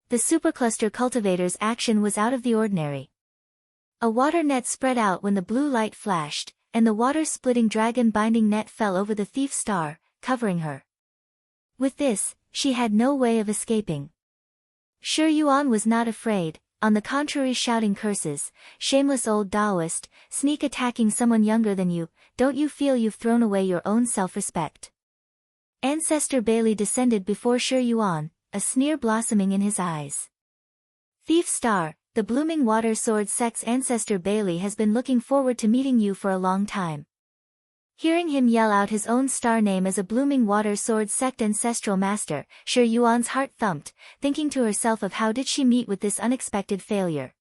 The supercluster cultivator's action was out of the ordinary. A water net spread out when the blue light flashed, and the water-splitting dragon-binding net fell over the thief star, covering her. With this, she had no way of escaping. Yuan was not afraid, on the contrary shouting curses, "Shameless old Taoist, sneak attacking someone younger than you, don't you feel you've thrown away your own self-respect?" Ancestor Baili descended before Yuan, a sneer blossoming in his eyes. "Thief Star, the blooming water sword sect's ancestor Baili has been looking forward to meeting you for a long time." Hearing him yell out his own star name as a blooming water sword sect ancestral master, Yuan's heart thumped, thinking to herself of how did she meet with this unexpected failure.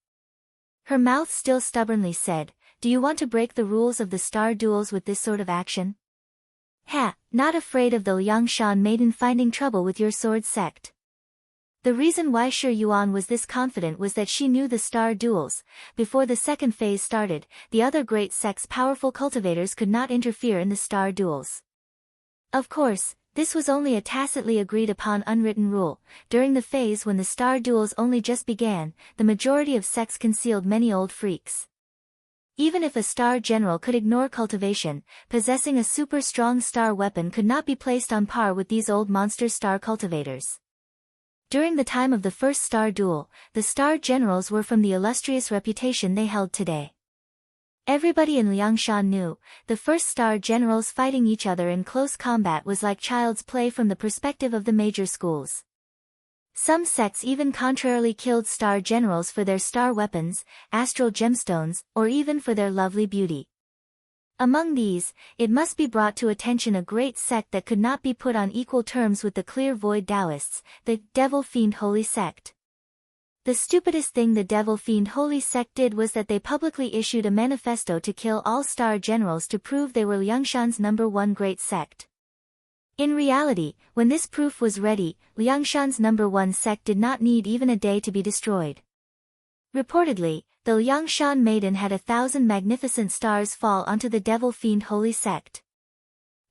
Her mouth still stubbornly said, "Do you want to break the rules of the star duels with this sort of action? Ha, not afraid of the Liangshan maiden finding trouble with your sword sect?" The reason why Yuan was this confident was that she knew the star duels. Before the second phase started, the other great sect's powerful cultivators could not interfere in the star duels. Of course, this was only a tacitly agreed upon unwritten rule. During the phase when the star duels only just began, the majority of sects concealed many old freaks. Even if a star general could ignore cultivation, possessing a super strong star weapon could not be placed on par with these old monster star cultivators. During the time of the first star duel, the star generals were from the illustrious reputation they held today. Everybody in Liangshan knew, the first star generals fighting each other in close combat was like child's play from the perspective of the major schools. Some sects even contrarily killed star generals for their star weapons, astral gemstones, or even for their lovely beauty. Among these, it must be brought to attention a great sect that could not be put on equal terms with the clear void Taoists, the Devil Fiend Holy Sect. The stupidest thing the Devil Fiend Holy Sect did was that they publicly issued a manifesto to kill all star generals to prove they were Liangshan's #1 great sect. In reality, when this proof was ready, Liangshan's #1 sect did not need even a day to be destroyed. Reportedly, the Liangshan maiden had 1,000 magnificent stars fall onto the Devil Fiend Holy Sect.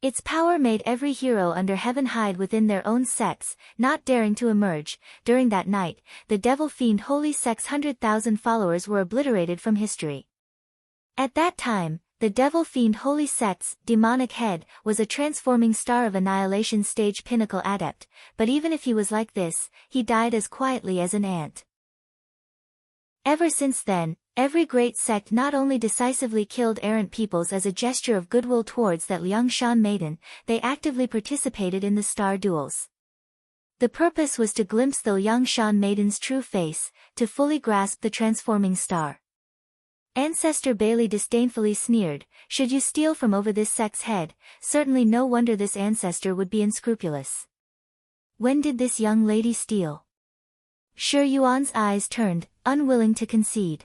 Its power made every hero under heaven hide within their own sects, not daring to emerge. During that night, the Devil Fiend Holy Sect's 100,000 followers were obliterated from history. At that time, the Devil Fiend Holy Sect's demonic head was a transforming star of annihilation stage pinnacle adept, but even if he was like this, he died as quietly as an ant. Ever since then, every great sect not only decisively killed errant peoples as a gesture of goodwill towards that Liangshan maiden, they actively participated in the star duels. The purpose was to glimpse the Liangshan maiden's true face, to fully grasp the transforming star. Ancestor Baili disdainfully sneered, "Should you steal from over this sect's head, certainly no wonder this ancestor would be unscrupulous. When did this young lady steal?" Yuan's eyes turned, unwilling to concede.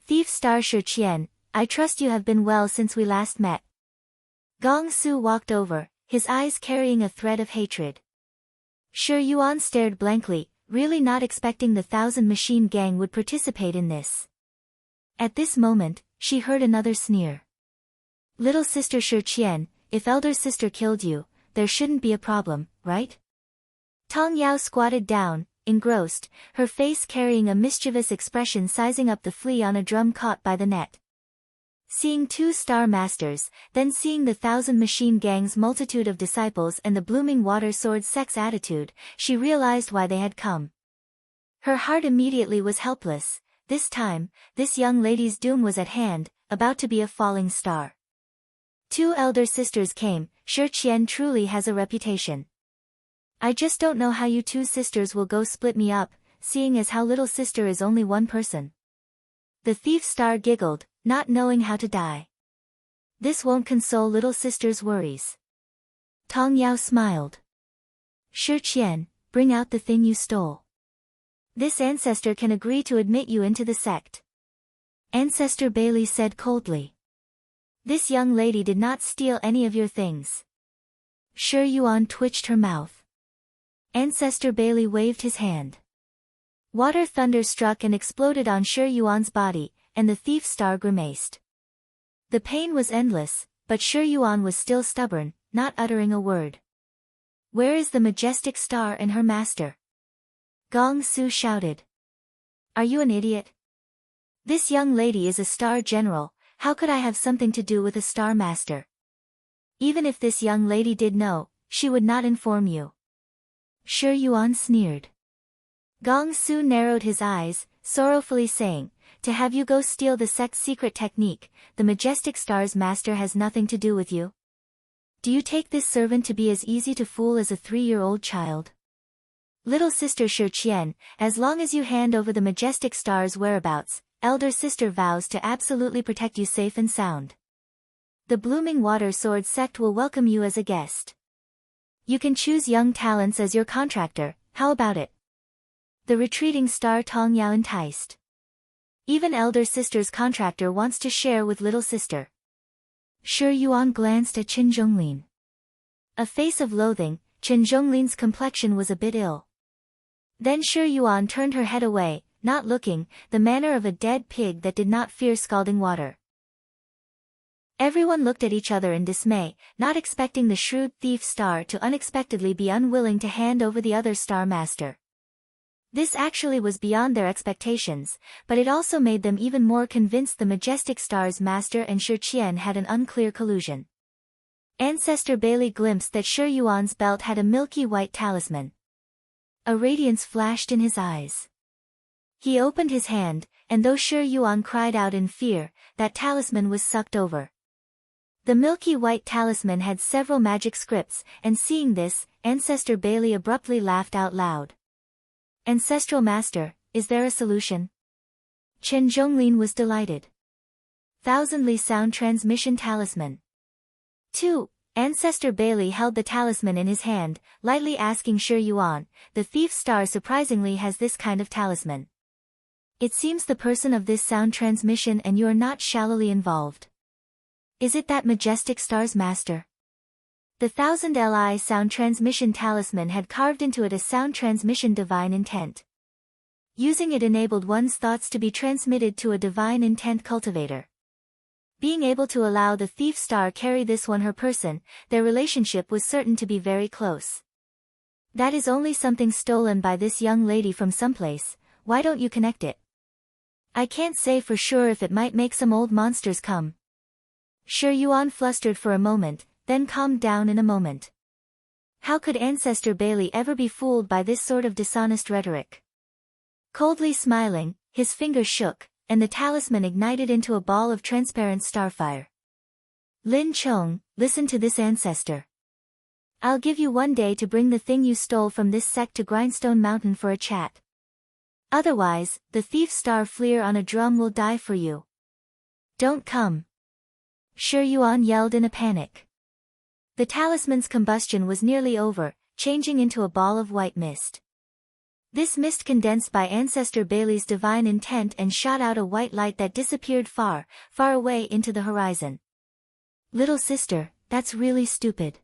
"Thief Star Qian, I trust you have been well since we last met." Gong Su walked over, his eyes carrying a thread of hatred. Yuan stared blankly, really not expecting the 1,000 machine gang would participate in this. At this moment, she heard another sneer. "Little sister Qian, if elder sister killed you, there shouldn't be a problem, right?" Tong Yao squatted down, engrossed, her face carrying a mischievous expression, sizing up the flea on a drum caught by the net. Seeing two star masters, then seeing the 1,000 machine gang's multitude of disciples and the blooming water sword sect's attitude, she realized why they had come. Her heart immediately was helpless. This time, this young lady's doom was at hand, about to be a falling star. Two elder sisters came, Qian truly has a reputation. I just don't know how you two sisters will go split me up, seeing as how little sister is only one person. The thief star giggled, not knowing how to die. This won't console little sister's worries. Tong Yao smiled. Qian, bring out the thing you stole. This ancestor can agree to admit you into the sect. Ancestor Baili said coldly. This young lady did not steal any of your things. Yuan twitched her mouth. Ancestor Baili waved his hand. Water thunder struck and exploded on Yuan's body, and the thief star grimaced. The pain was endless, but Yuan was still stubborn, not uttering a word. Where is the majestic star and her master? Gong Su shouted. Are you an idiot? This young lady is a star general, how could I have something to do with a star master? Even if this young lady did know, she would not inform you. Shi Yuan sneered. Gong Su narrowed his eyes, sorrowfully saying, to have you go steal the sect's secret technique, the majestic star's master has nothing to do with you. Do you take this servant to be as easy to fool as a 3-year-old child? Little sister Shi, as long as you hand over the majestic star's whereabouts, elder sister vows to absolutely protect you safe and sound. The Blooming Water Sword sect will welcome you as a guest. You can choose young talents as your contractor, how about it? The retreating star Tong Yao enticed. Even elder sister's contractor wants to share with little sister. Shi Yuan glanced at Qin Zhonglin. A face of loathing, Qin Zhonglin's complexion was a bit ill. Then Shi Yuan turned her head away, not looking, the manner of a dead pig that did not fear scalding water. Everyone looked at each other in dismay, not expecting the shrewd thief star to unexpectedly be unwilling to hand over the other star master. This actually was beyond their expectations, but it also made them even more convinced the majestic star's master and Shi Qian had an unclear collusion. Ancestor Baili glimpsed that Shi Yuan's belt had a milky white talisman. A radiance flashed in his eyes. He opened his hand, and though Shi Yuan cried out in fear, that talisman was sucked over. The milky white talisman had several magic scripts, and seeing this, Ancestor Baili abruptly laughed out loud. Ancestral Master, is there a solution? Qin Zhonglin was delighted. Thousandly Sound Transmission Talisman. 2. Ancestor Baili held the talisman in his hand, lightly asking Shi Yuan, the thief star surprisingly has this kind of talisman. It seems the person of this sound transmission and you are not shallowly involved. Is it that majestic star's master? The 1000 Li sound transmission talisman had carved into it a sound transmission divine intent. Using it enabled one's thoughts to be transmitted to a divine intent cultivator. Being able to allow the thief star carry this one her person, their relationship was certain to be very close. That is only something stolen by this young lady from someplace, why don't you connect it? I can't say for sure if it might make some old monsters come. Shi Yuan flustered for a moment, then calmed down in a moment. How could Ancestor Baili ever be fooled by this sort of dishonest rhetoric? Coldly smiling, his fingers shook, and the talisman ignited into a ball of transparent starfire. Lin Chong, listen to this ancestor. I'll give you 1 day to bring the thing you stole from this sect to Grindstone Mountain for a chat. Otherwise, the thief star fleer on a drum will die for you. Don't come. Shi Yuan yelled in a panic. The talisman's combustion was nearly over, changing into a ball of white mist. This mist condensed by Ancestor Baili's divine intent and shot out a white light that disappeared far, far away into the horizon. Little sister, that's really stupid.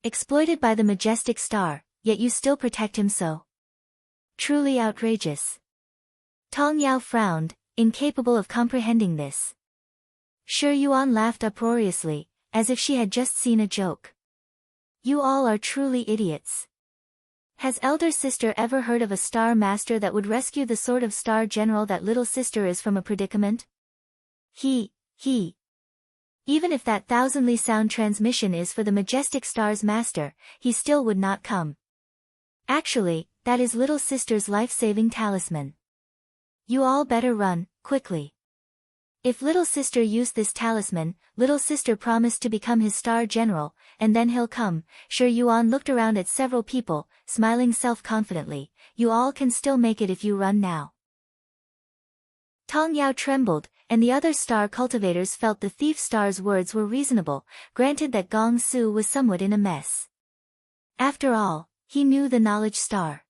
Exploited by the majestic star, yet you still protect him so. Truly outrageous. Tong Yao frowned, incapable of comprehending this. Shi Yuan laughed uproariously, as if she had just seen a joke. You all are truly idiots. Has elder sister ever heard of a star master that would rescue the sort of star general that little sister is from a predicament? Even if that thousandly sound transmission is for the majestic star's master, he still would not come. Actually, that is little sister's life-saving talisman. You all better run, quickly. If little sister used this talisman, little sister promised to become his star general, and then he'll come. Shi Yuan looked around at several people, smiling self-confidently. You all can still make it if you run now. Tong Yao trembled, and the other star cultivators felt the thief star's words were reasonable, granted that Gong Su was somewhat in a mess. After all, he knew the knowledge star.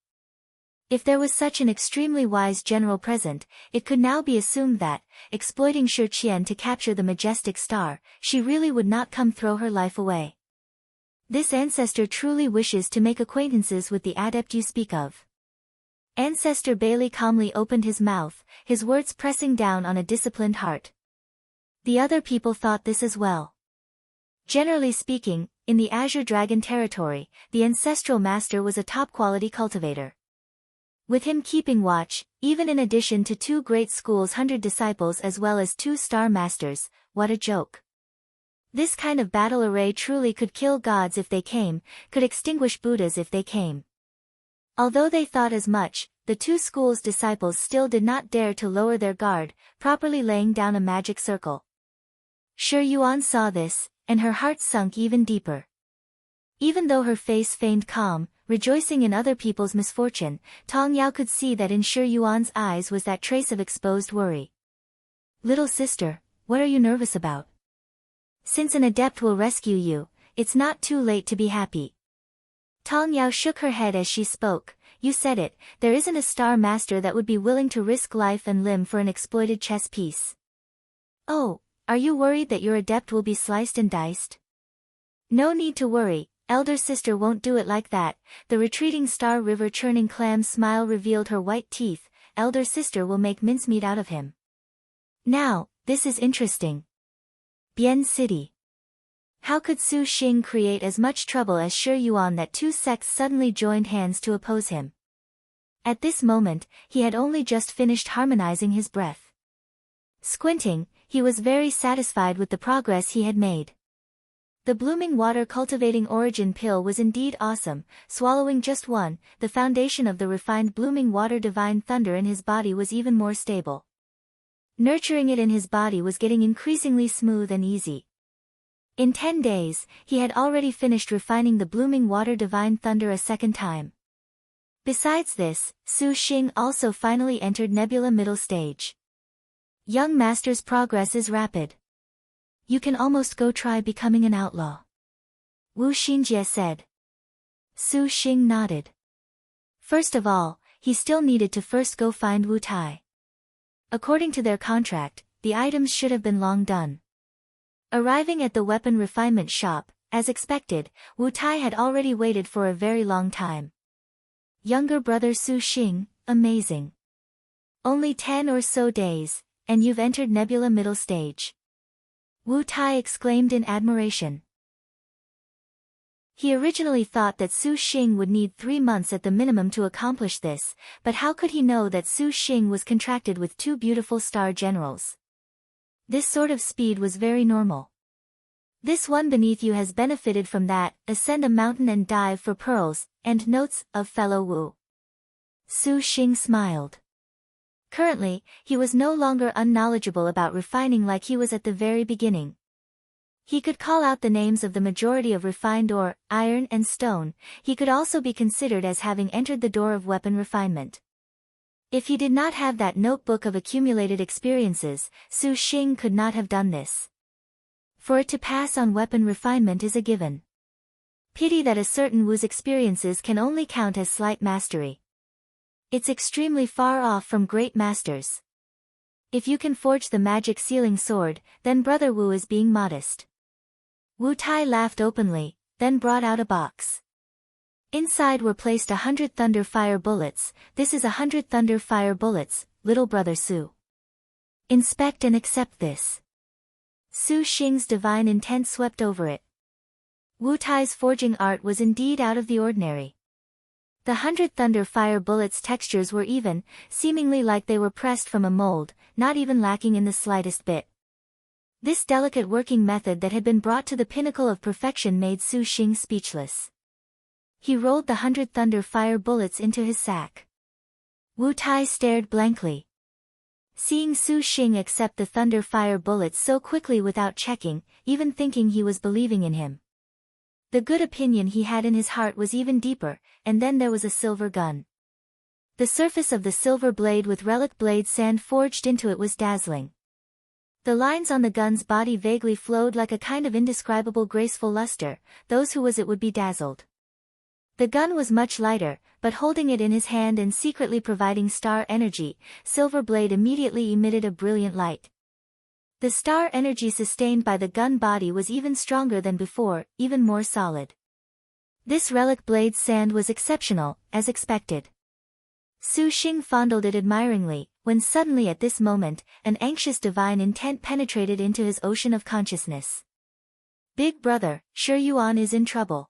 If there was such an extremely wise general present, it could now be assumed that, exploiting Shi Qian to capture the majestic star, she really would not come throw her life away. This ancestor truly wishes to make acquaintances with the adept you speak of. Ancestor Baili calmly opened his mouth, his words pressing down on a disciplined heart. The other people thought this as well. Generally speaking, in the Azure Dragon territory, the ancestral master was a top-quality cultivator. With him keeping watch, even in addition to 2 great schools, 100 disciples as well as 2 star masters, what a joke. This kind of battle array truly could kill gods if they came, could extinguish Buddhas if they came. Although they thought as much, the 2 schools' disciples still did not dare to lower their guard, properly laying down a magic circle. Sure, Yuan saw this, and her heart sunk even deeper. Even though her face feigned calm, rejoicing in other people's misfortune, Tong Yao could see that in Sure Yuan's eyes was that trace of exposed worry. Little sister, what are you nervous about? Since an adept will rescue you, it's not too late to be happy. Tong Yao shook her head as she spoke. You said it, there isn't a star master that would be willing to risk life and limb for an exploited chess piece. Oh, are you worried that your adept will be sliced and diced? No need to worry, elder sister won't do it like that. The retreating star river churning clam's smile revealed her white teeth. Elder sister will make mincemeat out of him. Now, this is interesting. Bian City. How could Su Xing create as much trouble as Shi Yuan that 2 sects suddenly joined hands to oppose him? At this moment, he had only just finished harmonizing his breath. Squinting, he was very satisfied with the progress he had made. The blooming water cultivating origin pill was indeed awesome. Swallowing just one, the foundation of the refined blooming water divine thunder in his body was even more stable. Nurturing it in his body was getting increasingly smooth and easy. In 10 days, he had already finished refining the blooming water divine thunder a second time. Besides this, Su Xing also finally entered Nebula middle stage. Young master's progress is rapid. You can almost go try becoming an outlaw. Wu Xinjie said. Su Xing nodded. First of all, he still needed to first go find Wu Tai. According to their contract, the items should have been long done. Arriving at the weapon refinement shop, as expected, Wu Tai had already waited for a very long time. Younger brother Su Xing, amazing. Only 10 or so days, and you've entered Nebula middle stage. Wu Tai exclaimed in admiration. He originally thought that Su Xing would need 3 months at the minimum to accomplish this, but how could he know that Su Xing was contracted with 2 beautiful star generals? This sort of speed was very normal. This one beneath you has benefited from that. Ascend a mountain and dive for pearls, and notes of fellow Wu. Su Xing smiled. Currently, he was no longer unknowledgeable about refining like he was at the very beginning. He could call out the names of the majority of refined ore, iron and stone. He could also be considered as having entered the door of weapon refinement. If he did not have that notebook of accumulated experiences, Su Xing could not have done this. For it to pass on weapon refinement is a given. Pity that a certain Wu's experiences can only count as slight mastery. It's extremely far off from great masters. If you can forge the magic sealing sword, then Brother Wu is being modest. Wu Tai laughed openly, then brought out a box. Inside were placed 100 thunder fire bullets. This is 100 thunder fire bullets, little brother Su. Inspect and accept this. Su Xing's divine intent swept over it. Wu Tai's forging art was indeed out of the ordinary. The 100 thunder fire bullets' textures were even, seemingly like they were pressed from a mold, not even lacking in the slightest bit. This delicate working method that had been brought to the pinnacle of perfection made Su Xing speechless. He rolled the 100 thunder fire bullets into his sack. Wu Tai stared blankly. Seeing Su Xing accept the thunder fire bullets so quickly without checking, even thinking he was believing in him. The good opinion he had in his heart was even deeper, and then there was a silver gun. The surface of the silver blade with relic blade sand forged into it was dazzling. The lines on the gun's body vaguely flowed like a kind of indescribable graceful luster. Those who was it would be dazzled. The gun was much lighter, but holding it in his hand and secretly providing star energy, silver blade immediately emitted a brilliant light. The star energy sustained by the gun body was even stronger than before, even more solid. This relic blade sand was exceptional, as expected. Su Xing fondled it admiringly, when suddenly at this moment, an anxious divine intent penetrated into his ocean of consciousness. Big brother, Shi Yuan is in trouble.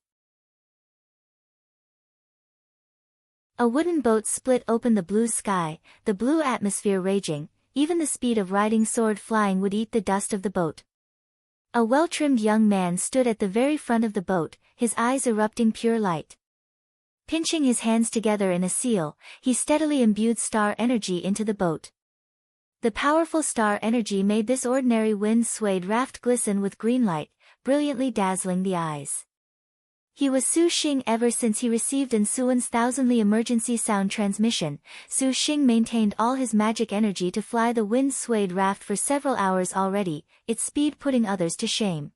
A wooden boat split open the blue sky, the blue atmosphere raging, even the speed of riding sword flying would eat the dust of the boat. A well-trimmed young man stood at the very front of the boat, his eyes erupting pure light. Pinching his hands together in a seal, he steadily imbued star energy into the boat. The powerful star energy made this ordinary wind-swayed raft glisten with green light, brilliantly dazzling the eyes. He was Su Xing ever since he received An Suan's thousandly emergency sound transmission. Su Xing maintained all his magic energy to fly the wind-swayed raft for several hours already, its speed putting others to shame.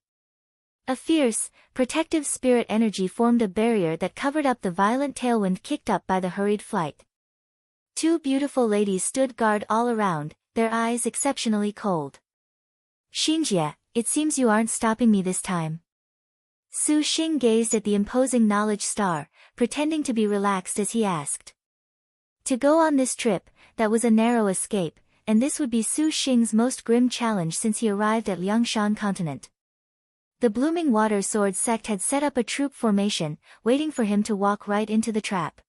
A fierce, protective spirit energy formed a barrier that covered up the violent tailwind kicked up by the hurried flight. Two beautiful ladies stood guard all around, their eyes exceptionally cold. "Xinjie, it seems you aren't stopping me this time." Su Xing gazed at the imposing knowledge star, pretending to be relaxed as he asked. To go on this trip, that was a narrow escape, and this would be Su Xing's most grim challenge since he arrived at Liangshan continent. The Blooming Water Sword sect had set up a troop formation, waiting for him to walk right into the trap.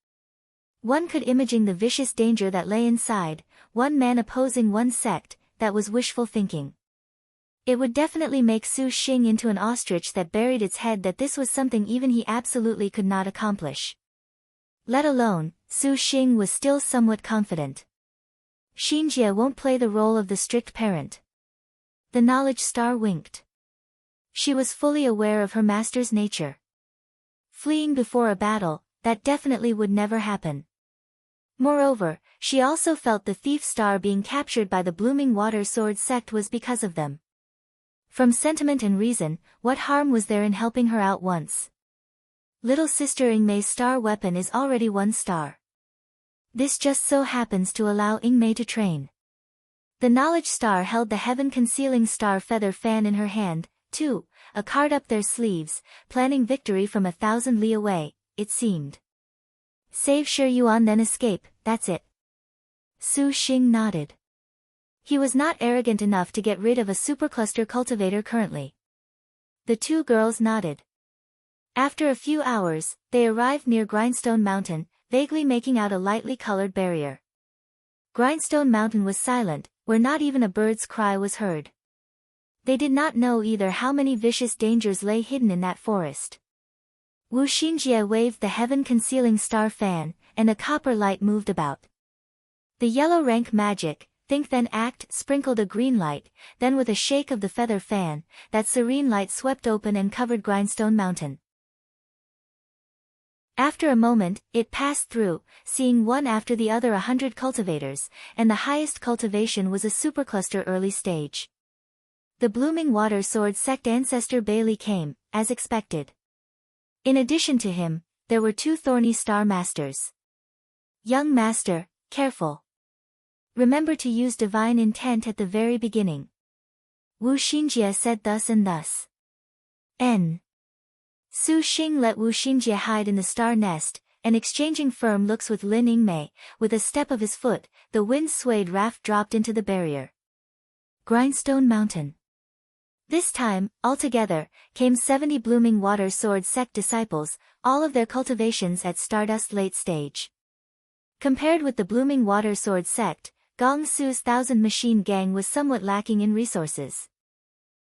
One could imagine the vicious danger that lay inside, one man opposing one sect, that was wishful thinking. It would definitely make Su Xing into an ostrich that buried its head that this was something even he absolutely could not accomplish. Let alone, Su Xing was still somewhat confident. Xinjie won't play the role of the strict parent. The knowledge star winked. She was fully aware of her master's nature. Fleeing before a battle, that definitely would never happen. Moreover, she also felt the thief star being captured by the Blooming Water Sword sect was because of them. From sentiment and reason, what harm was there in helping her out once? Little sister Ingmei's star weapon is already 1 star. This just so happens to allow Ingmei to train. The knowledge star held the heaven-concealing star feather fan in her hand, too, a card up their sleeves, planning victory from 1,000 li away, it seemed. Save Shi Yuan then escape, that's it. Su Xing nodded. He was not arrogant enough to get rid of a supercluster cultivator currently. The two girls nodded. After a few hours, they arrived near Grindstone Mountain, vaguely making out a lightly colored barrier. Grindstone Mountain was silent, where not even a bird's cry was heard. They did not know either how many vicious dangers lay hidden in that forest. Wu Xinjie waved the heaven-concealing star fan, and a copper light moved about. The yellow rank magic, think then act, sprinkled a green light, then with a shake of the feather fan, that serene light swept open and covered Grindstone Mountain. After a moment, it passed through, seeing one after the other 100 cultivators, and the highest cultivation was a supercluster early stage. The Blooming Water Sword sect ancestor Baili came, as expected. In addition to him, there were 2 thorny star masters. "Young master, careful. Remember to use divine intent at the very beginning." Wu Xinjie said thus and thus. N. Su Xing let Wu Xinjie hide in the star nest, and exchanging firm looks with Lin Yingmei, with a step of his foot, the wind-swayed raft dropped into the barrier. Grindstone Mountain. This time, altogether, came 70 Blooming Water Sword sect disciples, all of their cultivations at Stardust late stage. Compared with the Blooming Water Sword sect, Gong Su's 1,000 machine gang was somewhat lacking in resources.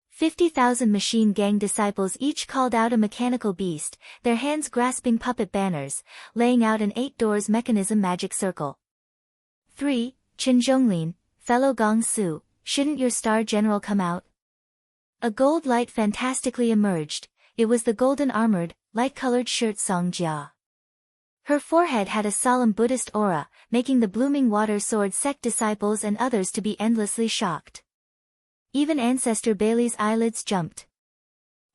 50,000 machine gang disciples each called out a mechanical beast, their hands grasping puppet banners, laying out an 8 doors mechanism magic circle. 3. Chen Zhonglin, fellow Gong Su, shouldn't your star general come out? A gold light fantastically emerged, it was the golden-armored, light-colored shirt Song Jia. Her forehead had a solemn Buddhist aura, making the Blooming Water Sword sect disciples and others to be endlessly shocked. Even Ancestor Bailey's eyelids jumped.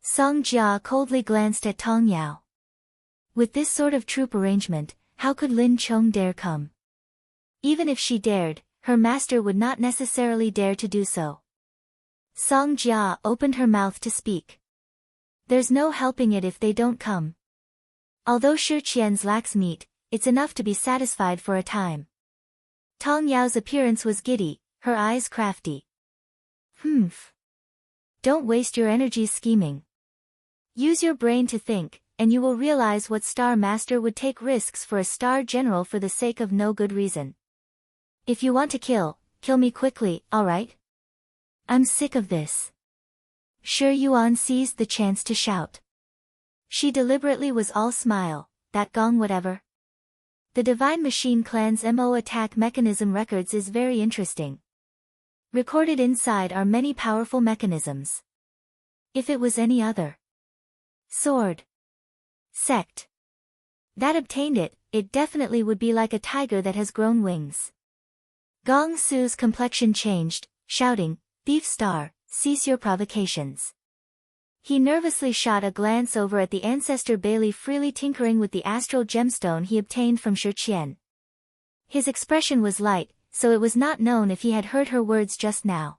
Song Jia coldly glanced at Tong Yao. With this sort of troop arrangement, how could Lin Chong dare come? Even if she dared, her master would not necessarily dare to do so. Song Jia opened her mouth to speak. There's no helping it if they don't come. Although Shi Qian's lacks meat, it's enough to be satisfied for a time. Tong Yao's appearance was giddy, her eyes crafty. Don't waste your energies scheming. Use your brain to think, and you will realize what Star Master would take risks for a Star General for the sake of no good reason. If you want to kill me quickly, alright? I'm sick of this. Yuan seized the chance to shout. She deliberately was all smile, that gong whatever. The Divine Machine Clan's MO attack mechanism records is very interesting. Recorded inside are many powerful mechanisms. If it was any other sword sect that obtained it, it definitely would be like a tiger that has grown wings. Gong Su's complexion changed, shouting, "Thief Star, cease your provocations." He nervously shot a glance over at the ancestor Baili freely tinkering with the astral gemstone he obtained from Shi Qian. His expression was light, so it was not known if he had heard her words just now.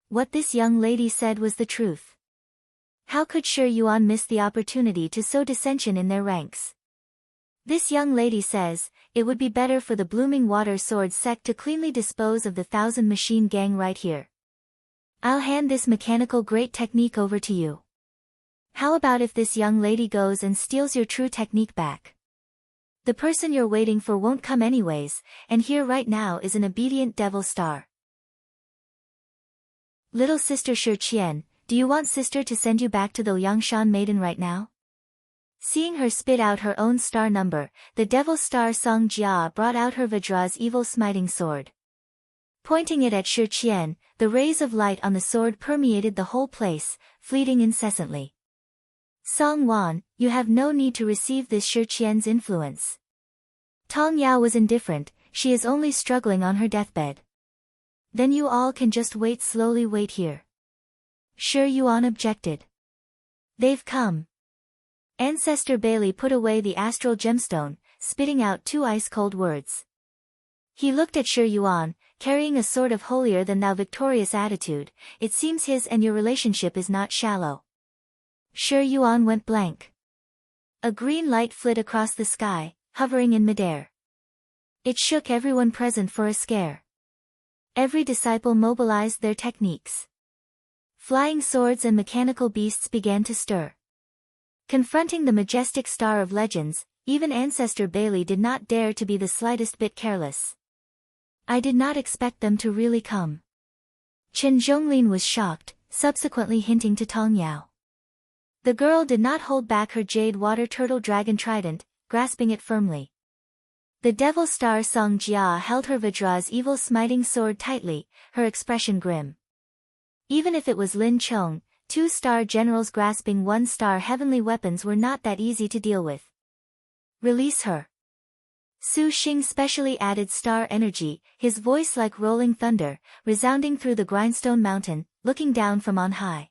What this young lady said was the truth. How could Yuan miss the opportunity to sow dissension in their ranks? This young lady says, it would be better for the Blooming Water Sword sect to cleanly dispose of the 1,000 machine gang right here. I'll hand this mechanical great technique over to you. How about if this young lady goes and steals your true technique back? The person you're waiting for won't come anyways, and here right now is an obedient devil star. Little sister Shi Qian, do you want sister to send you back to the Liangshan maiden right now? Seeing her spit out her own star number, the devil star Song Jia brought out her Vajra's evil smiting sword. Pointing it at Shi Qian, the rays of light on the sword permeated the whole place, fleeting incessantly. Song Wan, you have no need to receive this Shi Qian's influence. Tong Yao was indifferent, she is only struggling on her deathbed. Then you all can just slowly wait here. Yuan objected. They've come. Ancestor Baili put away the astral gemstone, spitting out 2 ice-cold words. He looked at Yuan, carrying a sort of holier-than-thou victorious attitude. It seems his and your relationship is not shallow. Yuan went blank. A green light flit across the sky, hovering in midair. It shook everyone present for a scare. Every disciple mobilized their techniques. Flying swords and mechanical beasts began to stir. Confronting the majestic star of legends, even Ancestor Baili did not dare to be the slightest bit careless. I did not expect them to really come. Chen Zhonglin was shocked, subsequently hinting to Tong Yao. The girl did not hold back her jade water turtle dragon trident, grasping it firmly. The devil star Song Jia held her Vajra's evil smiting sword tightly, her expression grim. Even if it was Lin Chong, 2 star generals grasping 1 star heavenly weapons were not that easy to deal with. Release her. Su Xing specially added star energy, his voice like rolling thunder, resounding through the grindstone mountain, looking down from on high.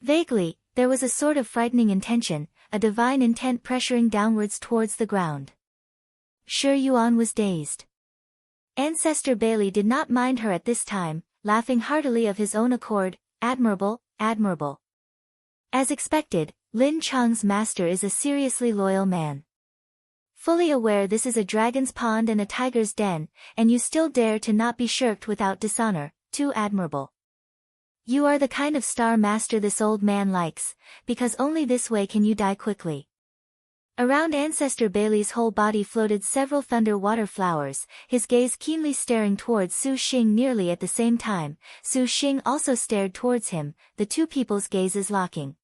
Vaguely, there was a sort of frightening intention, a divine intent pressuring downwards towards the ground. Yuan was dazed. Ancestor Baili did not mind her at this time, laughing heartily of his own accord, admirable, admirable. As expected, Lin Chong's master is a seriously loyal man. Fully aware this is a dragon's pond and a tiger's den, and you still dare to not be shirked without dishonor, too admirable. You are the kind of star master this old man likes, because only this way can you die quickly. Around Ancestor Baili's whole body floated several thunder water flowers, his gaze keenly staring towards Su Xing nearly at the same time. Su Xing also stared towards him, the 2 people's gazes locking.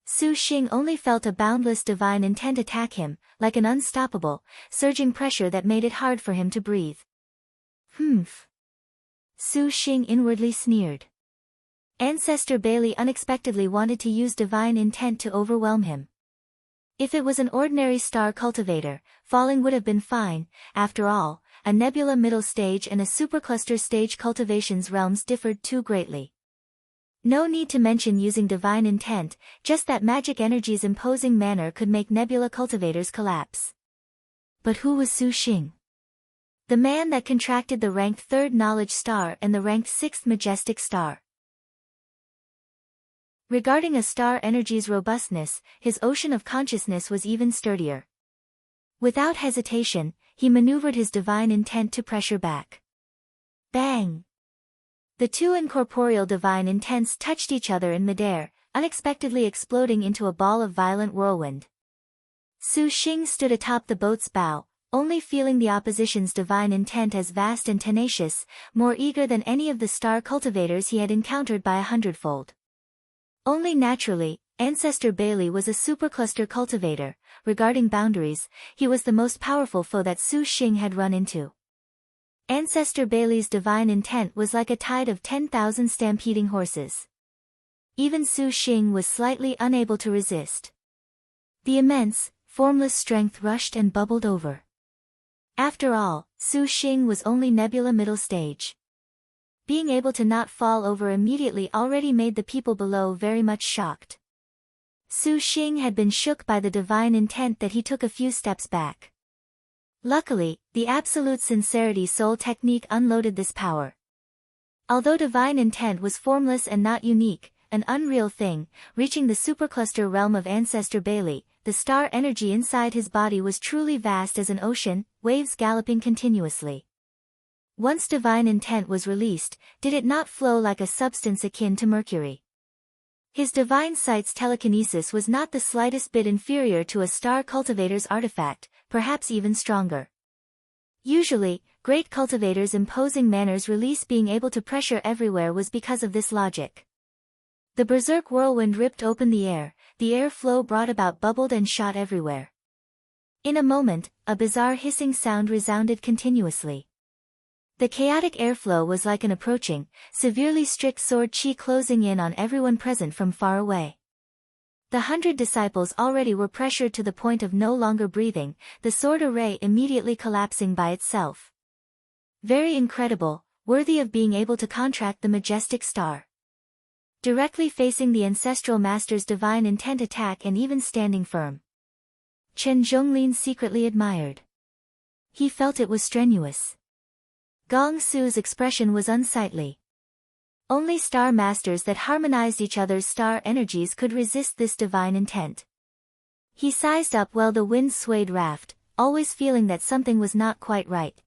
Su Xing only felt a boundless divine intent attack him, like an unstoppable, surging pressure that made it hard for him to breathe. Humph. Su Xing inwardly sneered. Ancestor Baili unexpectedly wanted to use divine intent to overwhelm him. If it was an ordinary star cultivator, falling would have been fine. After all, a nebula middle stage and a supercluster stage cultivation's realms differed too greatly. No need to mention using divine intent, just that magic energy's imposing manner could make nebula cultivators collapse. But who was Su Xing? The man that contracted the ranked 3rd knowledge star and the ranked 6th majestic star. Regarding a star energy's robustness, his ocean of consciousness was even sturdier. Without hesitation, he maneuvered his divine intent to pressure back. Bang! The 2 incorporeal divine intents touched each other in midair, unexpectedly exploding into a ball of violent whirlwind. Su Xing stood atop the boat's bow, only feeling the opposition's divine intent as vast and tenacious, more eager than any of the star cultivators he had encountered by 100-fold. Only naturally, Ancestor Baili was a supercluster cultivator. Regarding boundaries, he was the most powerful foe that Su Xing had run into. Ancestor Baili's divine intent was like a tide of 10,000 stampeding horses. Even Su Xing was slightly unable to resist. The immense, formless strength rushed and bubbled over. After all, Su Xing was only Nebula middle stage. Being able to not fall over immediately already made the people below very much shocked. Su Xing had been shook by the divine intent that he took a few steps back. Luckily, the absolute sincerity soul technique unloaded this power. Although divine intent was formless and not unique, an unreal thing, reaching the supercluster realm of Ancestor Baili, the star energy inside his body was truly vast as an ocean, waves galloping continuously. Once divine intent was released, did it not flow like a substance akin to mercury? His divine sight's telekinesis was not the slightest bit inferior to a star cultivator's artifact, perhaps even stronger. Usually, great cultivators' imposing manners release being able to pressure everywhere was because of this logic. The berserk whirlwind ripped open the air flow brought about bubbled and shot everywhere. In a moment, a bizarre hissing sound resounded continuously. The chaotic airflow was like an approaching, severely strict sword chi closing in on everyone present from far away. The 100 disciples already were pressured to the point of no longer breathing, the sword array immediately collapsing by itself. Very incredible, worthy of being able to contract the majestic star. Directly facing the ancestral master's divine intent attack and even standing firm. Chen Zhonglin secretly admired. He felt it was strenuous. Gong Su's expression was unsightly. Only star masters that harmonized each other's star energies could resist this divine intent. He sized up while the wind swayed raft, always feeling that something was not quite right.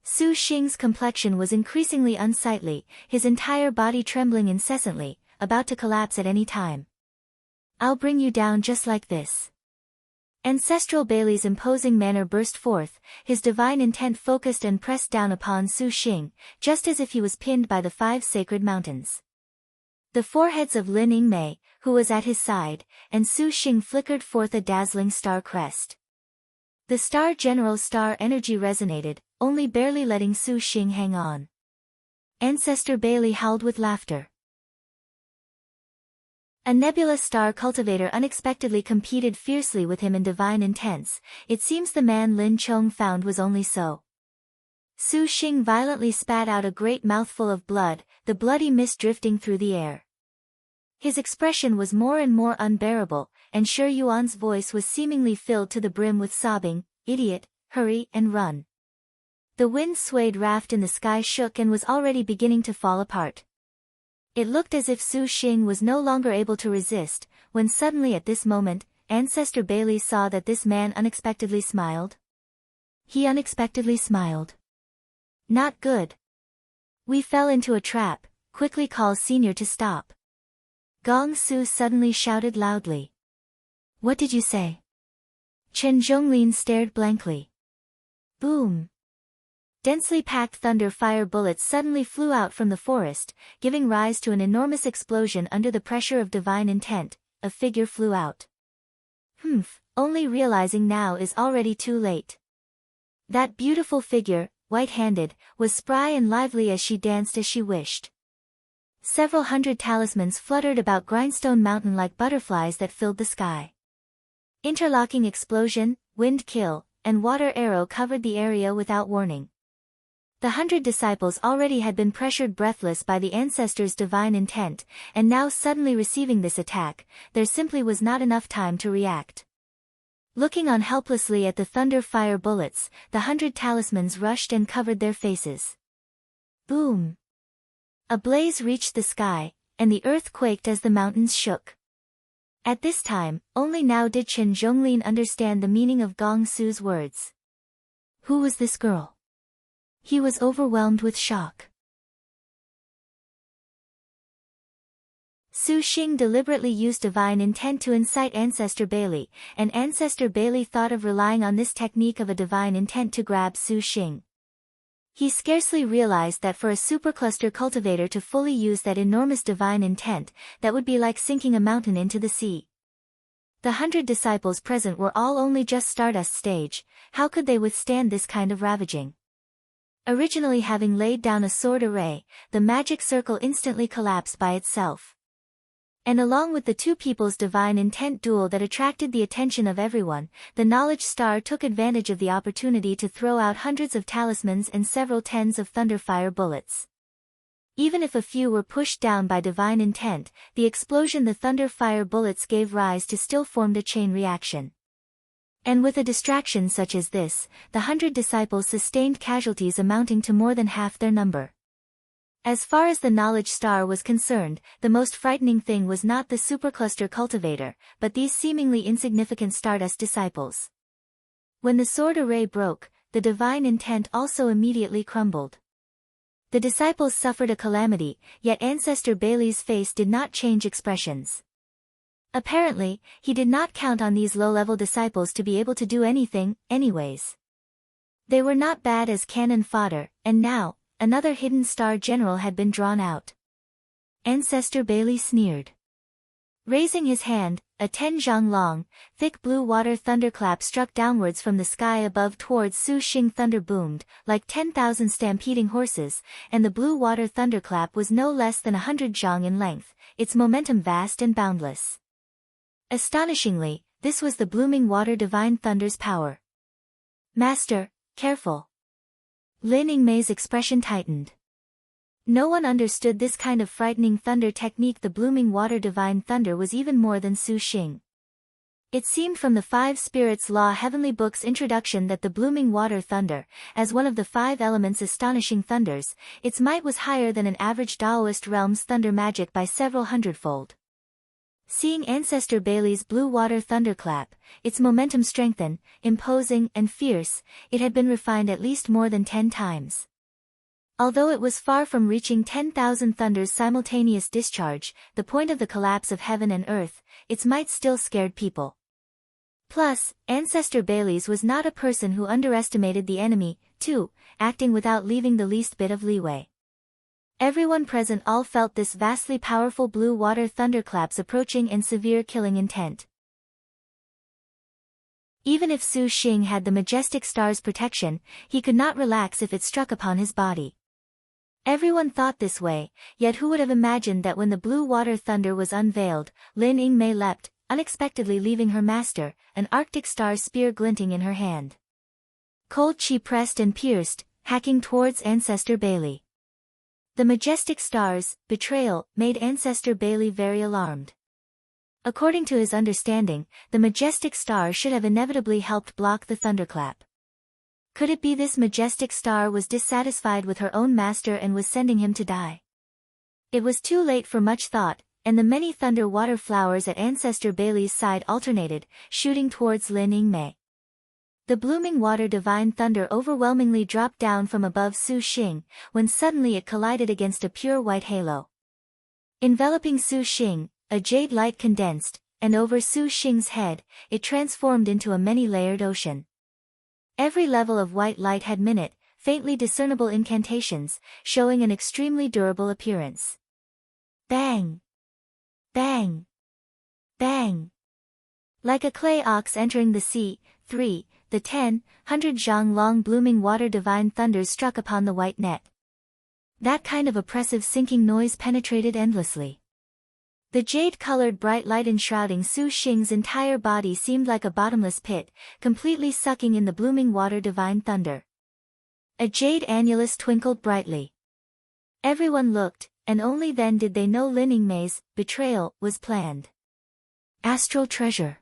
Su Xing's complexion was increasingly unsightly, his entire body trembling incessantly, about to collapse at any time. "I'll bring you down just like this." Ancestral Baili's imposing manner burst forth, his divine intent focused and pressed down upon Su Xing, just as if he was pinned by the 5 sacred mountains. The foreheads of Lin Yingmei, who was at his side, and Su Xing flickered forth a dazzling star crest. The Star General's star energy resonated, only barely letting Su Xing hang on. Ancestor Baili howled with laughter. A nebula star cultivator unexpectedly competed fiercely with him in divine intents. It seems the man Lin Chong found was only so. Su Xing violently spat out a great mouthful of blood, the bloody mist drifting through the air. His expression was more and more unbearable, and Shi Yuan's voice was seemingly filled to the brim with sobbing, "Idiot, hurry and run." The wind-swayed raft in the sky shook and was already beginning to fall apart. It looked as if Su Xing was no longer able to resist, when suddenly at this moment, Ancestor Baili saw that this man unexpectedly smiled. He unexpectedly smiled. "Not good. We fell into a trap, quickly call Senior to stop." Gong Su suddenly shouted loudly. "What did you say?" Chen Zhonglin stared blankly. Boom! Densely packed thunder fire bullets suddenly flew out from the forest, giving rise to an enormous explosion under the pressure of divine intent. A figure flew out. Only realizing now is already too late. That beautiful figure, white-handed, was spry and lively as she danced as she wished. Several hundred talismans fluttered about Grindstone Mountain like butterflies that filled the sky. Interlocking explosion, wind kill, and water arrow covered the area without warning. The 100 disciples already had been pressured breathless by the ancestors' divine intent, and now suddenly receiving this attack, there simply was not enough time to react. Looking on helplessly at the thunder fire bullets, the 100 talismans rushed and covered their faces. Boom! A blaze reached the sky, and the earth quaked as the mountains shook. At this time, only now did Chen Zhonglin understand the meaning of Gong Su's words. Who was this girl? He was overwhelmed with shock. Su Xing deliberately used divine intent to incite Ancestor Baili, and Ancestor Baili thought of relying on this technique of a divine intent to grab Su Xing. He scarcely realized that for a supercluster cultivator to fully use that enormous divine intent, that would be like sinking a mountain into the sea. The 100 disciples present were all only just Stardust stage. How could they withstand this kind of ravaging? Originally having laid down a sword array, the magic circle instantly collapsed by itself. And along with the two people's divine intent duel that attracted the attention of everyone, the Knowledge Star took advantage of the opportunity to throw out hundreds of talismans and several tens of thunderfire bullets. Even if a few were pushed down by divine intent, the explosion the thunderfire bullets gave rise to still formed a chain reaction. And with a distraction such as this, the 100 disciples sustained casualties amounting to more than half their number. As far as the Knowledge Star was concerned, the most frightening thing was not the supercluster cultivator, but these seemingly insignificant Stardust disciples. When the sword array broke, the divine intent also immediately crumbled. The disciples suffered a calamity, yet Ancestor Baili's face did not change expressions. Apparently, he did not count on these low-level disciples to be able to do anything, anyways. They were not bad as cannon fodder, and now, another hidden star general had been drawn out. Ancestor Baili sneered. Raising his hand, a 10 zhang long, thick blue water thunderclap struck downwards from the sky above towards Su Xing. Thunder boomed, like 10,000 stampeding horses, and the blue water thunderclap was no less than 100 zhang in length, its momentum vast and boundless. Astonishingly, this was the blooming water divine thunder's power. Master, careful. Lin Yingmei's expression tightened. No one understood this kind of frightening thunder technique. The blooming water divine thunder was even more than Su Xing. It seemed from the Five Spirits Law Heavenly Book's introduction that the blooming water thunder, as one of the 5 elements' astonishing thunders, its might was higher than an average Daoist realm's thunder magic by several hundredfold. Seeing Ancestor Baili's blue water thunderclap, its momentum strengthen, imposing and fierce, it had been refined at least more than 10 times. Although it was far from reaching 10,000 thunders simultaneous discharge, the point of the collapse of heaven and earth, its might still scared people. Plus, Ancestor Baili's was not a person who underestimated the enemy, too, acting without leaving the least bit of leeway. Everyone present all felt this vastly powerful blue water thunderclaps approaching in severe killing intent. Even if Su Xing had the majestic star's protection, he could not relax if it struck upon his body. Everyone thought this way, yet who would have imagined that when the blue water thunder was unveiled, Lin Yingmei leapt, unexpectedly leaving her master, an Arctic star spear glinting in her hand. Cold chi pressed and pierced, hacking towards Ancestor Baili. The majestic star's betrayal made Ancestor Baili very alarmed. According to his understanding, the majestic star should have inevitably helped block the thunderclap. Could it be this majestic star was dissatisfied with her own master and was sending him to die? It was too late for much thought, and the many thunder water flowers at Ancestor Baili's side alternated, shooting towards Lin Yingmei. The blooming water divine thunder overwhelmingly dropped down from above Su Xing, when suddenly it collided against a pure white halo. Enveloping Su Xing, a jade light condensed, and over Su Xing's head, it transformed into a many-layered ocean. Every level of white light had minute, faintly discernible incantations, showing an extremely durable appearance. Bang! Bang! Bang! Like a clay ox entering the sea, the 100 zhang long blooming water divine thunders struck upon the white net. That kind of oppressive sinking noise penetrated endlessly. The jade-colored bright light enshrouding Su Xing's entire body seemed like a bottomless pit, completely sucking in the blooming water divine thunder. A jade annulus twinkled brightly. Everyone looked, and only then did they know Lin Yingmei's betrayal was planned. Astral treasure!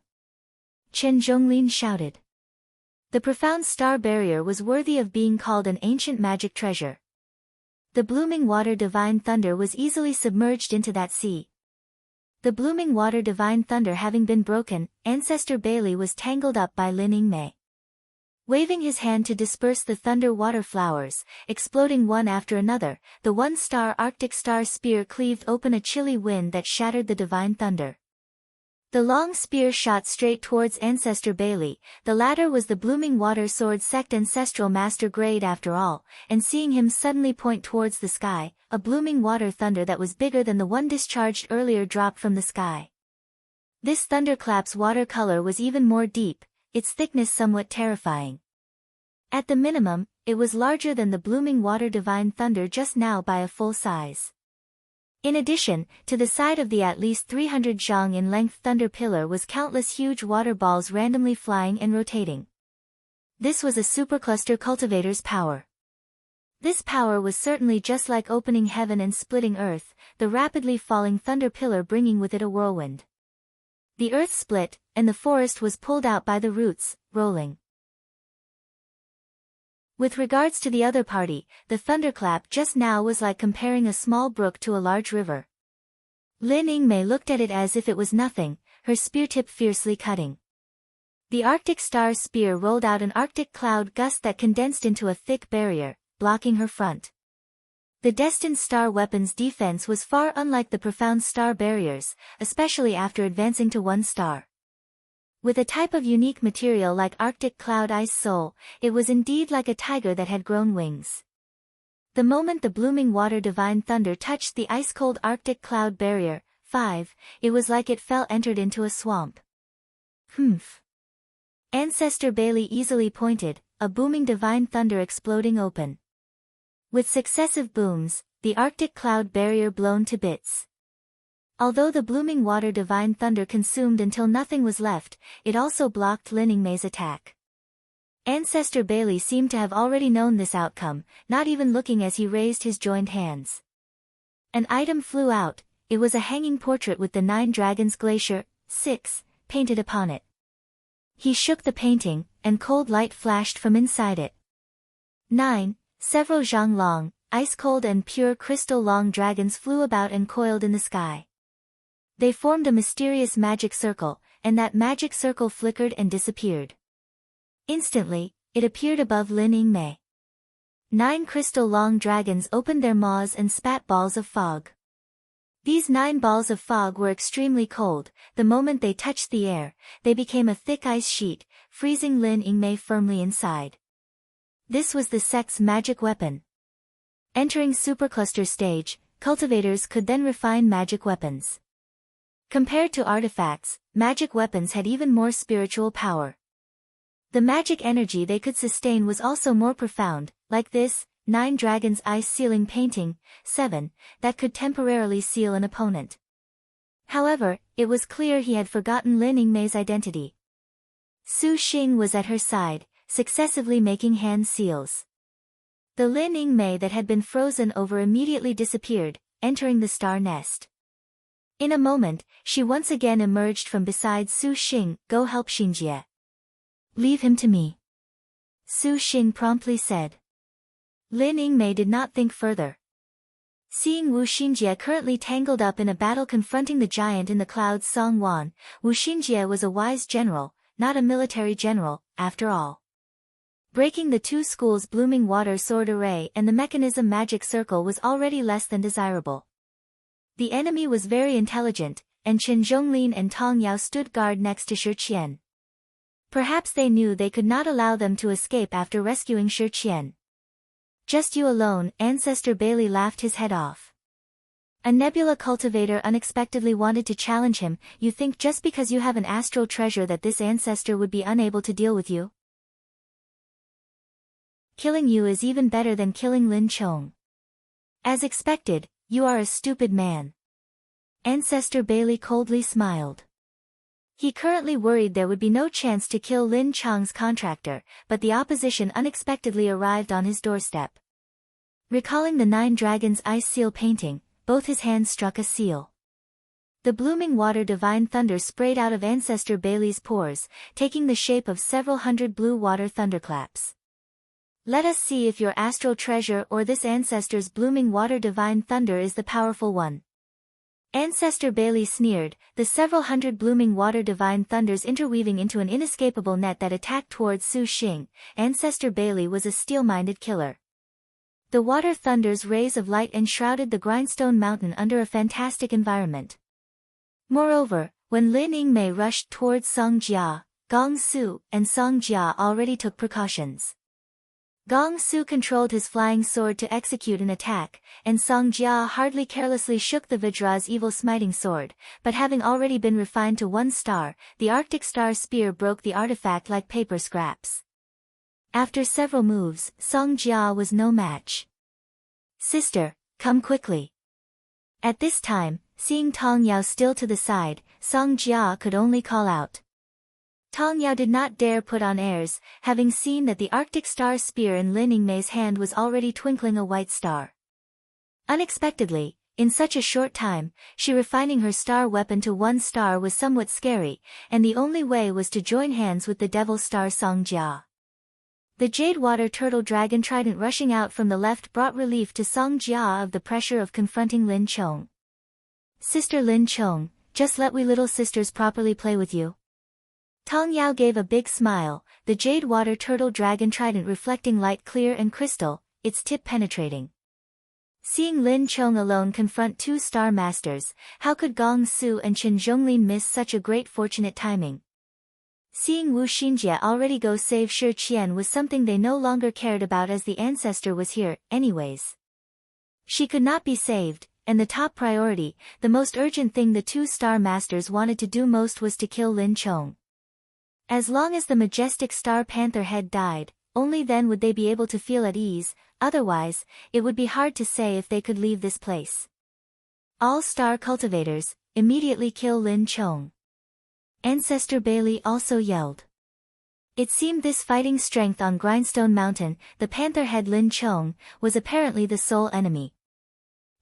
Chen Zhonglin shouted. The profound star barrier was worthy of being called an ancient magic treasure. The blooming water divine thunder was easily submerged into that sea. The blooming water divine thunder having been broken, Ancestor Baili was tangled up by Lin Yingmei. Waving his hand to disperse the thunder water flowers, exploding one after another, the one-star Arctic star spear cleaved open a chilly wind that shattered the divine thunder. The long spear shot straight towards Ancestor Baili. The latter was the blooming water sword sect ancestral master grade after all, and seeing him suddenly point towards the sky, a blooming water thunder that was bigger than the one discharged earlier dropped from the sky. This thunderclap's water color was even more deep, its thickness somewhat terrifying. At the minimum, it was larger than the blooming water divine thunder just now by a full size. In addition, to the side of the at least 300 zhang in length thunder pillar was countless huge water balls randomly flying and rotating. This was a supercluster cultivator's power. This power was certainly just like opening heaven and splitting earth, the rapidly falling thunder pillar bringing with it a whirlwind. The earth split, and the forest was pulled out by the roots, rolling. With regards to the other party, the thunderclap just now was like comparing a small brook to a large river. Lin Yingmei looked at it as if it was nothing, her spear tip fiercely cutting. The Arctic star spear rolled out an Arctic cloud gust that condensed into a thick barrier, blocking her front. The destined star weapon's defense was far unlike the profound star barriers, especially after advancing to 1 star. With a type of unique material like Arctic cloud ice soul, it was indeed like a tiger that had grown wings. The moment the blooming water divine thunder touched the ice-cold Arctic cloud barrier, 5, it was like it entered into a swamp. Humph. Ancestor Baili easily pointed, a booming divine thunder exploding open. With successive booms, the Arctic cloud barrier blown to bits. Although the blooming water divine thunder consumed until nothing was left, it also blocked Lin Yingmei's attack. Ancestor Baili seemed to have already known this outcome, not even looking as he raised his joined hands. An item flew out. It was a hanging portrait with the 9 dragons glacier, 6, painted upon it. He shook the painting, and cold light flashed from inside it. 9. Several zhang long, ice-cold and pure crystal long dragons flew about and coiled in the sky. They formed a mysterious magic circle, and that magic circle flickered and disappeared. Instantly, it appeared above Lin Yingmei. 9 crystal long dragons opened their maws and spat balls of fog. These 9 balls of fog were extremely cold. The moment they touched the air, they became a thick ice sheet, freezing Lin Yingmei firmly inside. This was the sect's magic weapon. Entering supercluster stage, cultivators could then refine magic weapons. Compared to artifacts, magic weapons had even more spiritual power. The magic energy they could sustain was also more profound, like this 9 dragons ice sealing painting, 7, that could temporarily seal an opponent. However, it was clear he had forgotten Lin Yingmei's identity. Su Xing was at her side, successively making hand seals. The Lin Yingmei that had been frozen over immediately disappeared, entering the star nest. In a moment, she once again emerged from beside Su Xing. Go help Xinjie. Leave him to me. Su Xing promptly said. Lin Yingmei did not think further. Seeing Wu Xinjie currently tangled up in a battle confronting the giant in the clouds Song Wan, Wu Xinjie was a wise general, not a military general, after all. Breaking the 2 schools' blooming water sword array and the mechanism magic circle was already less than desirable. The enemy was very intelligent, and Chen Zhonglin and Tong Yao stood guard next to Shi Qian. Perhaps they knew they could not allow them to escape after rescuing Shi Qian. Just you alone, Ancestor Baili laughed his head off. A nebula cultivator unexpectedly wanted to challenge him. You think just because you have an astral treasure that this ancestor would be unable to deal with you? Killing you is even better than killing Lin Chong. As expected, you are a stupid man. Ancestor Baili coldly smiled. He currently worried there would be no chance to kill Lin Chong's contractor, but the opposition unexpectedly arrived on his doorstep. Recalling the 9 dragons ice seal painting, both his hands struck a seal. The blooming water divine thunder sprayed out of Ancestor Baili's pores, taking the shape of several hundred blue water thunderclaps. Let us see if your astral treasure or this ancestor's blooming water divine thunder is the powerful one. Ancestor Baili sneered, the several hundred blooming water divine thunders interweaving into an inescapable net that attacked towards Su Xing. Ancestor Baili was a steel-minded killer. The water thunders rays of light enshrouded the grindstone mountain under a fantastic environment. Moreover, when Lin Yingmei rushed towards Song Jia, Gong Su and Song Jia already took precautions. Gong Su controlled his flying sword to execute an attack, and Song Jia hardly carelessly shook the Vajra's evil smiting sword, but having already been refined to 1 star, the Arctic Star Spear broke the artifact like paper scraps. After several moves, Song Jia was no match. "Sister, come quickly." At this time, seeing Tong Yao still to the side, Song Jia could only call out. Tong Yao did not dare put on airs, having seen that the Arctic Star Spear in Lin Yingmei's hand was already twinkling a white star. Unexpectedly, in such a short time, she refining her star weapon to 1 star was somewhat scary, and the only way was to join hands with the Devil Star Song Jia. The Jade Water Turtle Dragon Trident rushing out from the left brought relief to Song Jia of the pressure of confronting Lin Chong. "Sister Lin Chong, just let we little sisters properly play with you." Tong Yao gave a big smile, the Jade Water Turtle Dragon Trident reflecting light clear and crystal, its tip penetrating. Seeing Lin Chong alone confront 2 star masters, how could Gong Su and Chen Zhonglin miss such a great fortunate timing? Seeing Wu Xinjie already go save Shi Qian was something they no longer cared about as the ancestor was here, anyways. She could not be saved, and the top priority, the most urgent thing the 2 star masters wanted to do most was to kill Lin Chong. As long as the majestic Star Panther head died, only then would they be able to feel at ease, otherwise, it would be hard to say if they could leave this place. "All star cultivators, immediately kill Lin Chong." Ancestor Baili also yelled. It seemed this fighting strength on Grindstone Mountain, the Panther head Lin Chong, was apparently the sole enemy.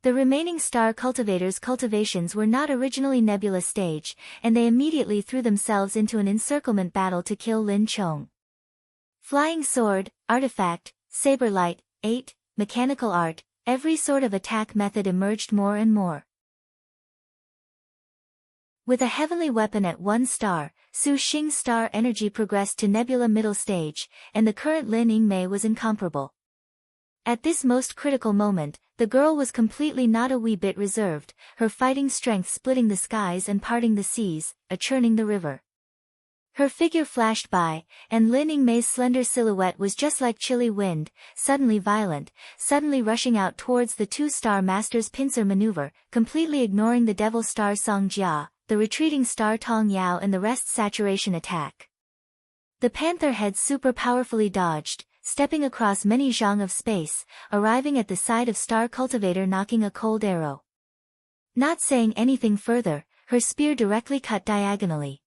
The remaining star cultivators' cultivations were not originally Nebula stage, and they immediately threw themselves into an encirclement battle to kill Lin Chong. Flying sword, artifact, saber light, 8, mechanical art, every sort of attack method emerged more and more. With a heavenly weapon at 1 star, Su Xing's star energy progressed to Nebula middle stage, and the current Lin Yingmei was incomparable. At this most critical moment, the girl was completely not a wee bit reserved, her fighting strength splitting the skies and parting the seas, churning the river. Her figure flashed by, and Lin Yingmei's slender silhouette was just like chilly wind, suddenly violent, suddenly rushing out towards the 2 star master's pincer maneuver, completely ignoring the Devil Star Song Jia, the retreating star Tong Yao and the rest saturation attack. The Panther head super powerfully dodged, stepping across many zhang of space, arriving at the side of Star Cultivator knocking a cold arrow. Not saying anything further, her spear directly cut diagonally.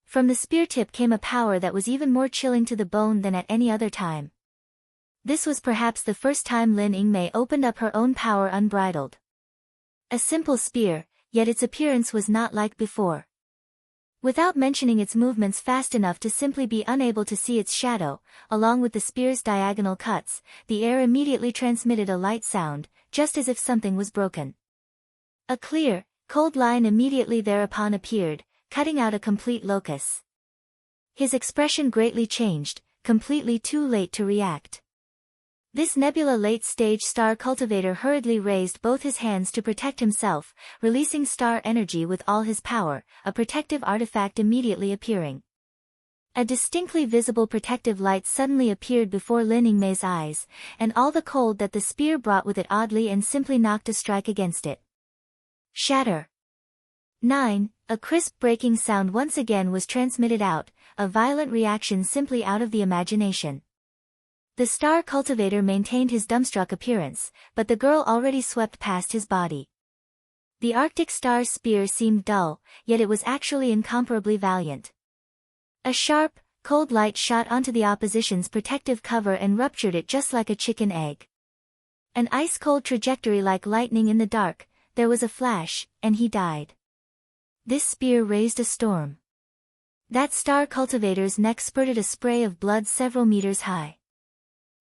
From the spear tip came a power that was even more chilling to the bone than at any other time. This was perhaps the first time Lin Yingmei opened up her own power unbridled. A simple spear, yet its appearance was not like before. Without mentioning its movements fast enough to simply be unable to see its shadow, along with the spear's diagonal cuts, the air immediately transmitted a light sound, just as if something was broken. A clear, cold line immediately thereupon appeared, cutting out a complete locus. His expression greatly changed, completely too late to react. This Nebula late-stage star cultivator hurriedly raised both his hands to protect himself, releasing star energy with all his power, a protective artifact immediately appearing. A distinctly visible protective light suddenly appeared before Lin Yingmei's eyes, and all the cold that the spear brought with it oddly and simply knocked a strike against it. Shatter. 9. A crisp breaking sound once again was transmitted out, a violent reaction simply out of the imagination. The star cultivator maintained his dumbstruck appearance, but the girl already swept past his body. The Arctic Star Spear seemed dull, yet it was actually incomparably valiant. A sharp, cold light shot onto the opposition's protective cover and ruptured it just like a chicken egg. An ice-cold trajectory like lightning in the dark, there was a flash, and he died. This spear raised a storm. That star cultivator's neck spurted a spray of blood several meters high.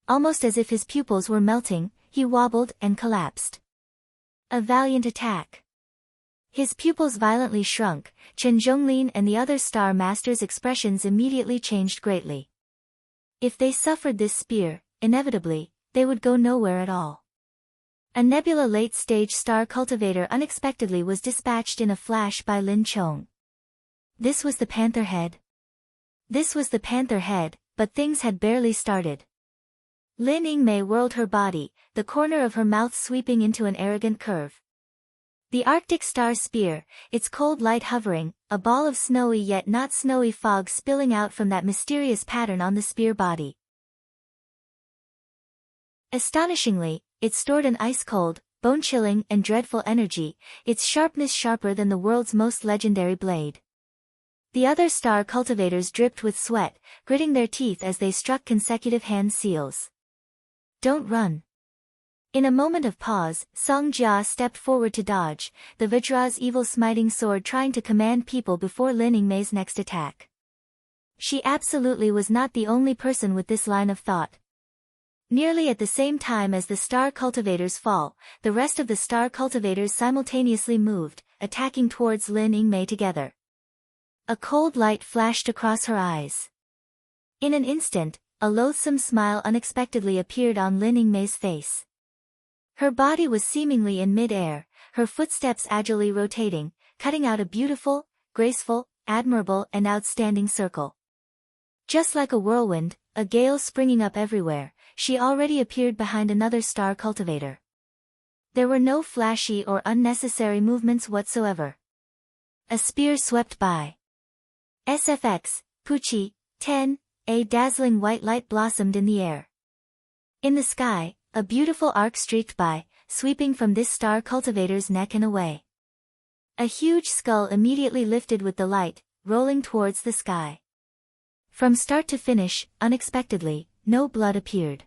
Almost as if his pupils were melting, he wobbled and collapsed. A valiant attack. His pupils violently shrunk. Chen Zhonglin and the other star masters' expressions immediately changed greatly. If they suffered this spear, inevitably, they would go nowhere at all. A Nebula late-stage star cultivator unexpectedly was dispatched in a flash by Lin Chong. This was the Panther Head. This was the Panther Head, but things had barely started. Lin Yingmei whirled her body, the corner of her mouth sweeping into an arrogant curve. The Arctic Star Spear, its cold light hovering, a ball of snowy yet not snowy fog spilling out from that mysterious pattern on the spear body. Astonishingly, it stored an ice-cold, bone-chilling and dreadful energy, its sharpness sharper than the world's most legendary blade. The other star cultivators dripped with sweat, gritting their teeth as they struck consecutive hand seals. Don't run. In a moment of pause, Song Jia stepped forward to dodge, the Vajra's evil smiting sword trying to command people before Lin Yingmei's next attack. She absolutely was not the only person with this line of thought. Nearly at the same time as the star cultivators fall, the rest of the star cultivators simultaneously moved, attacking towards Lin Yingmei together. A cold light flashed across her eyes. In an instant, a loathsome smile unexpectedly appeared on Lin Yingmei's face. Her body was seemingly in mid-air, her footsteps agilely rotating, cutting out a beautiful, graceful, admirable and outstanding circle. Just like a whirlwind, a gale springing up everywhere, she already appeared behind another star cultivator. There were no flashy or unnecessary movements whatsoever. A spear swept by. SFX, Pucci, 10, a dazzling white light blossomed in the air. In the sky, a beautiful arc streaked by, sweeping from this star cultivator's neck and away. A huge skull immediately lifted with the light, rolling towards the sky. From start to finish, unexpectedly, no blood appeared.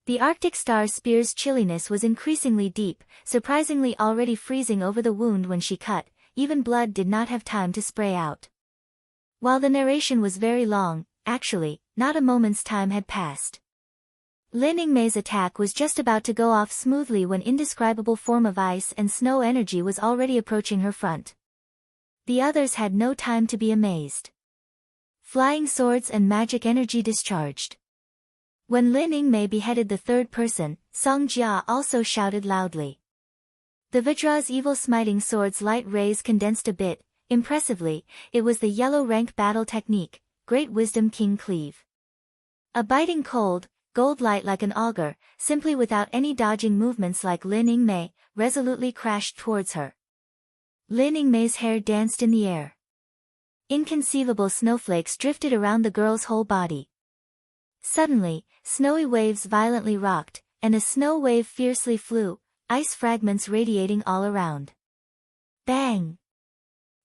The Arctic Star Spear's chilliness was increasingly deep, surprisingly already freezing over the wound when she cut, even blood did not have time to spray out. While the narration was very long, actually, not a moment's time had passed. Lin Yingmei's attack was just about to go off smoothly when indescribable form of ice and snow energy was already approaching her front. The others had no time to be amazed. Flying swords and magic energy discharged. When Lin Yingmei beheaded the third person, Song Jia also shouted loudly. The Vajra's evil smiting sword's light rays condensed a bit, impressively, it was the yellow rank battle technique, Great Wisdom King Cleave. A biting cold, gold light like an auger, simply without any dodging movements like Lin Yingmei, resolutely crashed towards her. Lin Yingmei's hair danced in the air. Inconceivable snowflakes drifted around the girl's whole body. Suddenly, snowy waves violently rocked, and a snow wave fiercely flew, ice fragments radiating all around. Bang!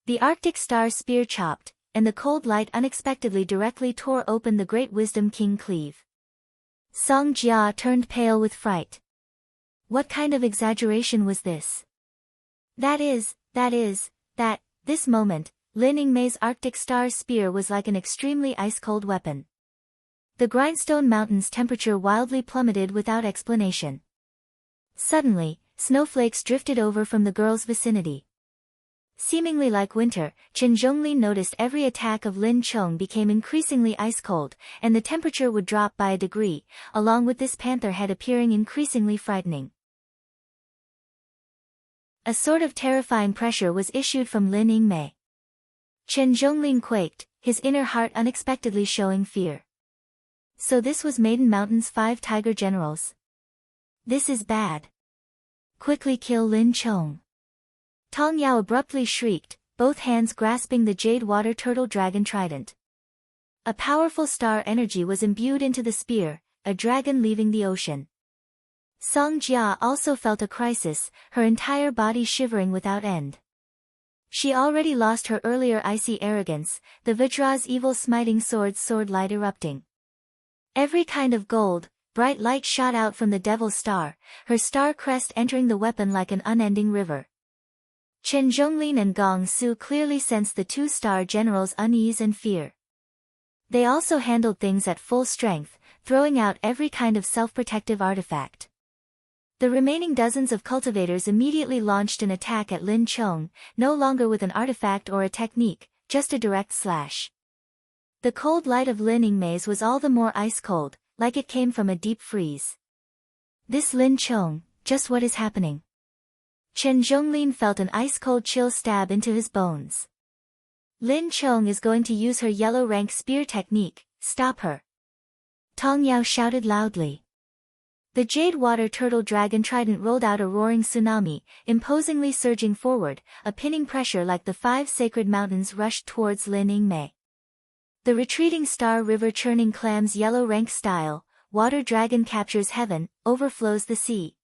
The Arctic Star Spear chopped, and the cold light unexpectedly directly tore open the Great Wisdom King Cleave. Song Jia turned pale with fright. What kind of exaggeration was this? This moment, Lin Yingmei's Arctic Star Spear was like an extremely ice-cold weapon. The Grindstone Mountain's temperature wildly plummeted without explanation. Suddenly, snowflakes drifted over from the girl's vicinity. Seemingly like winter, Chen Zhonglin noticed every attack of Lin Chong became increasingly ice-cold, and the temperature would drop by a degree, along with this panther head appearing increasingly frightening. A sort of terrifying pressure was issued from Lin Yingmei. Chen Zhonglin quaked, his inner heart unexpectedly showing fear. So this was Maiden Mountain's 5 tiger generals. This is bad. Quickly kill Lin Chong. Tong Yao abruptly shrieked, both hands grasping the jade water turtle dragon trident. A powerful star energy was imbued into the spear, a dragon leaving the ocean. Song Jia also felt a crisis, her entire body shivering without end. She already lost her earlier icy arrogance, the Vajra's evil smiting sword light erupting. Every kind of gold, bright light shot out from the devil's star, her star crest entering the weapon like an unending river. Chen Zhonglin and Gong Su clearly sensed the 2 star generals' unease and fear. They also handled things at full strength, throwing out every kind of self-protective artifact. The remaining dozens of cultivators immediately launched an attack at Lin Chong, no longer with an artifact or a technique, just a direct slash. The cold light of Lin Yingmei's was all the more ice-cold, like it came from a deep freeze. This Lin Chong, just what is happening? Chen Zhonglin felt an ice-cold chill stab into his bones. Lin Chong is going to use her yellow rank spear technique, stop her. Tong Yao shouted loudly. The jade water turtle dragon trident rolled out a roaring tsunami, imposingly surging forward, a pinning pressure like the 5 sacred mountains rushed towards Lin Yingmei. The retreating star river churning clam's yellow rank style, water dragon captures heaven, overflows the sea.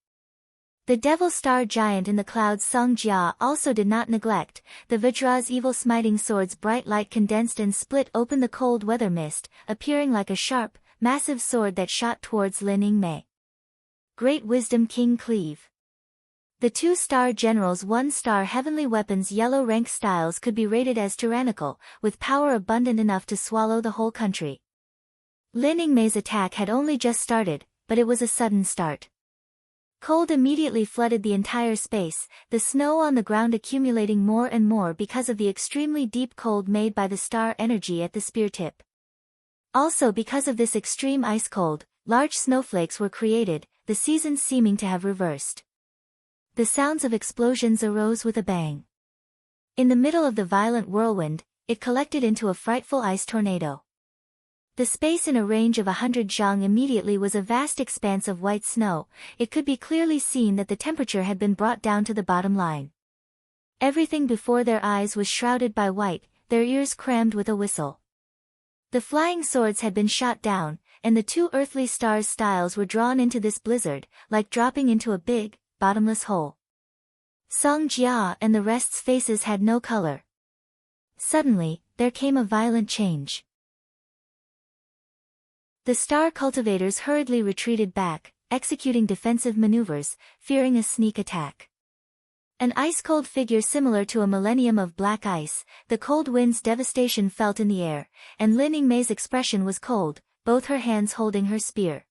The devil star giant in the clouds Song Jia also did not neglect, the Vajra's evil smiting sword's bright light condensed and split open the cold weather mist, appearing like a sharp, massive sword that shot towards Lin Yingmei. Great Wisdom King Cleave. The 2-star general's 1-star heavenly weapon's yellow rank styles could be rated as tyrannical, with power abundant enough to swallow the whole country. Lin Yingmei's attack had only just started, but it was a sudden start. Cold immediately flooded the entire space, the snow on the ground accumulating more and more because of the extremely deep cold made by the star energy at the spear tip. Also because of this extreme ice cold, large snowflakes were created, the seasons seeming to have reversed. The sounds of explosions arose with a bang. In the middle of the violent whirlwind, it collected into a frightful ice tornado. The space in a range of 100 zhang immediately was a vast expanse of white snow. It could be clearly seen that the temperature had been brought down to the bottom line. Everything before their eyes was shrouded by white, their ears crammed with a whistle. The flying swords had been shot down, and the 2 earthly stars' styles were drawn into this blizzard, like dropping into a big, bottomless hole. Song Jia and the rest's faces had no color. Suddenly, there came a violent change. The star cultivators hurriedly retreated back, executing defensive maneuvers, fearing a sneak attack. An ice-cold figure similar to a millennium of black ice, the cold wind's devastation felt in the air, and Lin Yingmei's expression was cold, both her hands holding her spear.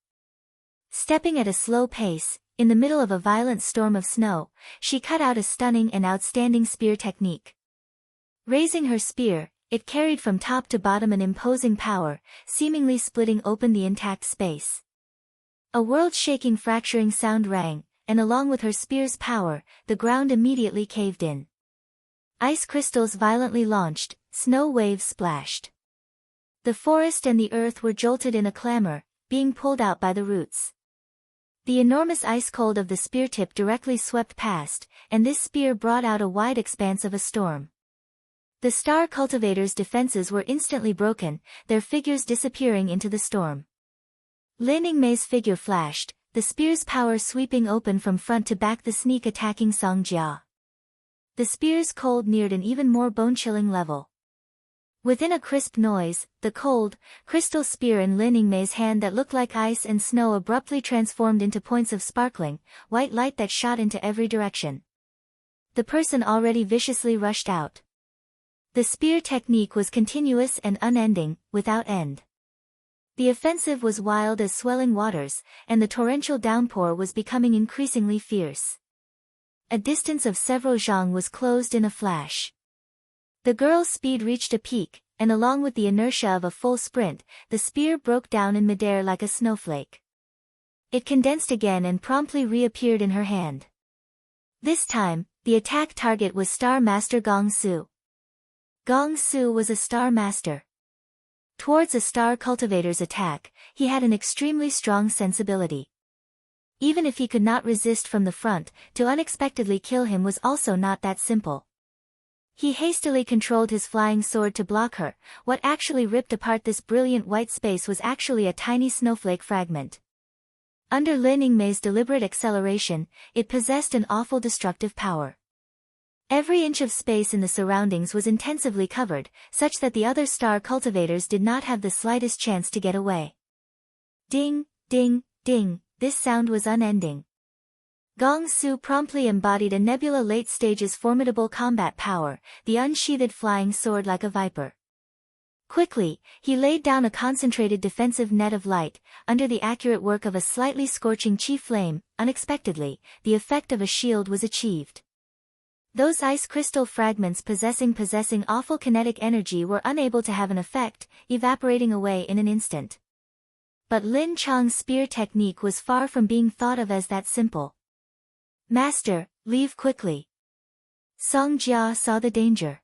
Stepping at a slow pace, in the middle of a violent storm of snow, she cut out a stunning and outstanding spear technique. Raising her spear, it carried from top to bottom an imposing power, seemingly splitting open the intact space. A world-shaking fracturing sound rang, and along with her spear's power, the ground immediately caved in. Ice crystals violently launched, snow waves splashed. The forest and the earth were jolted in a clamor, being pulled out by the roots. The enormous ice cold of the spear tip directly swept past, and this spear brought out a wide expanse of a storm. The star cultivators' defenses were instantly broken, their figures disappearing into the storm. Lin Yingmei's figure flashed, the spear's power sweeping open from front to back the sneak attacking Song Jia. The spear's cold neared an even more bone-chilling level. Within a crisp noise, the cold, crystal spear in Lin Yingmei's hand that looked like ice and snow abruptly transformed into points of sparkling, white light that shot into every direction. The person already viciously rushed out. The spear technique was continuous and unending, without end. The offensive was wild as swelling waters, and the torrential downpour was becoming increasingly fierce. A distance of several zhang was closed in a flash. The girl's speed reached a peak, and along with the inertia of a full sprint, the spear broke down in midair like a snowflake. It condensed again and promptly reappeared in her hand. This time, the attack target was Star Master Gong Su. Gong Su was a Star Master. Towards a star cultivator's attack, he had an extremely strong sensibility. Even if he could not resist from the front, to unexpectedly kill him was also not that simple. He hastily controlled his flying sword to block her. What actually ripped apart this brilliant white space was actually a tiny snowflake fragment. Under Lin Yingmei's deliberate acceleration, it possessed an awful destructive power. Every inch of space in the surroundings was intensively covered, such that the other star cultivators did not have the slightest chance to get away. Ding, ding, ding, this sound was unending. Gong Su promptly embodied a nebula late stage's formidable combat power, the unsheathed flying sword like a viper. Quickly, he laid down a concentrated defensive net of light, under the accurate work of a slightly scorching chi flame. Unexpectedly, the effect of a shield was achieved. Those ice crystal fragments possessing awful kinetic energy were unable to have an effect, evaporating away in an instant. But Lin Chang's spear technique was far from being thought of as that simple. Master, leave quickly. Song Jia saw the danger.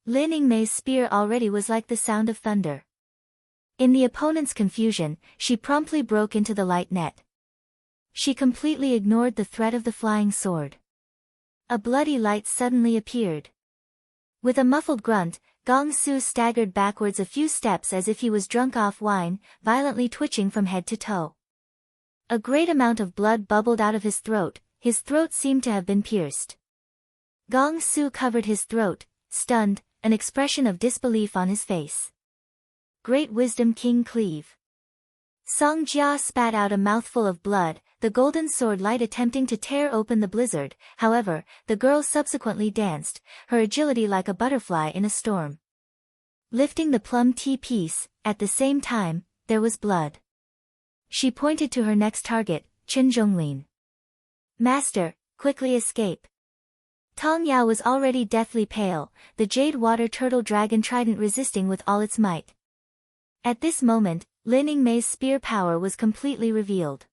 Lin Yingmei's spear already was like the sound of thunder. In the opponent's confusion, she promptly broke into the light net. She completely ignored the threat of the flying sword. A bloody light suddenly appeared. With a muffled grunt, Gong Su staggered backwards a few steps as if he was drunk off wine, violently twitching from head to toe. A great amount of blood bubbled out of his throat seemed to have been pierced. Gong Su covered his throat, stunned, an expression of disbelief on his face. Great wisdom King Cleave. Song Jia spat out a mouthful of blood, the golden sword light attempting to tear open the blizzard. However, the girl subsequently danced, her agility like a butterfly in a storm. Lifting the plum tea piece, at the same time, there was blood. She pointed to her next target, Chen Zhonglin. Master, quickly escape. Tong Yao was already deathly pale, the jade water turtle dragon trident resisting with all its might. At this moment, Lin Yingmei's spear power was completely revealed.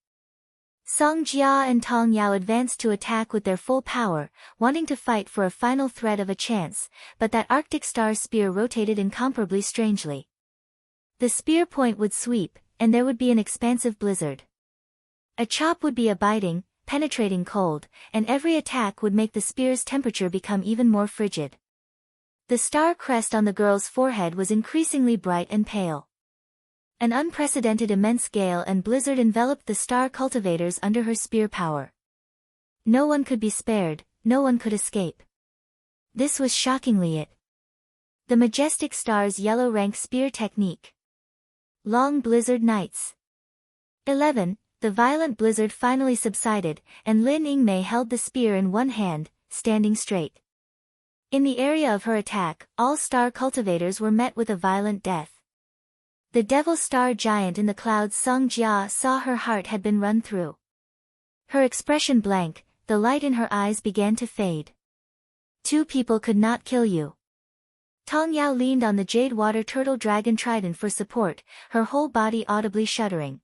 Song Jia and Tong Yao advanced to attack with their full power, wanting to fight for a final threat of a chance, but that Arctic Star spear rotated incomparably strangely. The spear point would sweep, and there would be an expansive blizzard. A chop would be a biting, penetrating cold, and every attack would make the spear's temperature become even more frigid. The star crest on the girl's forehead was increasingly bright and pale. An unprecedented immense gale and blizzard enveloped the star cultivators under her spear power. No one could be spared, no one could escape. This was shockingly it. The majestic star's yellow rank spear technique. Long blizzard nights. 11. The violent blizzard finally subsided, and Lin Yingmei held the spear in one hand, standing straight. In the area of her attack, all star cultivators were met with a violent death. The devil star giant in the clouds Song Jia saw her heart had been run through. Her expression blank, the light in her eyes began to fade. Two people could not kill you. Tong Yao leaned on the jade water turtle dragon trident for support, her whole body audibly shuddering.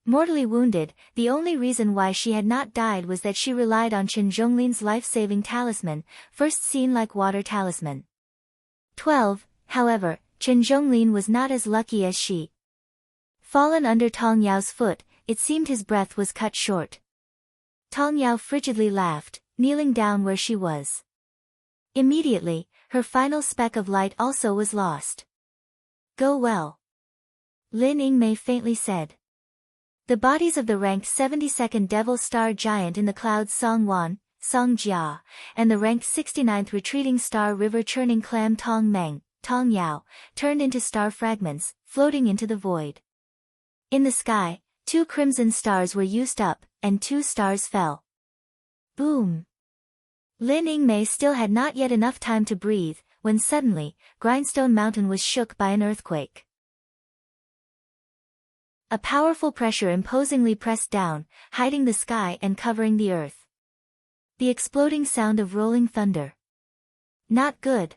Mortally wounded, the only reason why she had not died was that she relied on Chen Zhonglin's life-saving talisman, first seen like water talisman. 12. However, Chen Zhonglin was not as lucky as she. Fallen under Tong Yao's foot, it seemed his breath was cut short. Tong Yao frigidly laughed, kneeling down where she was. Immediately, her final speck of light also was lost. Go well. Lin Yingmei faintly said. The bodies of the ranked 72nd Devil Star Giant in the clouds Song Wan, Song Jia, and the ranked 69th Retreating Star River Churning Clam Tong Meng, Tong Yao, turned into star fragments, floating into the void. In the sky, 2 crimson stars were used up, and 2 stars fell. Boom! Lin Yingmei still had not yet enough time to breathe, when suddenly, Grindstone Mountain was shook by an earthquake. A powerful pressure imposingly pressed down, hiding the sky and covering the earth. The exploding sound of rolling thunder. Not good.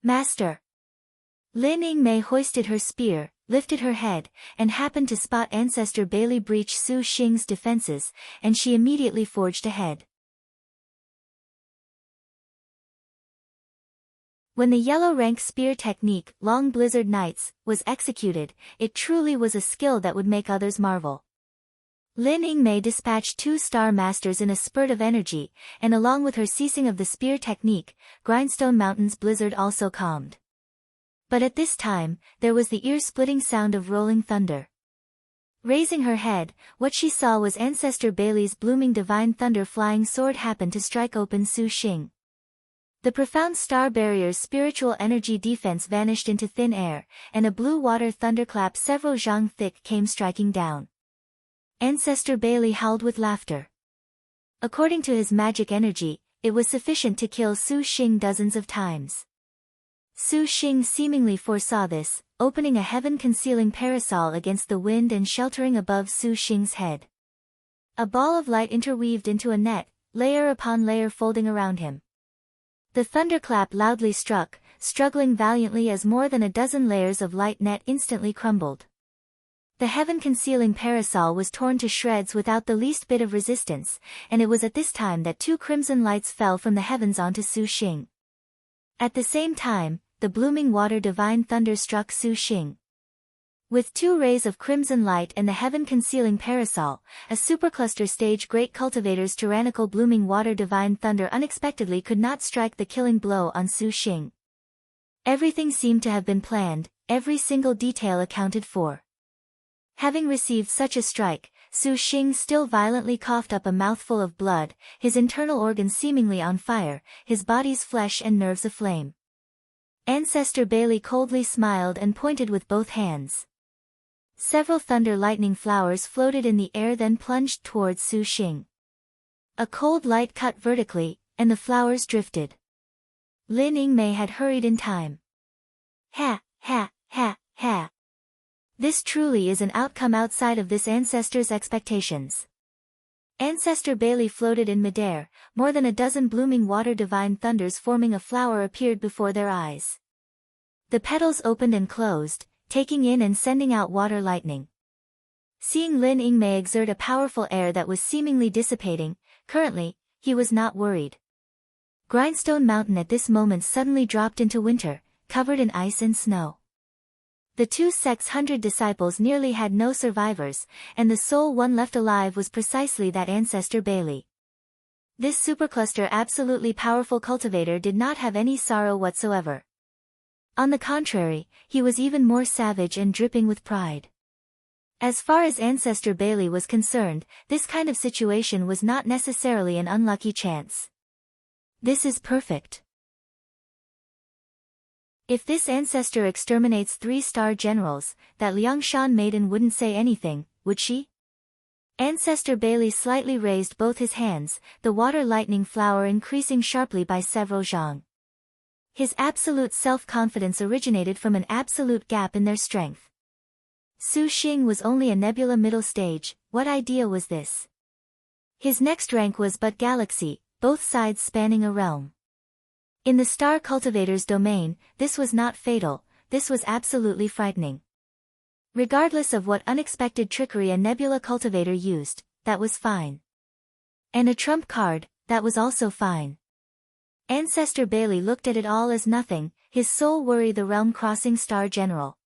Master. Lin Yingmei hoisted her spear, lifted her head, and happened to spot Ancestor Baili breach Su Xing's defenses, and she immediately forged ahead. When the yellow rank spear technique, Long Blizzard Nights, was executed, it truly was a skill that would make others marvel. Lin Yingmei dispatched 2 star masters in a spurt of energy, and along with her ceasing of the spear technique, Grindstone Mountain's blizzard also calmed. But at this time, there was the ear-splitting sound of rolling thunder. Raising her head, what she saw was Ancestor Baili's blooming divine thunder flying sword happen to strike open Su Xing. The profound star barrier's spiritual energy defense vanished into thin air, and a blue water thunderclap several zhang thick came striking down. Ancestor Baili howled with laughter. According to his magic energy, it was sufficient to kill Su Xing dozens of times. Su Xing seemingly foresaw this, opening a heaven-concealing parasol against the wind and sheltering above Su Xing's head. A ball of light interweaved into a net, layer upon layer folding around him. The thunderclap loudly struck, struggling valiantly as more than a dozen layers of light net instantly crumbled. The heaven-concealing parasol was torn to shreds without the least bit of resistance, and it was at this time that two crimson lights fell from the heavens onto Su Xing. At the same time, the blooming water divine thunder struck Su Xing. With two rays of crimson light and the heaven-concealing parasol, a supercluster stage great cultivator's tyrannical blooming water divine thunder unexpectedly could not strike the killing blow on Su Xing. Everything seemed to have been planned, every single detail accounted for. Having received such a strike, Su Xing still violently coughed up a mouthful of blood, his internal organs seemingly on fire, his body's flesh and nerves aflame. Ancestor Baili coldly smiled and pointed with both hands. Several thunder-lightning flowers floated in the air then plunged towards Su Xing. A cold light cut vertically, and the flowers drifted. Lin Yingmei had hurried in time. Ha, ha, ha, ha. This truly is an outcome outside of this ancestor's expectations. Ancestor Baili floated in midair, more than a dozen blooming water divine thunders forming a flower appeared before their eyes. The petals opened and closed, taking in and sending out water lightning. Seeing Lin Yingmei exert a powerful air that was seemingly dissipating, currently, he was not worried. Grindstone Mountain at this moment suddenly dropped into winter, covered in ice and snow. The 2,600 disciples nearly had no survivors, and the sole one left alive was precisely that ancestor Baili. This supercluster absolutely powerful cultivator did not have any sorrow whatsoever. On the contrary, he was even more savage and dripping with pride. As far as ancestor Baili was concerned, this kind of situation was not necessarily an unlucky chance. This is perfect. If this ancestor exterminates 3-star generals, that Liangshan maiden wouldn't say anything, would she? Ancestor Baili slightly raised both his hands, the water lightning flower increasing sharply by several zhang. His absolute self-confidence originated from an absolute gap in their strength. Su Xing was only a nebula middle stage, what idea was this? His next rank was but galaxy, both sides spanning a realm. In the star cultivator's domain, this was not fatal, this was absolutely frightening. Regardless of what unexpected trickery a nebula cultivator used, that was fine. And a trump card, that was also fine. Ancestor Baili looked at it all as nothing, his sole worry the realm-crossing star general.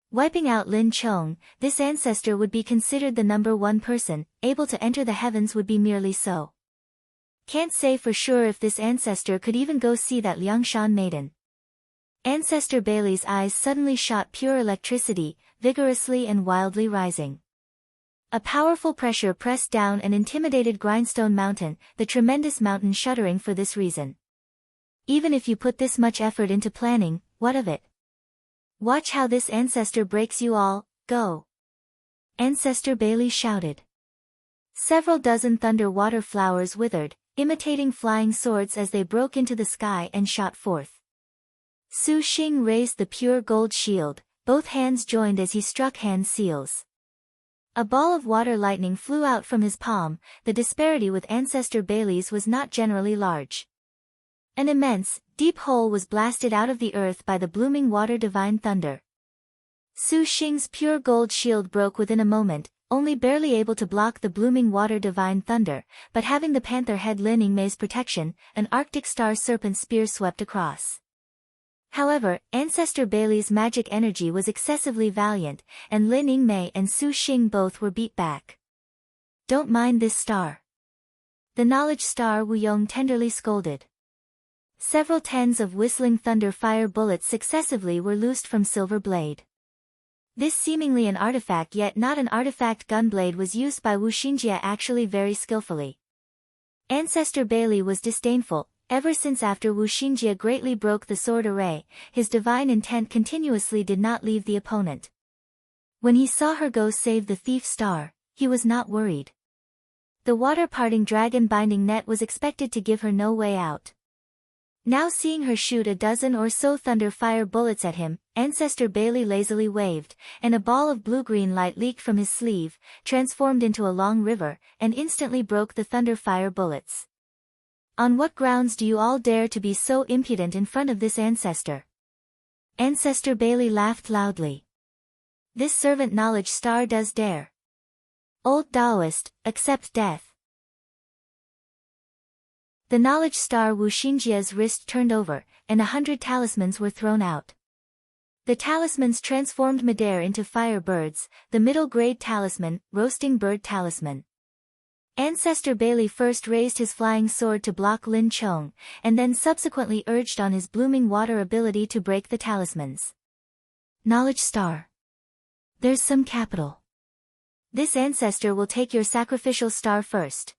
Wiping out Lin Chong, this ancestor would be considered the number one person, able to enter the heavens would be merely so. Can't say for sure if this ancestor could even go see that Liangshan maiden. Ancestor Baili's eyes suddenly shot pure electricity, vigorously and wildly rising. A powerful pressure pressed down and intimidated Grindstone Mountain, the tremendous mountain shuddering for this reason. Even if you put this much effort into planning, what of it? Watch how this ancestor breaks you all, go! Ancestor Baili shouted. Several dozen thunder water flowers withered, imitating flying swords as they broke into the sky and shot forth. Su Xing raised the pure gold shield, both hands joined as he struck hand seals. A ball of water lightning flew out from his palm, the disparity with ancestor Baili's was not generally large. An immense, deep hole was blasted out of the earth by the blooming water divine thunder. Su Xing's pure gold shield broke within a moment, only barely able to block the blooming water divine thunder, but having the panther head Lin Yingmei's protection, an arctic star serpent spear swept across. However, ancestor Baili's magic energy was excessively valiant, and Lin Yingmei and Su Xing both were beat back. Don't mind this star. The knowledge star Wu Yong tenderly scolded. Several tens of whistling thunder fire bullets successively were loosed from Silver Blade. This seemingly an artifact yet not an artifact gunblade was used by Wu Xinjie actually very skillfully. Ancestor Baili was disdainful, ever since after Wu Xinjie greatly broke the sword array, his divine intent continuously did not leave the opponent. When he saw her go save the thief star, he was not worried. The water-parting dragon binding net was expected to give her no way out. Now seeing her shoot a dozen or so thunder fire bullets at him, Ancestor Baili lazily waved, and a ball of blue-green light leaked from his sleeve, transformed into a long river, and instantly broke the thunder fire bullets. On what grounds do you all dare to be so impudent in front of this ancestor? Ancestor Baili laughed loudly. This servant knowledge star does dare. Old Taoist, accept death. The knowledge star Wu Xingjia's wrist turned over, and 100 talismans were thrown out. The talismans transformed midair into fire birds, the middle-grade talisman, roasting bird talisman. Ancestor Baili first raised his flying sword to block Lin Chong, and then subsequently urged on his blooming water ability to break the talismans. Knowledge star. There's some capital. This ancestor will take your sacrificial star first.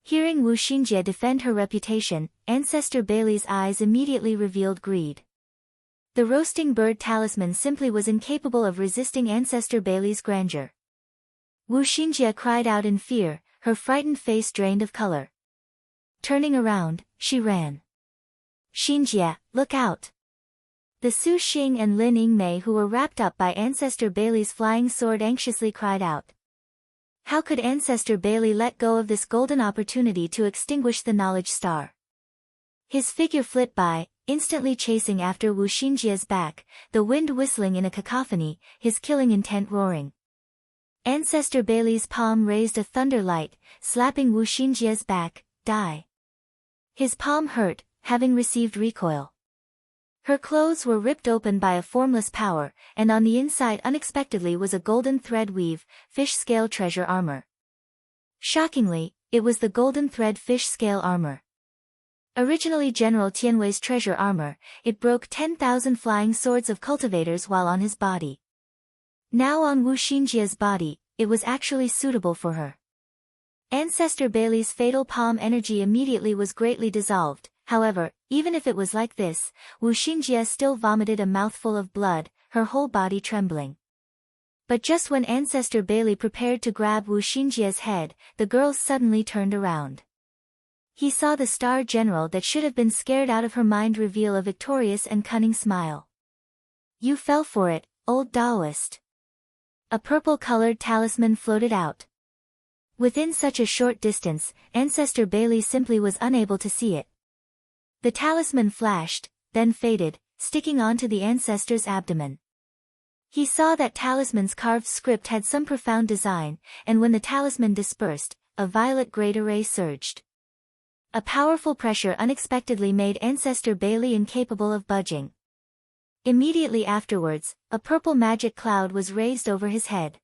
Hearing Wu Xingjie defend her reputation, Ancestor Baili's eyes immediately revealed greed. The roasting bird talisman simply was incapable of resisting Ancestor Baili's grandeur. Wu Xingjie cried out in fear, her frightened face drained of color. Turning around, she ran. Xingjie, look out! The Su Xing and Lin Yingmei who were wrapped up by Ancestor Baili's flying sword anxiously cried out. How could Ancestor Baili let go of this golden opportunity to extinguish the knowledge star? His figure flit by, instantly chasing after Wu Xingjie's back, the wind whistling in a cacophony, his killing intent roaring. Ancestor Baili's palm raised a thunder light, slapping Wu Xingjie's back, die. His palm hurt, having received recoil. Her clothes were ripped open by a formless power, and on the inside unexpectedly was a golden thread weave, fish scale treasure armor. Shockingly, it was the golden thread fish scale armor. Originally General Tianwei's treasure armor, it broke 10,000 flying swords of cultivators while on his body. Now on Wu Xingjie's body, it was actually suitable for her. Ancestor Baili's fatal palm energy immediately was greatly dissolved. However, even if it was like this, Wu Xingjie still vomited a mouthful of blood, her whole body trembling. But just when Ancestor Baili prepared to grab Wu Xingjie's head, the girls suddenly turned around. He saw the star general that should have been scared out of her mind reveal a victorious and cunning smile. You fell for it, old Taoist. A purple-colored talisman floated out. Within such a short distance, Ancestor Baili simply was unable to see it. The talisman flashed, then faded, sticking onto the ancestor's abdomen. He saw that talisman's carved script had some profound design, and when the talisman dispersed, a violet great array surged. A powerful pressure unexpectedly made Ancestor Baili incapable of budging. Immediately afterwards, a purple magic cloud was raised over his head.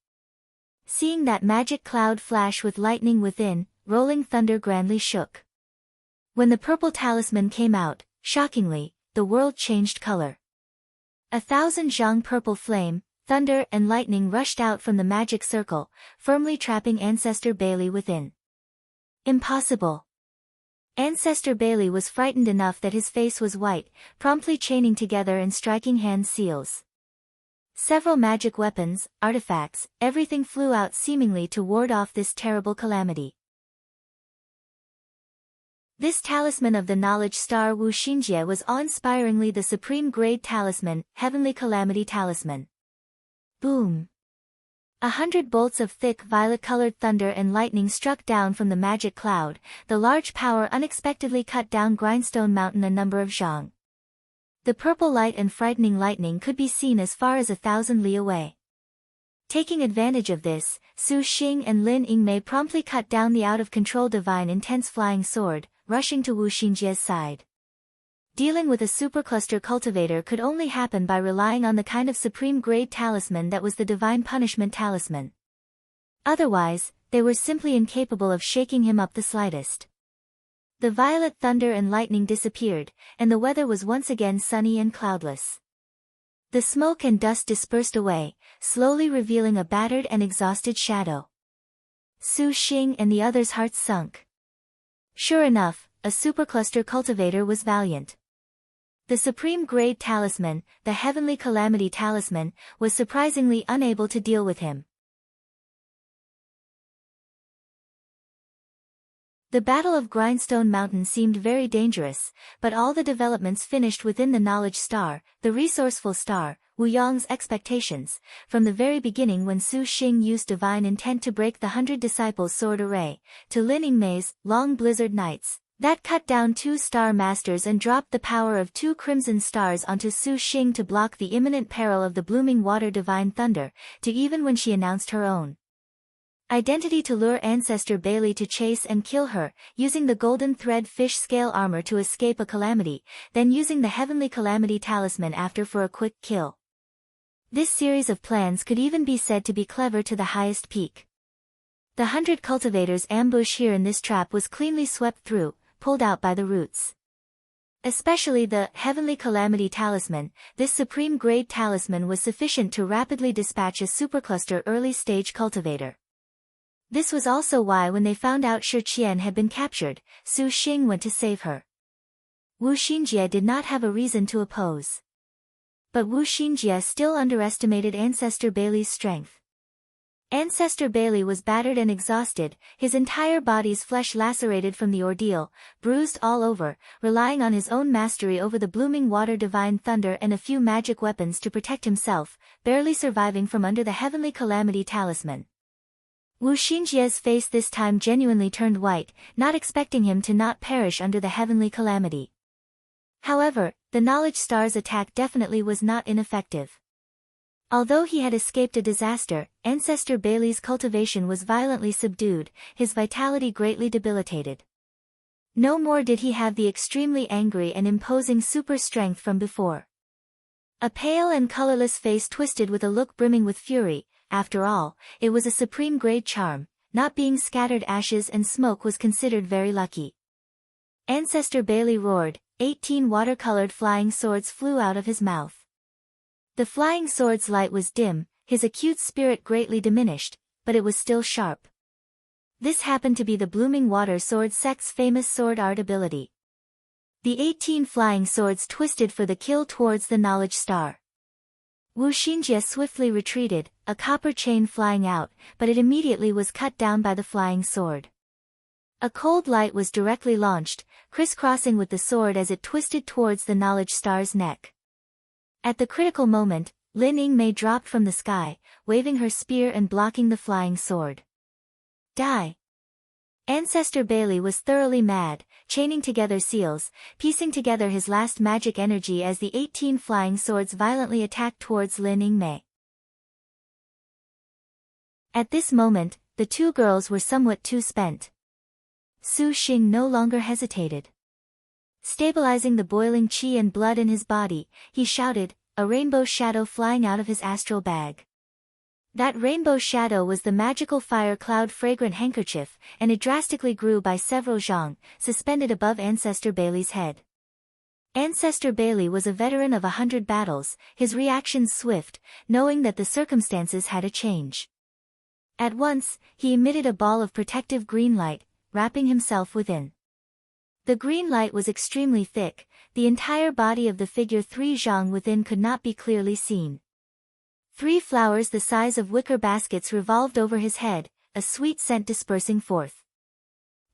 Seeing that magic cloud flash with lightning within, rolling thunder grandly shook. When the purple talisman came out, shockingly, the world changed color. 1,000 zhang purple flame, thunder and lightning rushed out from the magic circle, firmly trapping Ancestor Baili within. Impossible. Ancestor Baili was frightened enough that his face was white, promptly chaining together and striking hand seals. Several magic weapons, artifacts, everything flew out seemingly to ward off this terrible calamity. This talisman of the knowledge star Wu Xingjie was awe-inspiringly the supreme grade talisman, Heavenly Calamity Talisman. Boom! 100 bolts of thick violet-colored thunder and lightning struck down from the magic cloud. The large power unexpectedly cut down Grindstone Mountain a number of zhang. The purple light and frightening lightning could be seen as far as 1,000 li away. Taking advantage of this, Su Xing and Lin Yingmei promptly cut down the out-of-control divine intense flying sword, rushing to Wu Xingjie's side. Dealing with a supercluster cultivator could only happen by relying on the kind of supreme-grade talisman that was the divine punishment talisman. Otherwise, they were simply incapable of shaking him up the slightest. The violet thunder and lightning disappeared, and the weather was once again sunny and cloudless. The smoke and dust dispersed away, slowly revealing a battered and exhausted shadow. Su Xing and the others' hearts sunk. Sure enough, a supercluster cultivator was valiant. The supreme grade talisman, the Heavenly Calamity Talisman, was surprisingly unable to deal with him. The Battle of Grindstone Mountain seemed very dangerous, but all the developments finished within the Knowledge Star, the resourceful star, Wu Yong's expectations, from the very beginning when Su Xing used divine intent to break the 100 Disciples' sword array, to Lin Yingmei's long blizzard nights, that cut down 2 star masters and dropped the power of 2 crimson stars onto Su Xing to block the imminent peril of the blooming water divine thunder, to even when she announced her own identity to lure ancestor Baili to chase and kill her, using the golden thread fish scale armor to escape a calamity, then using the heavenly calamity talisman after for a quick kill. This series of plans could even be said to be clever to the highest peak. The 100 cultivators' ambush here in this trap was cleanly swept through, pulled out by the roots. Especially the heavenly calamity talisman, this supreme grade talisman was sufficient to rapidly dispatch a supercluster early stage cultivator. This was also why when they found out Shi Qian had been captured, Su Xing went to save her. Wu Xinjie did not have a reason to oppose. But Wu Xinjie still underestimated Ancestor Baili's strength. Ancestor Baili was battered and exhausted, his entire body's flesh lacerated from the ordeal, bruised all over, relying on his own mastery over the blooming water divine thunder and a few magic weapons to protect himself, barely surviving from under the heavenly calamity talisman. Wu Xinjie's face this time genuinely turned white, not expecting him to not perish under the heavenly calamity. However, the Knowledge Star's attack definitely was not ineffective. Although he had escaped a disaster, Ancestor Baili's cultivation was violently subdued, his vitality greatly debilitated. No more did he have the extremely angry and imposing super strength from before. A pale and colorless face twisted with a look brimming with fury. After all, it was a supreme grade charm, not being scattered ashes and smoke was considered very lucky. Ancestor Baili roared, 18 watercolored flying swords flew out of his mouth. The flying sword's light was dim, his acute spirit greatly diminished, but it was still sharp. This happened to be the blooming water sword sect's famous sword art ability. The 18 flying swords twisted for the kill towards the Knowledge Star. Wu Xinjie swiftly retreated, a copper chain flying out, but it immediately was cut down by the flying sword. A cold light was directly launched, crisscrossing with the sword as it twisted towards the Knowledge Star's neck. At the critical moment, Lin Yingmei dropped from the sky, waving her spear and blocking the flying sword. Die! Ancestor Baili was thoroughly mad, chaining together seals, piecing together his last magic energy as the 18 flying swords violently attacked towards Lin Yingmei. At this moment, the 2 girls were somewhat too spent. Su Xing no longer hesitated. Stabilizing the boiling qi and blood in his body, he shouted, a rainbow shadow flying out of his astral bag. That rainbow shadow was the magical fire cloud fragrant handkerchief, and it drastically grew by several zhang, suspended above Ancestor Baili's head. Ancestor Baili was a veteran of 100 battles, his reactions swift, knowing that the circumstances had a change. At once, he emitted a ball of protective green light, wrapping himself within. The green light was extremely thick, the entire body of the figure 3 zhang within could not be clearly seen. 3 flowers the size of wicker baskets revolved over his head, a sweet scent dispersing forth.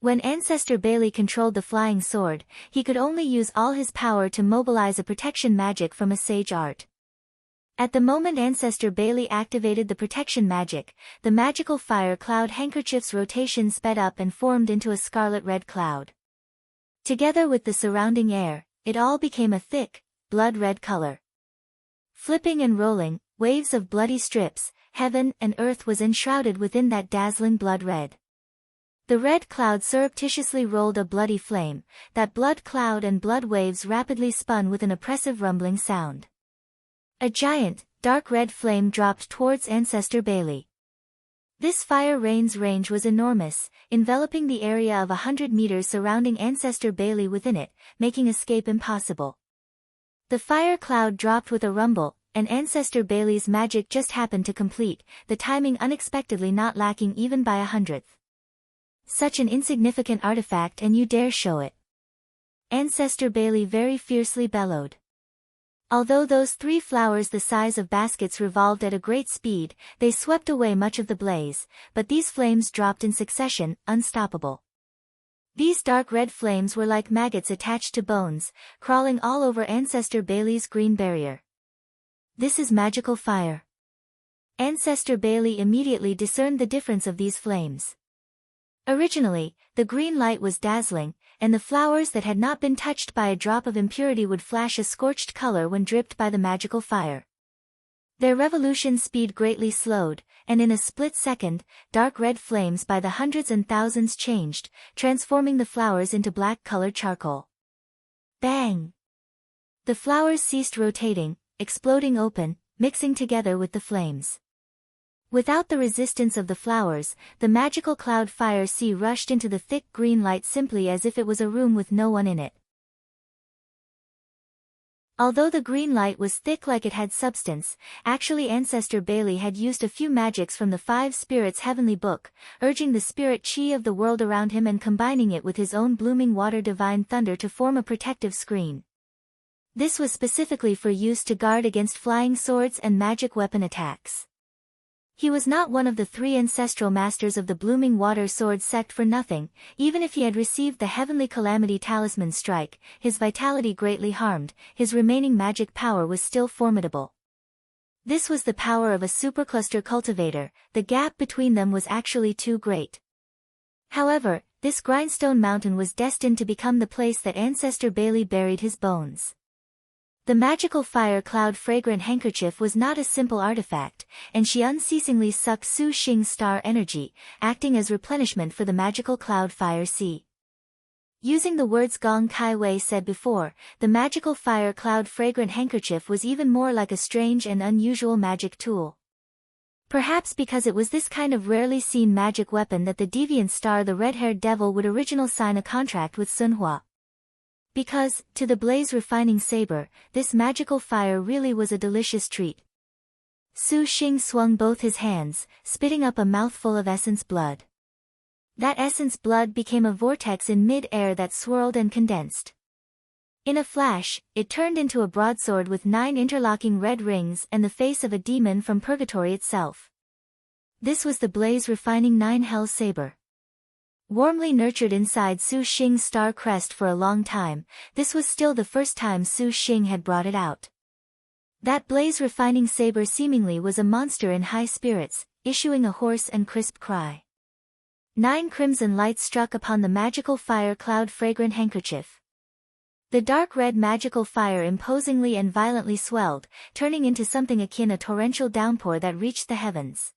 When Ancestor Baili controlled the flying sword, he could only use all his power to mobilize a protection magic from a sage art. At the moment Ancestor Baili activated the protection magic, the magical fire cloud handkerchief's rotation sped up and formed into a scarlet-red cloud. Together with the surrounding air, it all became a thick, blood-red color. Flipping and rolling, waves of bloody strips, heaven and earth was enshrouded within that dazzling blood red. The red cloud surreptitiously rolled a bloody flame, that blood cloud and blood waves rapidly spun with an oppressive rumbling sound. A giant, dark red flame dropped towards Ancestor Baili. This fire rain's range was enormous, enveloping the area of 100 meters surrounding Ancestor Baili within it, making escape impossible. The fire cloud dropped with a rumble, and Ancestor Baili's magic just happened to complete, the timing unexpectedly not lacking even by 100th. Such an insignificant artifact and you dare show it. Ancestor Baili very fiercely bellowed. Although those 3 flowers the size of baskets revolved at a great speed, they swept away much of the blaze, but these flames dropped in succession, unstoppable. These dark red flames were like maggots attached to bones, crawling all over Ancestor Baili's green barrier. This is magical fire. Ancestor Baili immediately discerned the difference of these flames. Originally, the green light was dazzling, and the flowers that had not been touched by a drop of impurity would flash a scorched color when dripped by the magical fire. Their revolution speed greatly slowed, and in a split second, dark red flames by the hundreds and thousands changed, transforming the flowers into black-colored charcoal. Bang! The flowers ceased rotating, exploding open, mixing together with the flames. Without the resistance of the flowers, the magical cloud fire sea rushed into the thick green light simply as if it was a room with no one in it. Although the green light was thick like it had substance, actually Ancestor Baili had used a few magics from the Five Spirits' heavenly book, urging the spirit chi of the world around him and combining it with his own blooming water divine thunder to form a protective screen. This was specifically for use to guard against flying swords and magic weapon attacks. He was not one of the three ancestral masters of the blooming water sword sect for nothing. Even if he had received the heavenly Calamity Talisman strike, his vitality greatly harmed, his remaining magic power was still formidable. This was the power of a supercluster cultivator, the gap between them was actually too great. However, this grindstone mountain was destined to become the place that Ancestor Baili buried his bones. The magical fire cloud fragrant handkerchief was not a simple artifact, and she unceasingly sucked Su Xing's star energy, acting as replenishment for the magical cloud fire sea. Using the words Gong Kai Wei said before, the magical fire cloud fragrant handkerchief was even more like a strange and unusual magic tool. Perhaps because it was this kind of rarely seen magic weapon that the deviant star the red-haired devil would originally sign a contract with Sun Hua. Because, to the blaze refining saber, this magical fire really was a delicious treat. Su Xing swung both his hands, spitting up a mouthful of essence blood. That essence blood became a vortex in mid-air that swirled and condensed. In a flash, it turned into a broadsword with 9 interlocking red rings and the face of a demon from purgatory itself. This was the blaze refining 9 hell saber. Warmly nurtured inside Su Xing's star crest for a long time, this was still the first time Su Xing had brought it out. That blaze refining saber seemingly was a monster in high spirits, issuing a hoarse and crisp cry. 9 crimson lights struck upon the magical fire cloud fragrant handkerchief. The dark red magical fire imposingly and violently swelled, turning into something akin a torrential downpour that reached the heavens.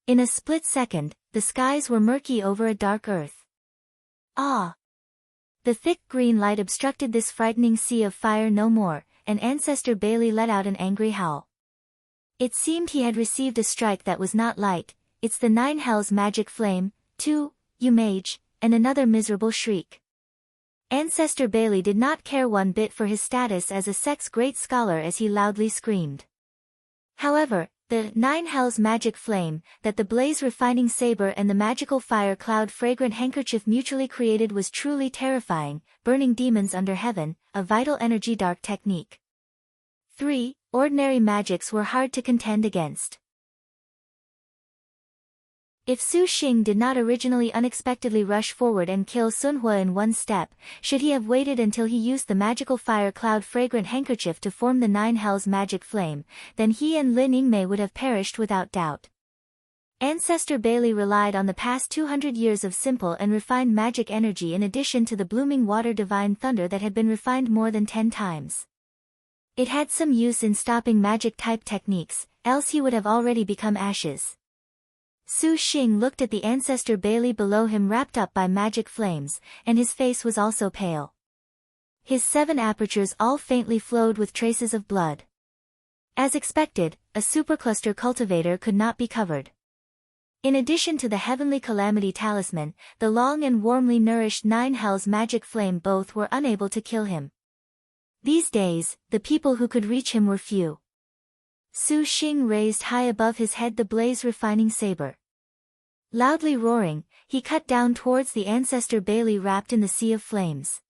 In a split second, the skies were murky over a dark earth. Ah! The thick green light obstructed this frightening sea of fire no more, and Ancestor Baili let out an angry howl. It seemed he had received a strike that was not light. It's the 9 hells magic flame, too, you mage, and another miserable shriek. Ancestor Baili did not care one bit for his status as a sect's great scholar as he loudly screamed. However, the 9 hells magic flame, that the blaze refining saber and the magical fire cloud fragrant handkerchief mutually created was truly terrifying, burning demons under heaven, a vital energy dark technique. 3. Ordinary magics were hard to contend against. If Su Xing did not originally unexpectedly rush forward and kill Sun Hua in one step, should he have waited until he used the magical fire cloud fragrant handkerchief to form the 9 hells magic flame, then he and Lin Yingmei would have perished without doubt. Ancestor Baili relied on the past 200 years of simple and refined magic energy in addition to the blooming water divine thunder that had been refined more than 10 times. It had some use in stopping magic-type techniques, else he would have already become ashes. Su Xing looked at the Ancestor Baili below him wrapped up by magic flames, and his face was also pale. His 7 apertures all faintly flowed with traces of blood. As expected, a supercluster cultivator could not be covered. In addition to the heavenly Calamity Talisman, the long and warmly nourished 9 hells magic flame both were unable to kill him. These days, the people who could reach him were few. Su Xing raised high above his head the blaze refining saber. Loudly roaring, he cut down towards the Ancestor Baili wrapped in the sea of flames.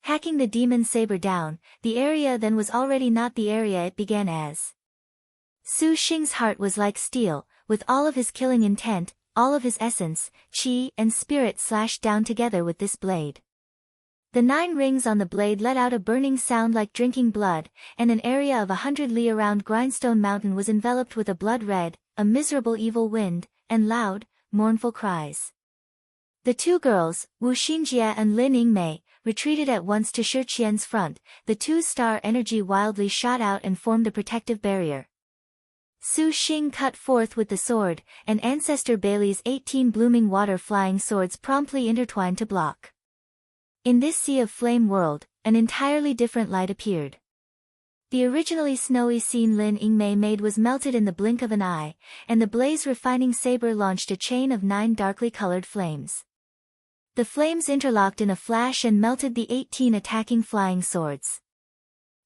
Hacking the demon saber down, the area then was already not the area it began as. Su Xing's heart was like steel, with all of his killing intent, all of his essence, qi, and spirit slashed down together with this blade. The 9 rings on the blade let out a burning sound like drinking blood, and an area of 100 li around Grindstone Mountain was enveloped with a blood red, a miserable evil wind, and loud, mournful cries. The 2 girls, Wu Xinjie and Lin Yingmei, retreated at once to Shi Qian's front. The 2-star energy wildly shot out and formed a protective barrier. Su Xing cut forth with the sword, and Ancestor Baili's 18 blooming water flying swords promptly intertwined to block. In this sea of flame world, an entirely different light appeared. The originally snowy scene Lin Yingmei made was melted in the blink of an eye, and the blaze refining saber launched a chain of 9 darkly colored flames. The flames interlocked in a flash and melted the 18 attacking flying swords.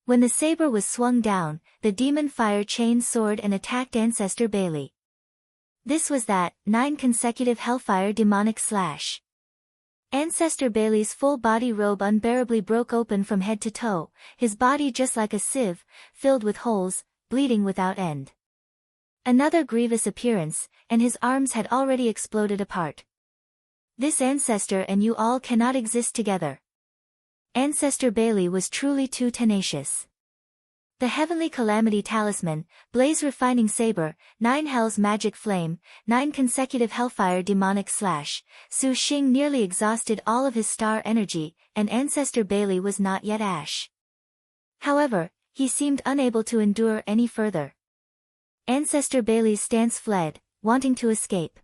When the saber was swung down, the demon fire chained sword and attacked Ancestor Baili. This was that 9 consecutive hellfire demonic slash. Ancestor Baili's full body robe unbearably broke open from head to toe, his body just like a sieve, filled with holes, bleeding without end. Another grievous appearance, and his arms had already exploded apart. This ancestor and you all cannot exist together. Ancestor Baili was truly too tenacious. The heavenly Calamity Talisman, Blaze Refining Saber, 9 Hell's Magic Flame, 9 consecutive Hellfire Demonic Slash, Su Xing nearly exhausted all of his star energy, and Ancestor Baili was not yet ash. However, he seemed unable to endure any further. Ancestor Baili's stance fled, wanting to escape.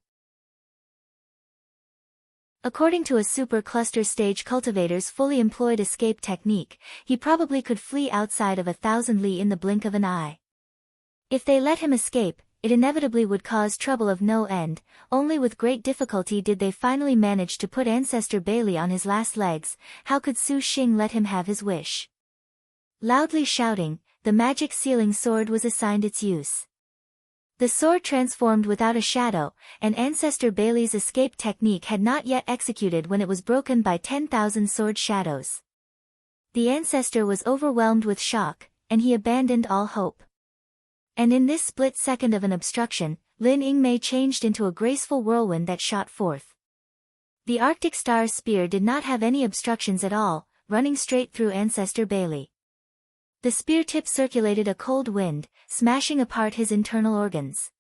According to a super cluster stage cultivator's fully employed escape technique, he probably could flee outside of 1,000 li in the blink of an eye. If they let him escape, it inevitably would cause trouble of no end. Only with great difficulty did they finally manage to put Ancestor Baili on his last legs. How could Su Xing let him have his wish? Loudly shouting, the magic sealing sword was assigned its use. The sword transformed without a shadow, and Ancestor Baili's escape technique had not yet executed when it was broken by 10,000 sword shadows. The ancestor was overwhelmed with shock, and he abandoned all hope. And in this split second of an obstruction, Lin Yingmei changed into a graceful whirlwind that shot forth. The Arctic Star's spear did not have any obstructions at all, running straight through Ancestor Baili. The spear tip circulated a cold wind, smashing apart his internal organs.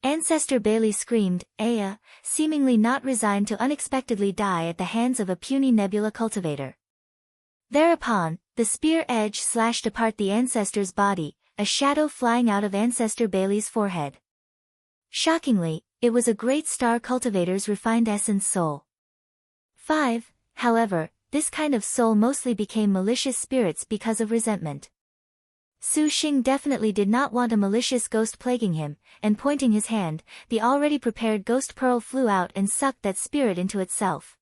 Ancestor Baili screamed, Aya, seemingly not resigned to unexpectedly die at the hands of a puny nebula cultivator. Thereupon, the spear edge slashed apart the ancestor's body, a shadow flying out of Ancestor Baili's forehead. Shockingly, it was a great star cultivator's refined essence soul. 5, however, this kind of soul mostly became malicious spirits because of resentment. Su Xing definitely did not want a malicious ghost plaguing him, and pointing his hand, the already prepared ghost pearl flew out and sucked that spirit into itself.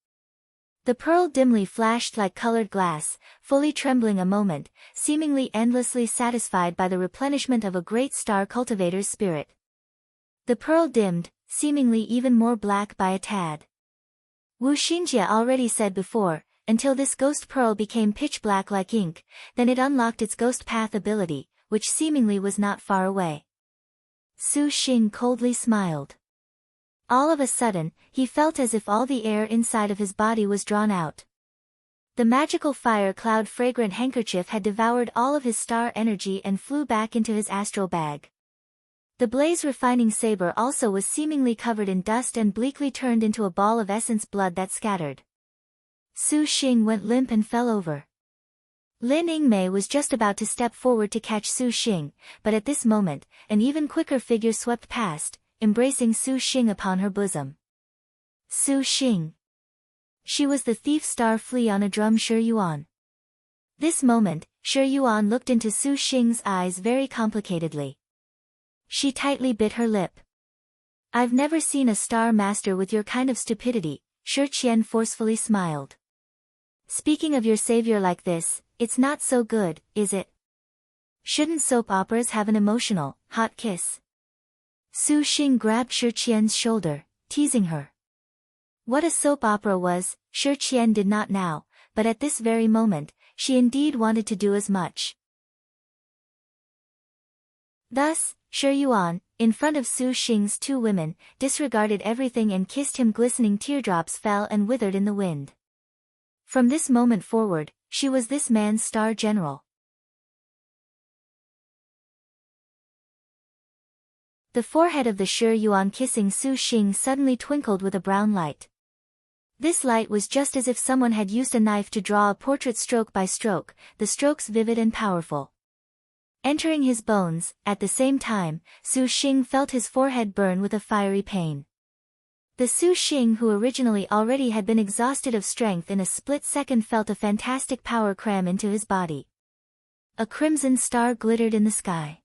The pearl dimly flashed like colored glass, fully trembling a moment, seemingly endlessly satisfied by the replenishment of a great star cultivator's spirit. The pearl dimmed, seemingly even more black by a tad. Wu Xinjie already said before, until this ghost pearl became pitch black like ink, then it unlocked its ghost path ability, which seemingly was not far away. Su Xing coldly smiled. All of a sudden, he felt as if all the air inside of his body was drawn out. The magical fire cloud fragrant handkerchief had devoured all of his star energy and flew back into his astral bag. The blaze refining saber also was seemingly covered in dust and bleakly turned into a ball of essence blood that scattered. Su Xing went limp and fell over. Lin Yingmei was just about to step forward to catch Su Xing, but at this moment, an even quicker figure swept past, embracing Su Xing upon her bosom. Su Xing. She was the thief star flea on a drum Yuan. This moment, Yuan looked into Su Xing's eyes very complicatedly. She tightly bit her lip. I've never seen a star master with your kind of stupidity, Shi Qian forcefully smiled. Speaking of your savior like this, it's not so good, is it? Shouldn't soap operas have an emotional, hot kiss? Su Xing grabbed Shi Qian's shoulder, teasing her. What a soap opera was, Shi Qian did not know, but at this very moment, she indeed wanted to do as much. Thus, Yuan, in front of Su Xing's two women, disregarded everything and kissed him. Glistening teardrops fell and withered in the wind. From this moment forward, she was this man's star general. The forehead of the Yuan kissing Su Xing suddenly twinkled with a brown light. This light was just as if someone had used a knife to draw a portrait stroke by stroke, the strokes vivid and powerful. Entering his bones, at the same time, Su Xing felt his forehead burn with a fiery pain. The Su Xing who originally already had been exhausted of strength in a split second felt a fantastic power cram into his body. A crimson star glittered in the sky.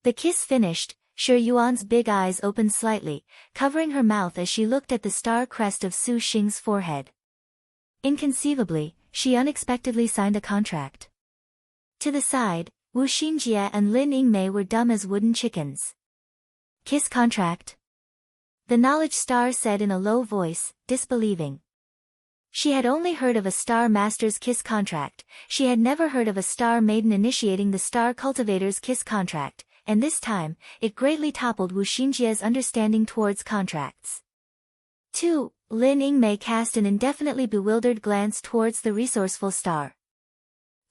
The kiss finished, Yuan's big eyes opened slightly, covering her mouth as she looked at the star crest of Su Xing's forehead. Inconceivably, she unexpectedly signed a contract. To the side, Wu Xinjie and Lin Yingmei were dumb as wooden chickens. Kiss contract? The knowledge star said in a low voice, disbelieving. She had only heard of a star master's kiss contract, she had never heard of a star maiden initiating the star cultivator's kiss contract, and this time, it greatly toppled Wu Xinjie's understanding towards contracts. 2. Lin Yingmei cast an indefinitely bewildered glance towards the resourceful star.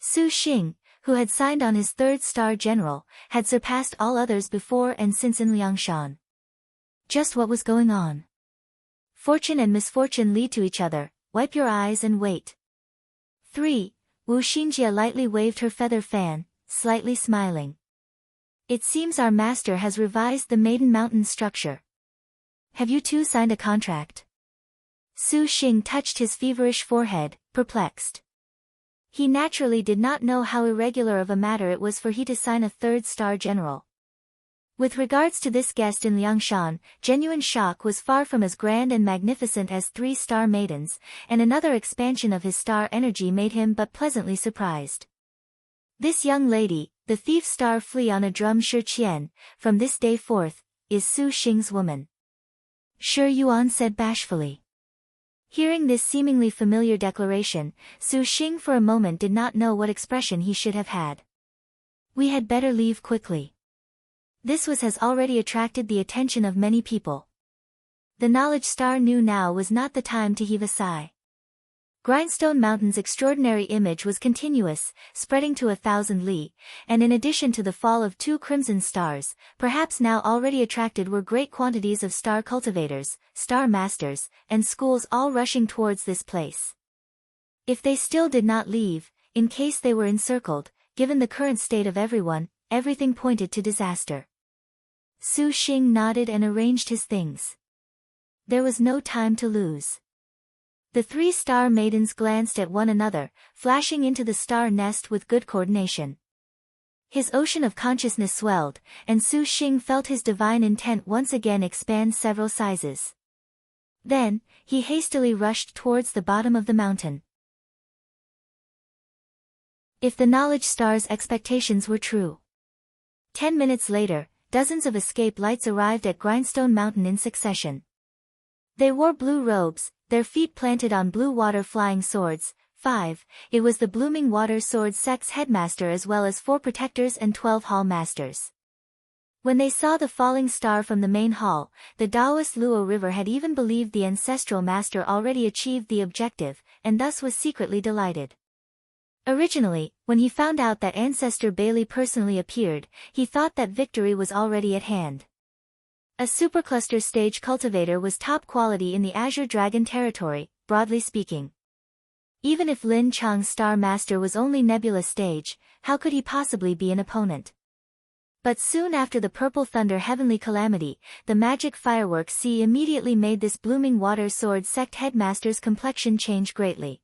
Su Xing, who had signed on his third star general, had surpassed all others before and since in Liangshan. Just what was going on? Fortune and misfortune lead to each other, wipe your eyes and wait. 3. Wu Xinjie lightly waved her feather fan, slightly smiling. It seems our master has revised the Maiden Mountain structure. Have you two signed a contract? Su Xing touched his feverish forehead, perplexed. He naturally did not know how irregular of a matter it was for he to sign a third star general. With regards to this guest in Liangshan, genuine shock was far from as grand and magnificent as 3-star maidens, and another expansion of his star energy made him but pleasantly surprised. This young lady, the thief star flea on a drum Qian, from this day forth, is Su Xing's woman. Yuan said bashfully. Hearing this seemingly familiar declaration, Su Xing for a moment did not know what expression he should have had. We had better leave quickly. This has already attracted the attention of many people. The knowledge star knew now was not the time to heave a sigh. Grindstone Mountain's extraordinary image was continuous, spreading to 1,000 li, and in addition to the fall of 2 crimson stars, perhaps now already attracted were great quantities of star cultivators, star masters, and schools all rushing towards this place. If they still did not leave, in case they were encircled, given the current state of everyone, everything pointed to disaster. Su Xing nodded and arranged his things. There was no time to lose. The 3-star maidens glanced at one another, flashing into the star nest with good coordination. His ocean of consciousness swelled, and Su Xing felt his divine intent once again expand several sizes. Then, he hastily rushed towards the bottom of the mountain. If the knowledge star's expectations were true. 10 minutes later, dozens of escape lights arrived at Grindstone Mountain in succession. They wore blue robes, their feet planted on blue water flying swords. 5. It was the Blooming Water Sword Sect's headmaster as well as 4 protectors and 12 hall masters. When they saw the falling star from the main hall, the Taoist Luo River had even believed the ancestral master already achieved the objective, and thus was secretly delighted. Originally, when he found out that ancestor Baili personally appeared, he thought that victory was already at hand. A supercluster stage cultivator was top quality in the Azure Dragon territory, broadly speaking. Even if Lin Chang's star master was only nebula stage, how could he possibly be an opponent? But soon after the Purple Thunder Heavenly Calamity, the magic fireworks sea immediately made this Blooming Water Sword Sect headmaster's complexion change greatly.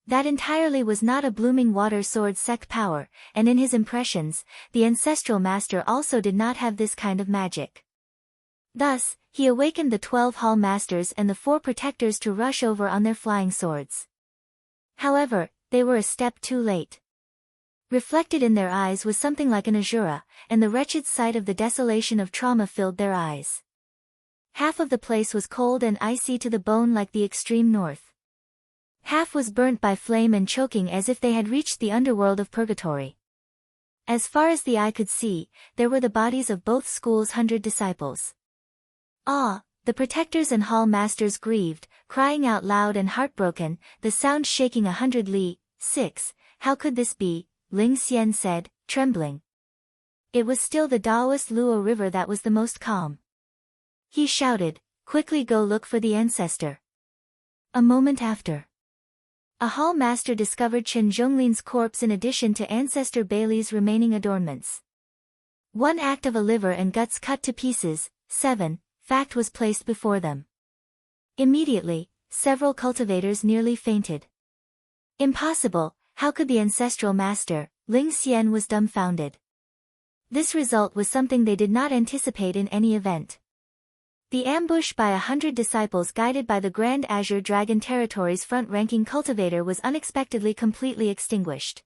That entirely was not a Blooming Water Sword Sect power, and in his impressions, the ancestral master also did not have this kind of magic. Thus, he awakened the 12 hall masters and the 4 protectors to rush over on their flying swords. However, they were a step too late. Reflected in their eyes was something like an azura, and the wretched sight of the desolation of trauma filled their eyes. Half of the place was cold and icy to the bone like the extreme north. Half was burnt by flame and choking as if they had reached the underworld of purgatory. As far as the eye could see, there were the bodies of both schools' 100 disciples. Ah! The protectors and hall masters grieved, crying out loud and heartbroken, the sound shaking 100 li. 6. How could this be? Liangshan said, trembling. It was still the Taoist Luo River that was the most calm. He shouted, quickly go look for the ancestor. A moment after, a hall master discovered Chen Zhonglin's corpse in addition to ancestor Baili's remaining adornments. One act of a liver and guts cut to pieces. 7. Fact was placed before them. Immediately, several cultivators nearly fainted. Impossible, how could the ancestral master? Liangshan was dumbfounded. This result was something they did not anticipate in any event. The ambush by 100 disciples guided by the Grand Azure Dragon Territory's front-ranking cultivator was unexpectedly completely extinguished.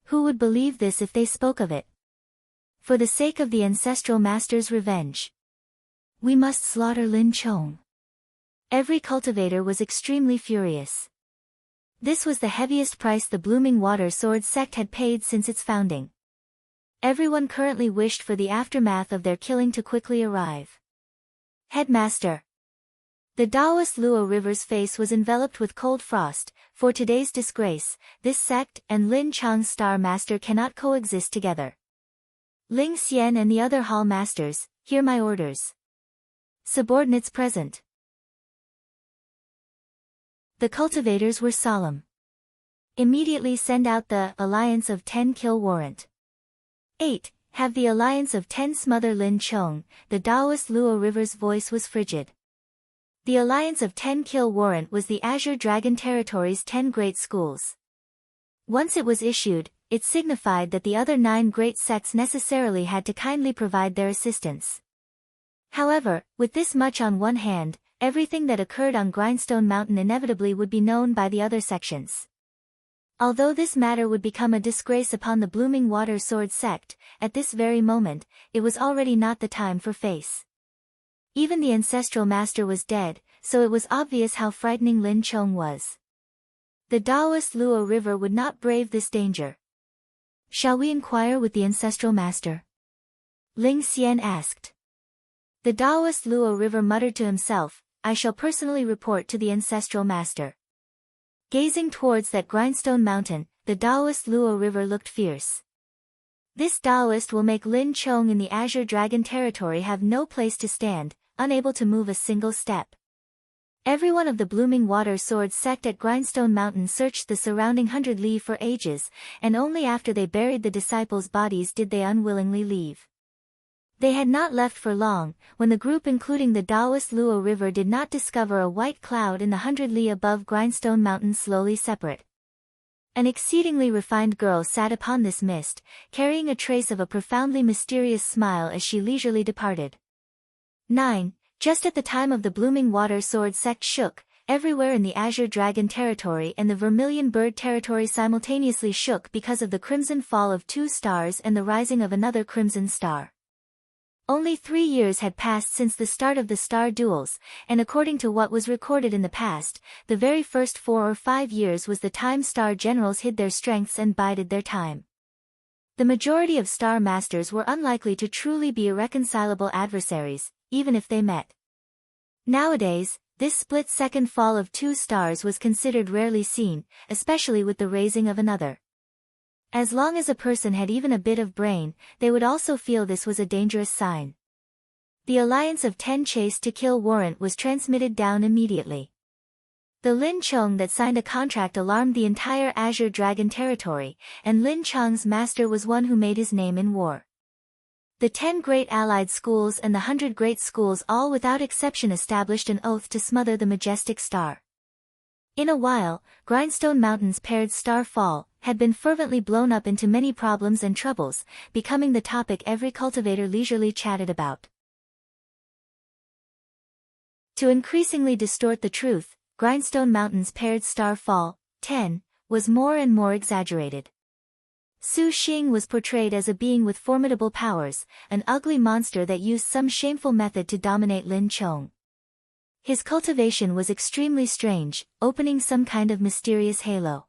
Who would believe this if they spoke of it? For the sake of the ancestral master's revenge, we must slaughter Lin Chong. Every cultivator was extremely furious. This was the heaviest price the Blooming Water Sword sect had paid since its founding. Everyone currently wished for the aftermath of their killing to quickly arrive. Headmaster. The Taoist Luo River's face was enveloped with cold frost. For today's disgrace, this sect and Lin Chong's Star Master cannot coexist together. Liangshan and the other hall masters, hear my orders. Subordinates present. The cultivators were solemn. Immediately send out the Alliance of 10 kill warrant. 8. Have the Alliance of 10 smother Lin Chong. The Taoist Luo River's voice was frigid. The Alliance of 10 kill warrant was the Azure Dragon Territory's 10 great schools. Once it was issued, it signified that the other 9 great sects necessarily had to kindly provide their assistance. However, with this much on one hand, everything that occurred on Grindstone Mountain inevitably would be known by the other sections. Although this matter would become a disgrace upon the Blooming Water Sword sect, at this very moment, it was already not the time for face. Even the ancestral master was dead, so it was obvious how frightening Lin Chong was. The Taoist Luo River would not brave this danger. Shall we inquire with the ancestral master? Liangshan asked. The Taoist Luo River muttered to himself, I shall personally report to the ancestral master. Gazing towards that grindstone mountain, the Taoist Luo River looked fierce. This Taoist will make Lin Chong in the Azure Dragon Territory have no place to stand, unable to move a single step. Everyone of the Blooming Water Sword sect at Grindstone Mountain searched the surrounding 100 li for ages, and only after they buried the disciples' bodies did they unwillingly leave. They had not left for long, when the group including the Taoist Luo River did not discover a white cloud in the 100 li above Grindstone Mountain slowly separate. An exceedingly refined girl sat upon this mist, carrying a trace of a profoundly mysterious smile as she leisurely departed. 9. Just at the time of the Blooming Water Sword sect shook, everywhere in the Azure Dragon Territory and the Vermilion Bird Territory simultaneously shook because of the crimson fall of 2 stars and the rising of another crimson star. Only 3 years had passed since the start of the star duels, and according to what was recorded in the past, the very first 4 or 5 years was the time star generals hid their strengths and bided their time. The majority of star masters were unlikely to truly be irreconcilable adversaries, even if they met. Nowadays, this split-second fall of 2 stars was considered rarely seen, especially with the raising of another. As long as a person had even a bit of brain, they would also feel this was a dangerous sign. The Alliance of 10 chase to kill warrant was transmitted down immediately. The Lin Chong that signed a contract alarmed the entire Azure Dragon Territory, and Lin Chong's master was one who made his name in war. The 10 great allied schools and the 100 great schools all without exception established an oath to smother the majestic star. In a while, Grindstone Mountain's paired star fall had been fervently blown up into many problems and troubles, becoming the topic every cultivator leisurely chatted about. To increasingly distort the truth, Grindstone Mountain's paired star fall, 10, was more and more exaggerated. Su Xing was portrayed as a being with formidable powers, an ugly monster that used some shameful method to dominate Lin Chong. His cultivation was extremely strange, opening some kind of mysterious halo.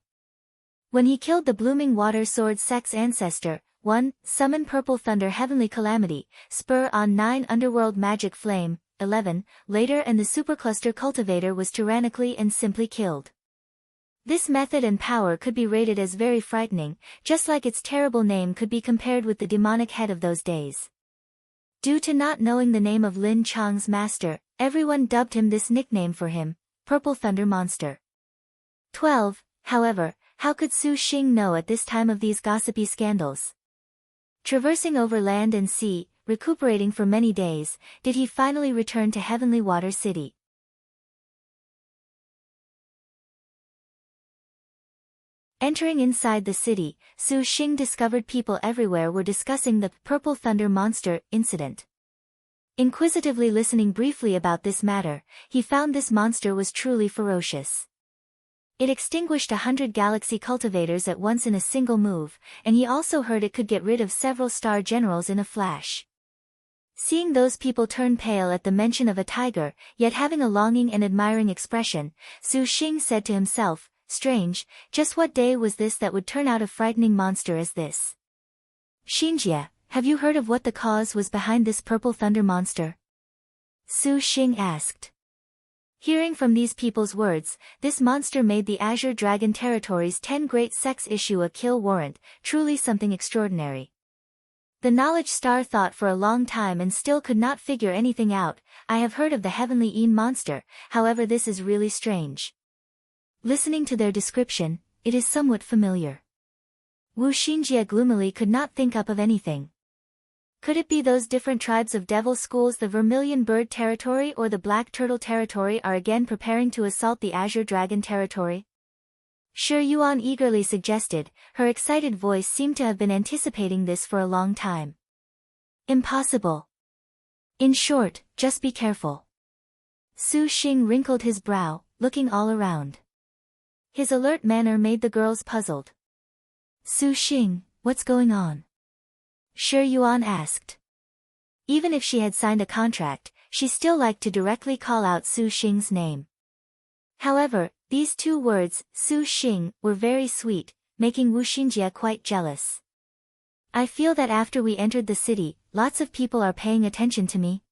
When he killed the Blooming Water Sword sect's ancestor, 1. Summon Purple Thunder Heavenly Calamity, spur on 9 Underworld Magic Flame, 11, later and the Supercluster Cultivator was tyrannically and simply killed. This method and power could be rated as very frightening, just like its terrible name could be compared with the demonic head of those days. Due to not knowing the name of Lin Chang's master, everyone dubbed him this nickname for him, Purple Thunder Monster. 12. However, how could Su Xing know at this time of these gossipy scandals? Traversing over land and sea, recuperating for many days, did he finally return to Heavenly Water City. Entering inside the city, Su Xing discovered people everywhere were discussing the Purple Thunder Monster incident. Inquisitively listening briefly about this matter, he found this monster was truly ferocious. It extinguished 100 galaxy cultivators at once in a single move, and he also heard it could get rid of several star generals in a flash. Seeing those people turn pale at the mention of a tiger, yet having a longing and admiring expression, Su Xing said to himself, "Strange, just what day was this that would turn out a frightening monster as this? Xinjie, have you heard of what the cause was behind this Purple Thunder monster?" Su Xing asked. Hearing from these people's words, this monster made the Azure Dragon Territory's 10 great sects issue a kill warrant, truly something extraordinary. The Knowledge Star thought for a long time and still could not figure anything out. "I have heard of the Heavenly Een monster, however this is really strange. Listening to their description, it is somewhat familiar." Wu Xinjie gloomily could not think up of anything. Could it be those different tribes of devil schools, the Vermilion Bird Territory or the Black Turtle Territory, are again preparing to assault the Azure Dragon Territory? Shi Yuan eagerly suggested, her excited voice seemed to have been anticipating this for a long time. "Impossible. In short, just be careful." Su Xing wrinkled his brow, looking all around. His alert manner made the girls puzzled. "Su Xing, what's going on?" Shi Yuan asked. Even if she had signed a contract, she still liked to directly call out Su Xing's name. However, these two words, Su Xing, were very sweet, making Wu Xinjie quite jealous. "I feel that after we entered the city, lots of people are paying attention to me."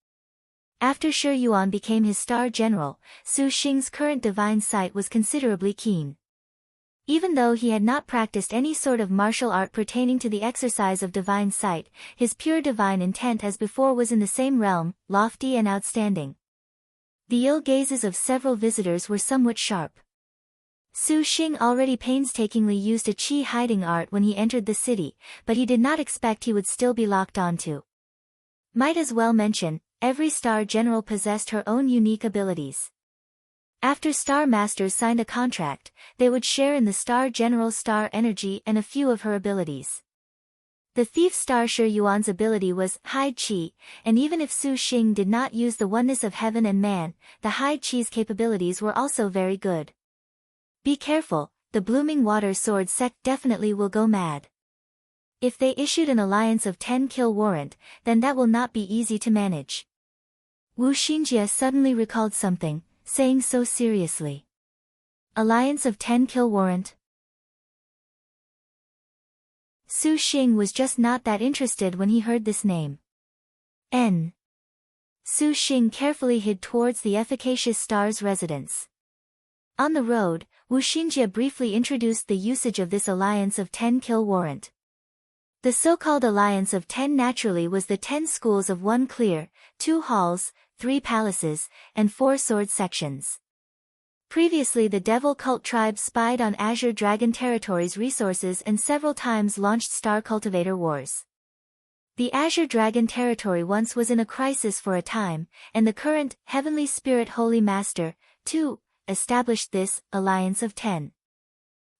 After Shi Yuan became his star general, Su Xing's current divine sight was considerably keen. Even though he had not practiced any sort of martial art pertaining to the exercise of divine sight, his pure divine intent as before was in the same realm, lofty and outstanding. The ill gazes of several visitors were somewhat sharp. Su Xing already painstakingly used a qi hiding art when he entered the city, but he did not expect he would still be locked onto. Might as well mention, every star general possessed her own unique abilities. After Star Masters signed a contract, they would share in the Star General's star energy and a few of her abilities. The Thief Star Shi Yuan's ability was Hide Qi, and even if Su Xing did not use the oneness of heaven and man, the Hide Qi's capabilities were also very good. Be careful, the Blooming Water Sword sect definitely will go mad. If they issued an alliance of 10 kill warrant, then that will not be easy to manage. Wu Xinjie suddenly recalled something, saying so seriously. Alliance of 10 kill warrant? Su Xing was just not that interested when he heard this name. Su Xing carefully hid towards the efficacious star's residence. On the road, Wu Xinjie briefly introduced the usage of this alliance of 10 kill warrant. The so-called alliance of 10 naturally was the 10 schools of 1 clear, 2 halls, 3 palaces, and 4 sword sections. Previously the Devil Cult tribe spied on Azure Dragon Territory's resources and several times launched Star Cultivator wars. The Azure Dragon Territory once was in a crisis for a time, and the current Heavenly Spirit Holy Master, too, established this alliance of 10.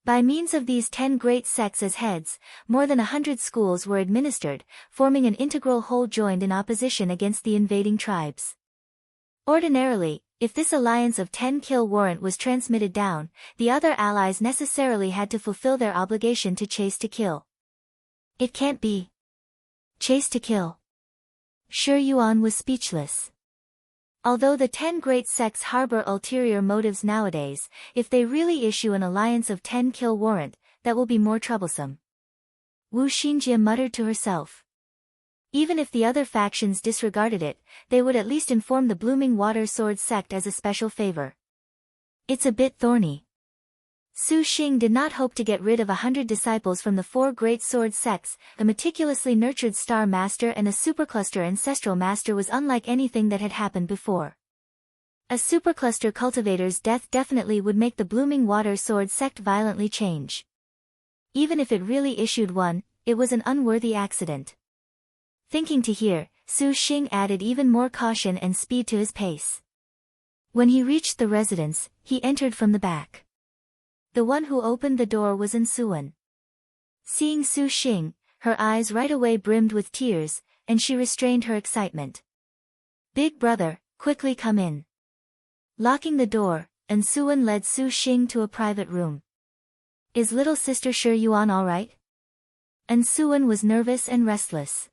By means of these 10 great sects as heads, more than 100 schools were administered, forming an integral whole joined in opposition against the invading tribes. Ordinarily, if this alliance of 10 kill warrant was transmitted down, the other allies necessarily had to fulfill their obligation to chase to kill. It can't be. Chase to kill. Shi Yuan was speechless. Although the 10 great sects harbor ulterior motives nowadays, if they really issue an alliance of 10 kill warrant, that will be more troublesome. Wu Xinjie muttered to herself. Even if the other factions disregarded it, they would at least inform the Blooming Water Sword sect as a special favor. It's a bit thorny. Su Xing did not hope to get rid of 100 disciples from the 4 great sword sects. A meticulously nurtured Star Master and a supercluster Ancestral Master was unlike anything that had happened before. A supercluster cultivator's death definitely would make the Blooming Water Sword sect violently change. Even if it really issued one, it was an unworthy accident. Thinking to hear, Su Xing added even more caution and speed to his pace. When he reached the residence, he entered from the back. The one who opened the door was Yuan. Seeing Su Xing, her eyes right away brimmed with tears, and she restrained her excitement. "Big brother, quickly come in." Locking the door, Yuan led Su Xing to a private room. "Is little sister sure Yuan all right?" Yuan was nervous and restless.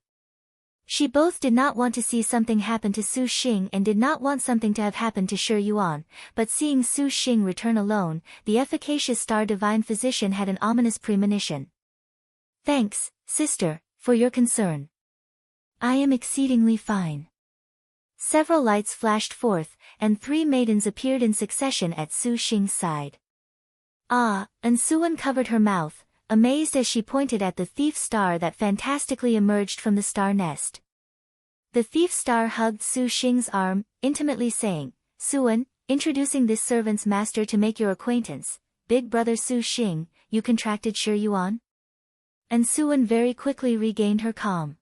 She both did not want to see something happen to Su Xing and did not want something to have happened to Shi Yuan, but seeing Su Xing return alone, the efficacious star divine physician had an ominous premonition. "Thanks, sister, for your concern. I am exceedingly fine." Several lights flashed forth, and 3 maidens appeared in succession at Su Xing's side. "Ah," and Yuan covered her mouth, amazed as she pointed at the thief star that fantastically emerged from the star nest. The thief star hugged Su Xing's arm, intimately saying, "Yuan, introducing this servant's master to make your acquaintance, big brother Su Xing, you contracted Shi Yuan?" And Yuan very quickly regained her calm.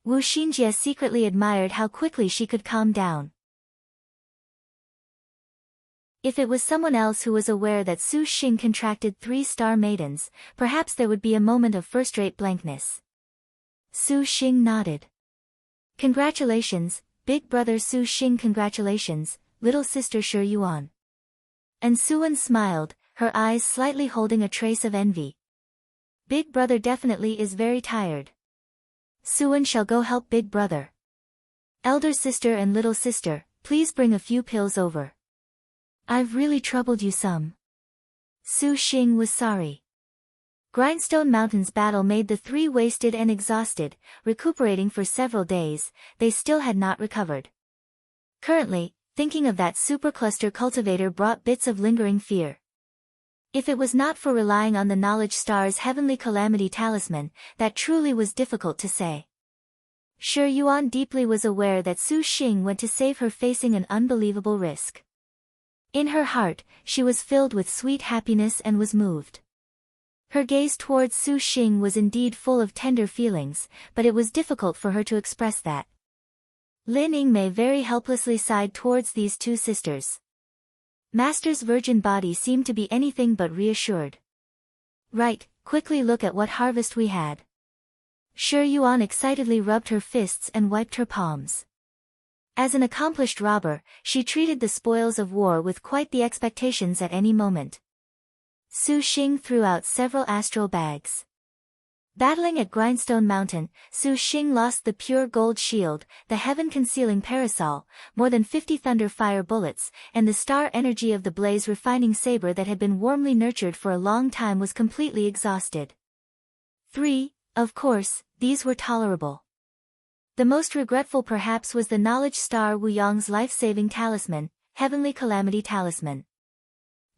Wu Xinjie secretly admired how quickly she could calm down. If it was someone else who was aware that Su Xing contracted 3 star maidens, perhaps there would be a moment of first-rate blankness. Su Xing nodded. "Congratulations, big brother Su Xing, congratulations, little sister Shi Yuan." And Yuan smiled, her eyes slightly holding a trace of envy. "Big brother definitely is very tired. Yuan shall go help big brother. Elder sister and little sister, please bring a few pills over. I've really troubled you some." Su Xing was sorry. Grindstone Mountain's battle made the 3 wasted and exhausted, recuperating for several days. They still had not recovered. Currently, thinking of that supercluster cultivator brought bits of lingering fear. If it was not for relying on the Knowledge Star's heavenly Calamity Talisman, that truly was difficult to say. Shi Yuan deeply was aware that Su Xing went to save her facing an unbelievable risk. In her heart, she was filled with sweet happiness and was moved. Her gaze towards Su Xing was indeed full of tender feelings, but it was difficult for her to express that. Lin Yingmei very helplessly sighed towards these 2 sisters. Master's virgin body seemed to be anything but reassured. "Right, quickly look at what harvest we had." Shi Yuan excitedly rubbed her fists and wiped her palms. As an accomplished robber, she treated the spoils of war with quite the expectations at any moment. Su Xing threw out several astral bags. Battling at Grindstone Mountain, Su Xing lost the pure gold shield, the heaven-concealing parasol, more than 50 thunder fire bullets, and the star energy of the blaze refining saber that had been warmly nurtured for a long time was completely exhausted. 3, of course, these were tolerable. The most regretful perhaps was the Knowledge Star Wu Yang's life-saving talisman, Heavenly Calamity Talisman.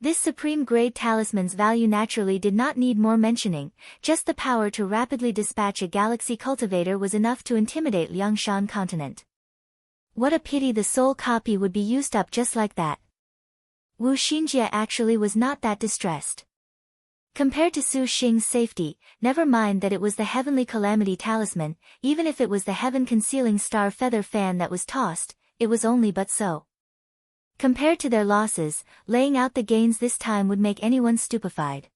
This supreme-grade talisman's value naturally did not need more mentioning, just the power to rapidly dispatch a galaxy cultivator was enough to intimidate Liangshan continent. What a pity the soul copy would be used up just like that. Wu Xinjie actually was not that distressed. Compared to Su Xing's safety, never mind that it was the Heavenly Calamity Talisman, even if it was the heaven-concealing star feather fan that was tossed, it was only but so. Compared to their losses, laying out the gains this time would make anyone stupefied.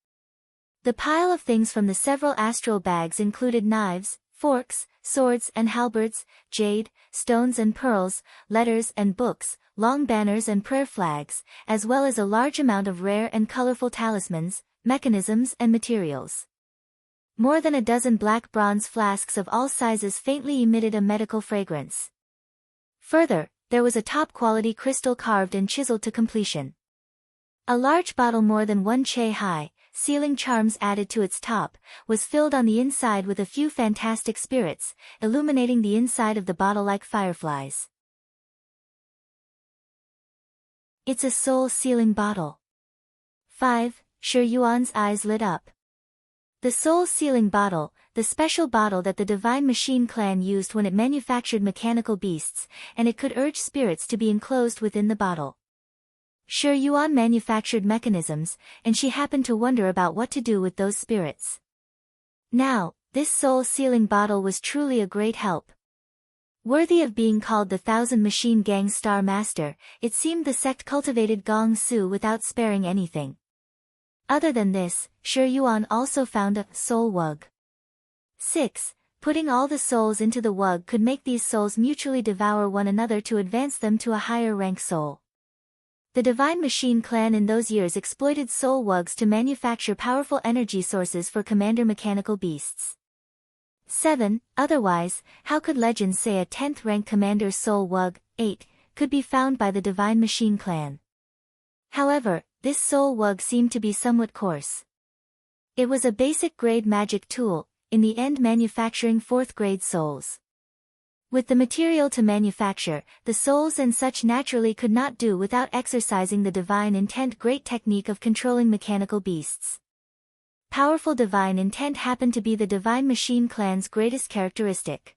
The pile of things from the several astral bags included knives, forks, swords and halberds, jade, stones and pearls, letters and books, long banners and prayer flags, as well as a large amount of rare and colorful talismans, mechanisms and materials. More than a dozen black bronze flasks of all sizes faintly emitted a medical fragrance. Further, there was a top-quality crystal carved and chiseled to completion. A large bottle more than 1 che high, sealing charms added to its top, was filled on the inside with a few fantastic spirits, illuminating the inside of the bottle like fireflies. It's a soul-sealing bottle. 5. Sure, Yuan's eyes lit up. The soul-sealing bottle, the special bottle that the Divine Machine clan used when it manufactured mechanical beasts, and it could urge spirits to be enclosed within the bottle. Sure, Yuan manufactured mechanisms, and she happened to wonder about what to do with those spirits. Now, this soul-sealing bottle was truly a great help. Worthy of being called the Thousand Machine Gang's Star Master, it seemed the sect cultivated Gong Su without sparing anything. Other than this, Sure Yuan also found a soul wug. 6. Putting all the souls into the wug could make these souls mutually devour one another to advance them to a higher rank soul. The Divine Machine clan in those years exploited soul wugs to manufacture powerful energy sources for commander mechanical beasts. 7. Otherwise, how could legends say a 10th rank commander soul wug, 8, could be found by the Divine Machine clan? However, this soul wug seemed to be somewhat coarse. It was a basic grade magic tool, in the end manufacturing 4th grade souls. With the material to manufacture, the souls and such naturally could not do without exercising the divine intent great technique of controlling mechanical beasts. Powerful divine intent happened to be the Divine Machine clan's greatest characteristic.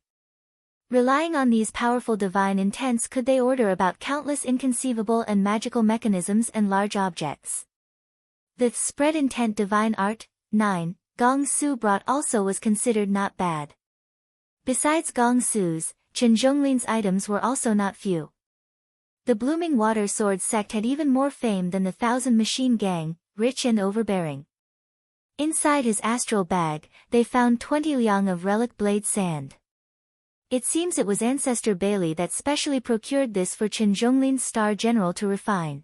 Relying on these powerful divine intents could they order about countless inconceivable and magical mechanisms and large objects. The spread intent divine art, 9, Gong Su brought also was considered not bad. Besides Gong Su's, Chen Zhonglin's items were also not few. The Blooming Water Sword sect had even more fame than the Thousand Machine Gang, rich and overbearing. Inside his astral bag, they found 20 liang of relic blade sand. It seems it was ancestor Baili that specially procured this for Chen Zhonglin's Star General to refine.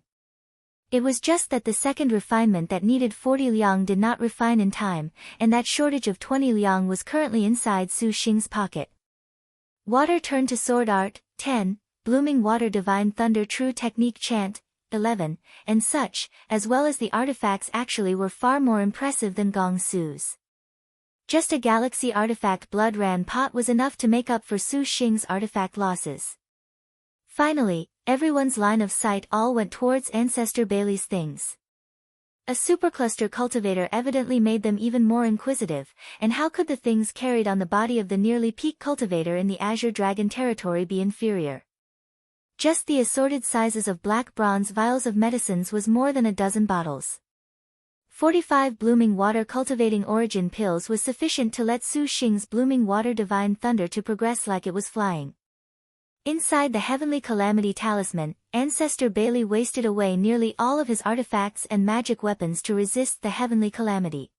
It was just that the second refinement that needed 40 liang did not refine in time, and that shortage of 20 liang was currently inside Su Xing's pocket. Water Turn to Sword Art, 10, Blooming Water Divine Thunder True Technique Chant, 11, and such, as well as the artifacts actually were far more impressive than Gong Su's. Just a Galaxy Artifact Blood Ran pot was enough to make up for Su Xing's artifact losses. Finally, everyone's line of sight all went towards Ancestor Bailey's things. A supercluster cultivator evidently made them even more inquisitive, and how could the things carried on the body of the nearly peak cultivator in the Azure Dragon territory be inferior? Just the assorted sizes of black bronze vials of medicines was more than a dozen bottles. 45 Blooming Water Cultivating Origin Pills was sufficient to let Su Xing's Blooming Water Divine Thunder to progress like it was flying. Inside the Heavenly Calamity Talisman, Ancestor Baili wasted away nearly all of his artifacts and magic weapons to resist the Heavenly Calamity.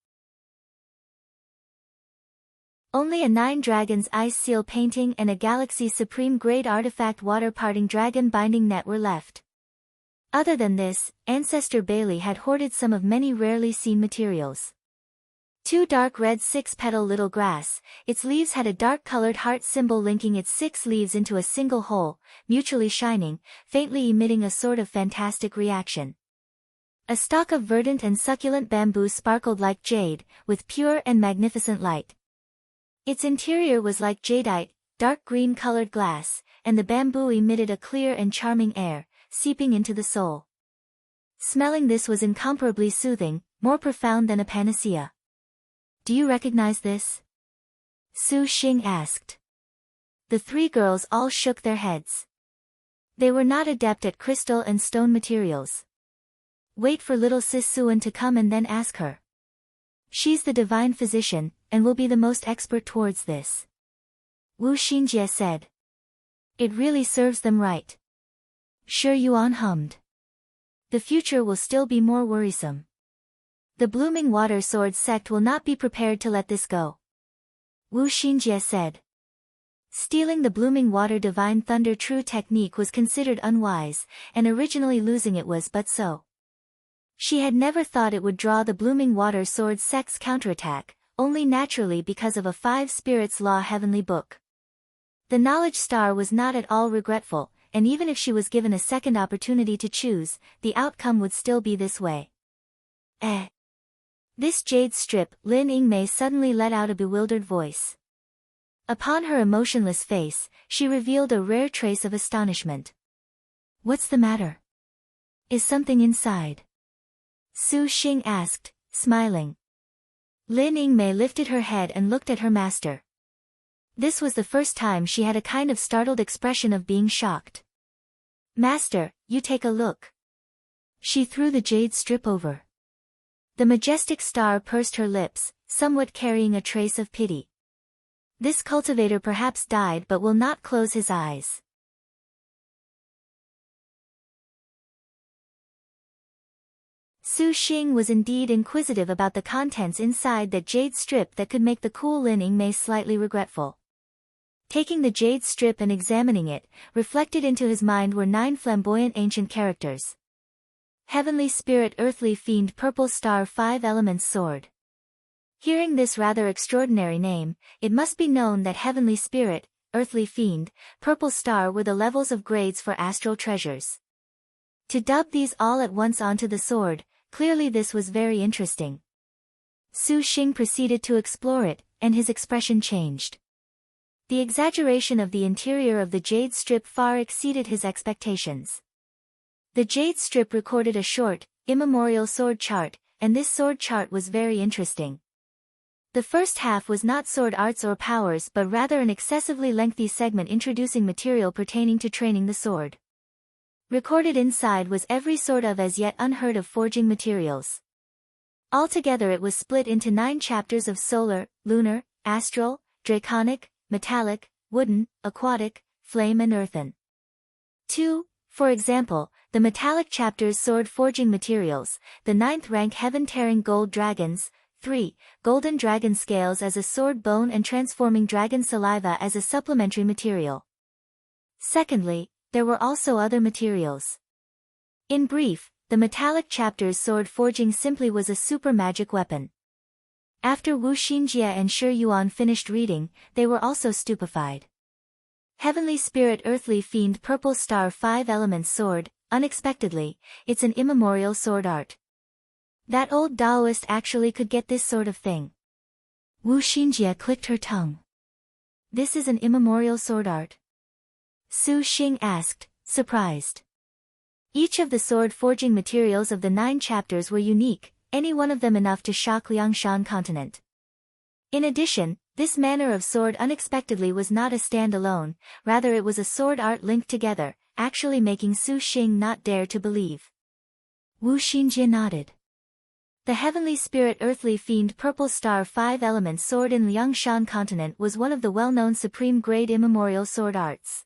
Only a 9 Dragons Ice Seal painting and a Galaxy Supreme Grade Artifact Water Parting Dragon Binding Net were left. Other than this, Ancestor Baili had hoarded some of many rarely seen materials. 2 dark red 6-petal little grass, its leaves had a dark-colored heart symbol linking its 6 leaves into a single whole, mutually shining, faintly emitting a sort of fantastic reaction. A stalk of verdant and succulent bamboo sparkled like jade, with pure and magnificent light. Its interior was like jadeite, dark green-colored glass, and the bamboo emitted a clear and charming air, seeping into the soul. Smelling this was incomparably soothing, more profound than a panacea. Do you recognize this? Su Xing asked. The 3 girls all shook their heads. They were not adept at crystal and stone materials. Wait for little sis Suan to come and then ask her. She's the divine physician, and will be the most expert towards this. Wu Xinjie said. It really serves them right. Sure, Yuan hummed. The future will still be more worrisome. The Blooming Water Sword sect will not be prepared to let this go. Wu Xinjie said. Stealing the Blooming Water Divine Thunder True technique was considered unwise, and originally losing it was but so. She had never thought it would draw the Blooming Water Sword sect's counterattack, only naturally because of a 5 Spirits Law heavenly book. The Knowledge Star was not at all regretful, and even if she was given a second opportunity to choose, the outcome would still be this way. This jade strip, Lin Yingmei suddenly let out a bewildered voice. Upon her emotionless face, she revealed a rare trace of astonishment. What's the matter? Is something inside? Su Xing asked, smiling. Lin Yingmei lifted her head and looked at her master. This was the first time she had a kind of startled expression of being shocked. Master, you take a look. She threw the jade strip over. The majestic star pursed her lips, somewhat carrying a trace of pity. This cultivator perhaps died but will not close his eyes. Su Xing was indeed inquisitive about the contents inside that jade strip that could make the cool Lin Yingmei slightly regretful. Taking the jade strip and examining it, reflected into his mind were 9 flamboyant ancient characters. Heavenly Spirit, Earthly Fiend, Purple Star, 5 Elements Sword. Hearing this rather extraordinary name, it must be known that Heavenly Spirit, Earthly Fiend, Purple Star were the levels of grades for astral treasures. To dub these all at once onto the sword, clearly this was very interesting. Su Xing proceeded to explore it, and his expression changed. The exaggeration of the interior of the jade strip far exceeded his expectations. The jade strip recorded a short, immemorial sword chart, and this sword chart was very interesting. The first half was not sword arts or powers but rather an excessively lengthy segment introducing material pertaining to training the sword. Recorded inside was every sort of as yet unheard of forging materials. Altogether it was split into 9 chapters of solar, lunar, astral, draconic, metallic, wooden, aquatic, flame and earthen. 2. For example, the metallic chapters sword forging materials, the 9th rank heaven-tearing gold dragons, 3. Golden dragon scales as a sword bone and transforming dragon saliva as a supplementary material. Secondly, there were also other materials. In brief, the metallic chapters sword forging simply was a super magic weapon. After Wu Xinjie and Shi Yuan finished reading, they were also stupefied. Heavenly Spirit, Earthly Fiend, Purple Star, 5 Elements Sword, unexpectedly, it's an immemorial sword art. That old Taoist actually could get this sort of thing. Wu Xinjie clicked her tongue. This is an immemorial sword art? Su Xing asked, surprised. Each of the sword forging materials of the 9 chapters were unique, any one of them enough to shock Liangshan continent. In addition, this manner of sword unexpectedly was not a stand-alone, rather it was a sword art linked together, actually making Su Xing not dare to believe. Wu Xinjie nodded. The Heavenly Spirit, Earthly Fiend, Purple Star, 5 Elements Sword in Liangshan continent was one of the well-known supreme-grade immemorial sword arts.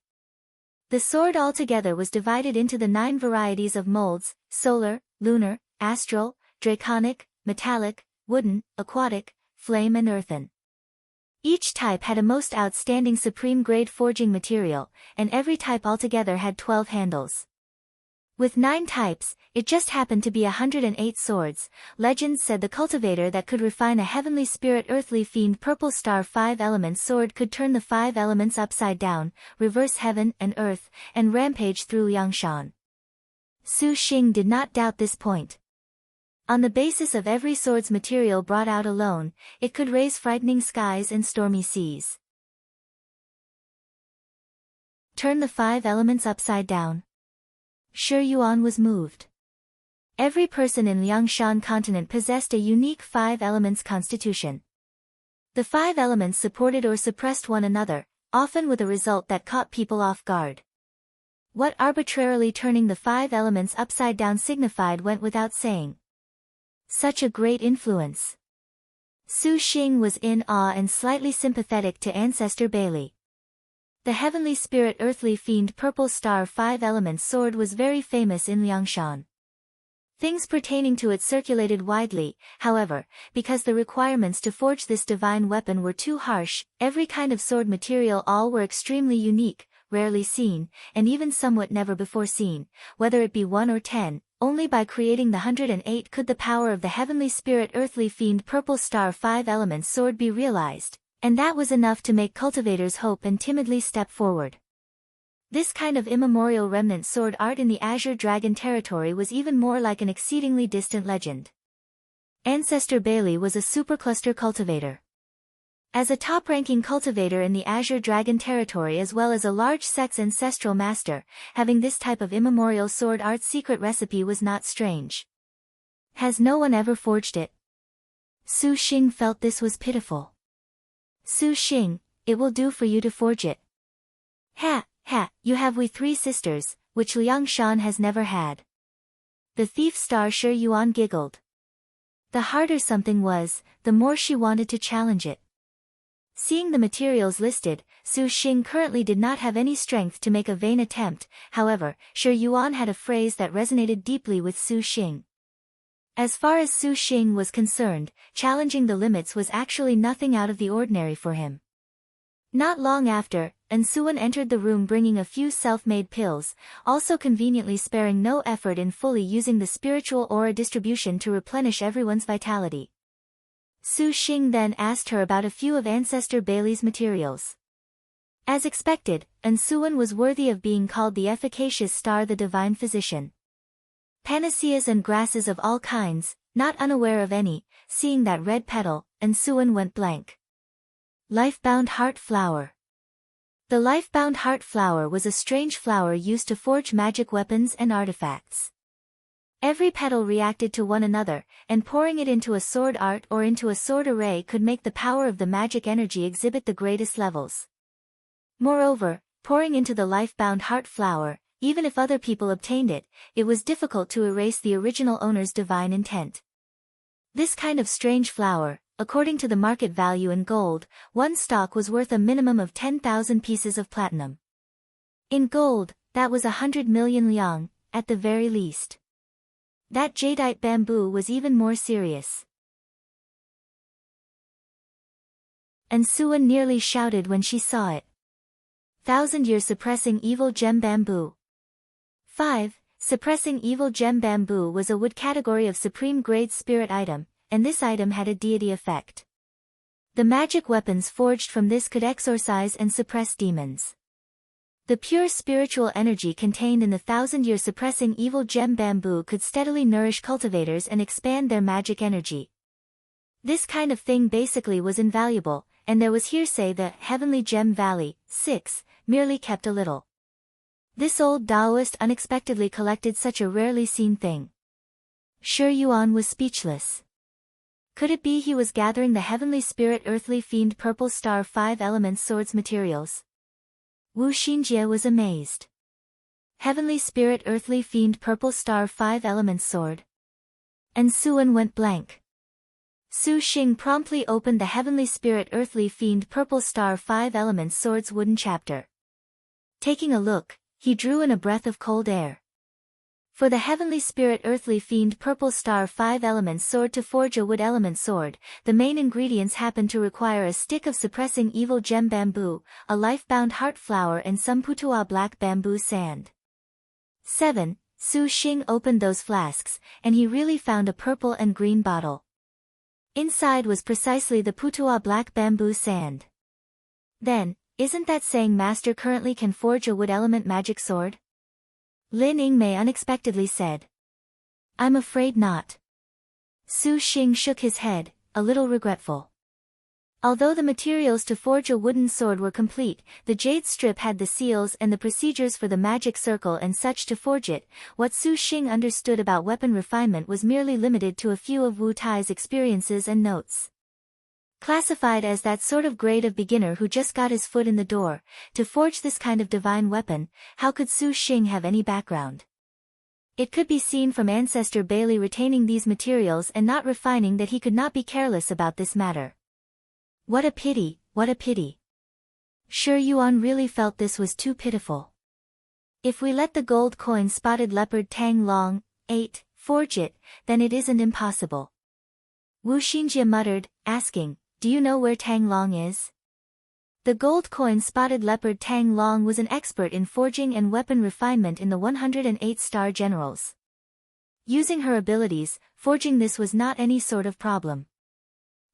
The sword altogether was divided into the 9 varieties of molds, solar, lunar, astral, draconic, metallic, wooden, aquatic, flame and earthen. Each type had a most outstanding supreme-grade forging material, and every type altogether had 12 handles. With 9 types, it just happened to be 108 swords. Legends said the cultivator that could refine a Heavenly Spirit, Earthly Fiend, Purple Star, 5 Elements sword could turn the 5 elements upside down, reverse heaven and earth, and rampage through Liangshan. Su Xing did not doubt this point. On the basis of every sword's material brought out alone, it could raise frightening skies and stormy seas. Turn the 5 elements upside down. Shi Yuan was moved. Every person in Liangshan continent possessed a unique 5 elements constitution. The 5 elements supported or suppressed one another, often with a result that caught people off guard. What arbitrarily turning the 5 elements upside down signified went without saying. Such a great influence. Su Xing was in awe and slightly sympathetic to ancestor Baili. The Heavenly Spirit, Earthly Fiend, Purple Star, 5 Elements sword was very famous in Liangshan. Things pertaining to it circulated widely, however, because the requirements to forge this divine weapon were too harsh. Every kind of sword material, all were extremely unique, rarely seen, and even somewhat never before seen, whether it be 1 or 10. Only by creating the 108 could the power of the Heavenly Spirit, Earthly Fiend, Purple Star, 5 Elements sword be realized, and that was enough to make cultivators hope and timidly step forward. This kind of immemorial remnant sword art in the Azure Dragon territory was even more like an exceedingly distant legend. Ancestor Baili was a supercluster cultivator. As a top-ranking cultivator in the Azure Dragon territory as well as a large sex ancestral master, having this type of immemorial sword art secret recipe was not strange. Has no one ever forged it? Su Xing felt this was pitiful. Su Xing, it will do for you to forge it. Ha, you have we 3 sisters, which Liangshan has never had. The thief star Shi Yuan giggled. The harder something was, the more she wanted to challenge it. Seeing the materials listed, Su Xing currently did not have any strength to make a vain attempt, however, Shi Yuan had a phrase that resonated deeply with Su Xing. As far as Su Xing was concerned, challenging the limits was actually nothing out of the ordinary for him. Not long after, Yuan entered the room bringing a few self-made pills, also conveniently sparing no effort in fully using the spiritual aura distribution to replenish everyone's vitality. Su Xing then asked her about a few of Ancestor Baili's materials. As expected, Yuan was worthy of being called the efficacious star, the divine physician. Panaceas and grasses of all kinds, not unaware of any, seeing that red petal, Yuan went blank. Life-bound heart flower. The life-bound heart flower was a strange flower used to forge magic weapons and artifacts. Every petal reacted to one another, and pouring it into a sword art or into a sword array could make the power of the magic energy exhibit the greatest levels. Moreover, pouring into the life-bound heart flower, even if other people obtained it, it was difficult to erase the original owner's divine intent. This kind of strange flower, according to the market value in gold, one stalk was worth a minimum of 10,000 pieces of platinum. In gold, that was 100 million liang, at the very least. That jadeite bamboo was even more serious. Yuan nearly shouted when she saw it. 1,000-year suppressing evil gem bamboo. 5. Suppressing evil gem bamboo was a wood category of supreme grade spirit item, and this item had a deity effect. The magic weapons forged from this could exorcise and suppress demons. The pure spiritual energy contained in the 1,000-year suppressing evil gem bamboo could steadily nourish cultivators and expand their magic energy. This kind of thing basically was invaluable, and there was hearsay the Heavenly Gem Valley, 6, merely kept a little. This old Taoist unexpectedly collected such a rarely seen thing. Shi Yuan was speechless. Could it be he was gathering the Heavenly Spirit Earthly Fiend Purple Star 5 Elements Swords materials? Wu Xinjie was amazed. Heavenly Spirit Earthly Fiend Purple Star 5 Elements Sword. Yuan went blank. Su Xing promptly opened the Heavenly Spirit Earthly Fiend Purple Star 5 Elements Sword's wooden chapter. Taking a look, he drew in a breath of cold air. For the Heavenly Spirit Earthly Fiend Purple Star 5 Elements Sword to forge a wood element sword, the main ingredients happen to require a stick of suppressing evil gem bamboo, a life-bound heart flower and some putua black bamboo sand. 7. Su Xing opened those flasks, and he really found a purple and green bottle. Inside was precisely the putua black bamboo sand. Then, isn't that saying Master currently can forge a wood element magic sword? Lin Yingmei unexpectedly said. I'm afraid not. Su Xing shook his head, a little regretful. Although the materials to forge a wooden sword were complete, the jade strip had the seals and the procedures for the magic circle and such to forge it. What Su Xing understood about weapon refinement was merely limited to a few of Wu Tai's experiences and notes. Classified as that sort of grade of beginner who just got his foot in the door, to forge this kind of divine weapon, how could Su Xing have any background? It could be seen from Ancestor Baili retaining these materials and not refining that he could not be careless about this matter. What a pity, what a pity. Shi Yuan really felt this was too pitiful. If we let the gold coin spotted leopard Tang Long, 8, forge it, then it isn't impossible. Wu Xinjie muttered, asking, do you know where Tang Long is? The gold coin spotted leopard Tang Long was an expert in forging and weapon refinement in the 108 star generals. Using her abilities, forging this was not any sort of problem.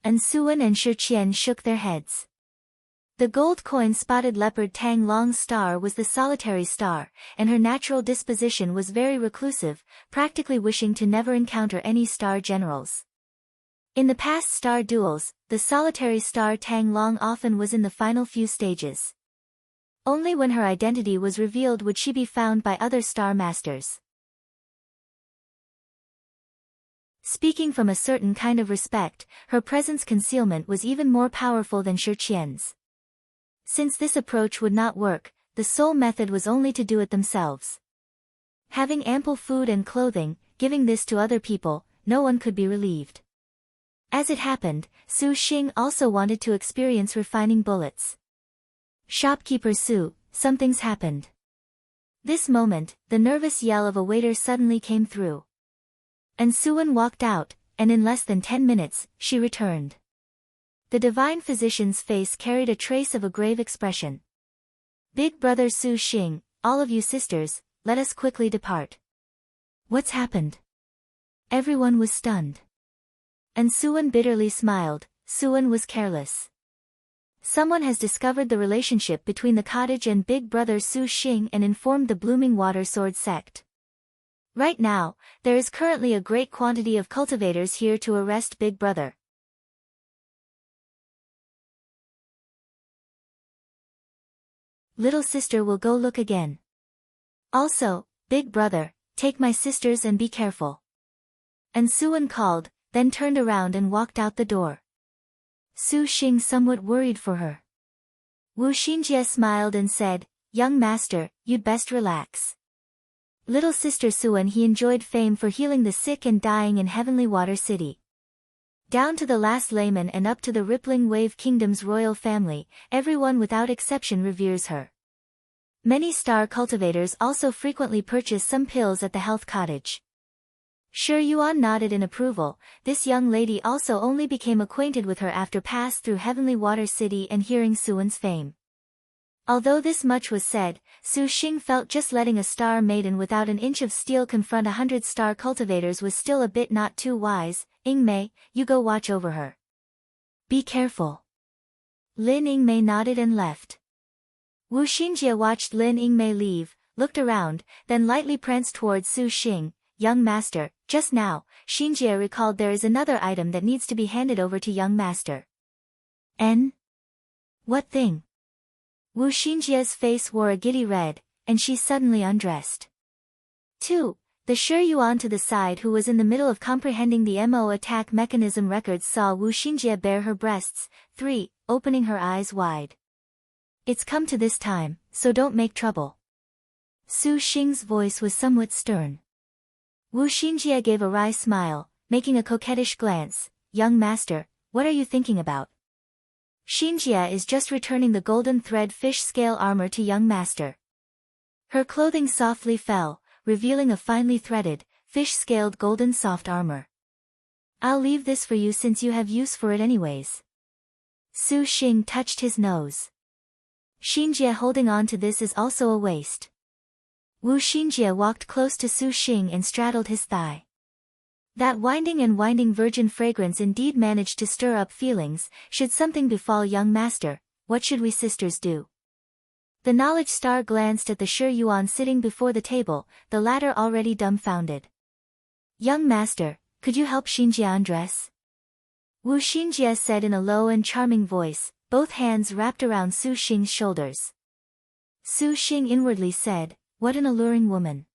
Yuan and Shi Qian shook their heads. The gold coin spotted leopard Tang Long's star was the solitary star, and her natural disposition was very reclusive, practically wishing to never encounter any star generals. In the past star duels, the solitary star Tang Long often was in the final few stages. Only when her identity was revealed would she be found by other star masters. Speaking from a certain kind of respect, her presence concealment was even more powerful than Shi Qian's. Since this approach would not work, the sole method was only to do it themselves. Having ample food and clothing, giving this to other people, no one could be relieved. As it happened, Su Xing also wanted to experience refining bullets. Shopkeeper Su, something's happened. This moment, the nervous yell of a waiter suddenly came through. And Suan walked out, and in less than 10 minutes, she returned. The divine physician's face carried a trace of a grave expression. Big brother Su Xing, all of you sisters, let us quickly depart. What's happened? Everyone was stunned. And Suan bitterly smiled. Suan was careless. Someone has discovered the relationship between the cottage and big brother Su Xing and informed the Blooming Water Sword sect. Right now, there is currently a great quantity of cultivators here to arrest big brother. Little sister will go look again. Also, big brother, take my sisters and be careful. And Suan called, then turned around and walked out the door. Su Xing somewhat worried for her. Wu Xinjie smiled and said, young master, you'd best relax. Little sister Suan he enjoyed fame for healing the sick and dying in Heavenly Water City. Down to the last layman and up to the Rippling Wave Kingdom's royal family, everyone without exception reveres her. Many star cultivators also frequently purchase some pills at the health cottage. Yuan nodded in approval. This young lady also only became acquainted with her after pass through Heavenly Water City and hearing Suan's fame. Although this much was said, Su Xing felt just letting a star maiden without an inch of steel confront 100 star cultivators was still a bit not too wise. Yingmei, you go watch over her. Be careful. Lin Yingmei nodded and left. Wu Xinjie watched Lin Yingmei leave, looked around, then lightly pranced towards Su Xing. Young master, just now, Xinjie recalled there is another item that needs to be handed over to young master. What thing? Wu Xinjie's face wore a giddy red, and she suddenly undressed. 2. The Yuan to the side who was in the middle of comprehending the MO attack mechanism records saw Wu Xinjie bare her breasts. 3. Opening her eyes wide. It's come to this time, so don't make trouble. Su Xing's voice was somewhat stern. Wu Xinjie gave a wry smile, making a coquettish glance. Young master, what are you thinking about? Xinjie is just returning the golden thread fish scale armor to young master. Her clothing softly fell, revealing a finely threaded, fish-scaled golden soft armor. I'll leave this for you since you have use for it anyways. Su Xing touched his nose. Xinjie holding on to this is also a waste. Wu Xinjie walked close to Su Xing and straddled his thigh. That winding virgin fragrance indeed managed to stir up feelings. Should something befall young master, what should we sisters do? The knowledge star glanced at the Yuan sitting before the table, the latter already dumbfounded. Young master, could you help Xinjie undress? Wu Xinjie said in a low and charming voice, both hands wrapped around Su Xing's shoulders. Su Xing inwardly said, what an alluring woman.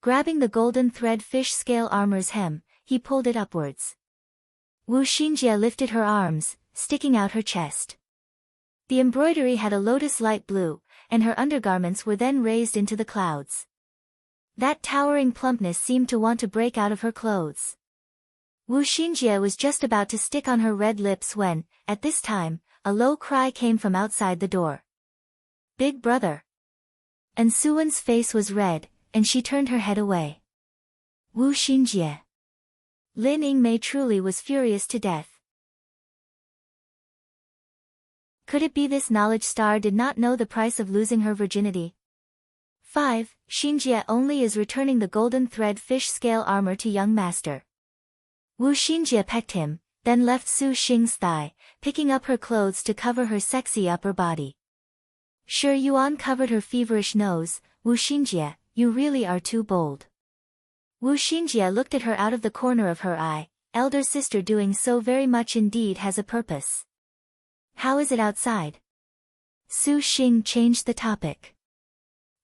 Grabbing the golden thread fish scale armor's hem, he pulled it upwards. Wu Xinjie lifted her arms, sticking out her chest. The embroidery had a lotus light blue, and her undergarments were then raised into the clouds. That towering plumpness seemed to want to break out of her clothes. Wu Xinjie was just about to stick on her red lips when, at this time, a low cry came from outside the door. Big brother. And Suan's face was red, and she turned her head away. Wu Xinjie. Lin Yingmei truly was furious to death. Could it be this knowledge star did not know the price of losing her virginity? 5. Xinjie only is returning the golden thread fish scale armor to young master. Wu Xinjie pecked him, then left Su Xing's thigh, picking up her clothes to cover her sexy upper body. Yuan covered her feverish nose. Wu Xinjie, you really are too bold. Wu Xinjie looked at her out of the corner of her eye. elder sister doing so very much indeed has a purpose. How is it outside? Su Xing changed the topic.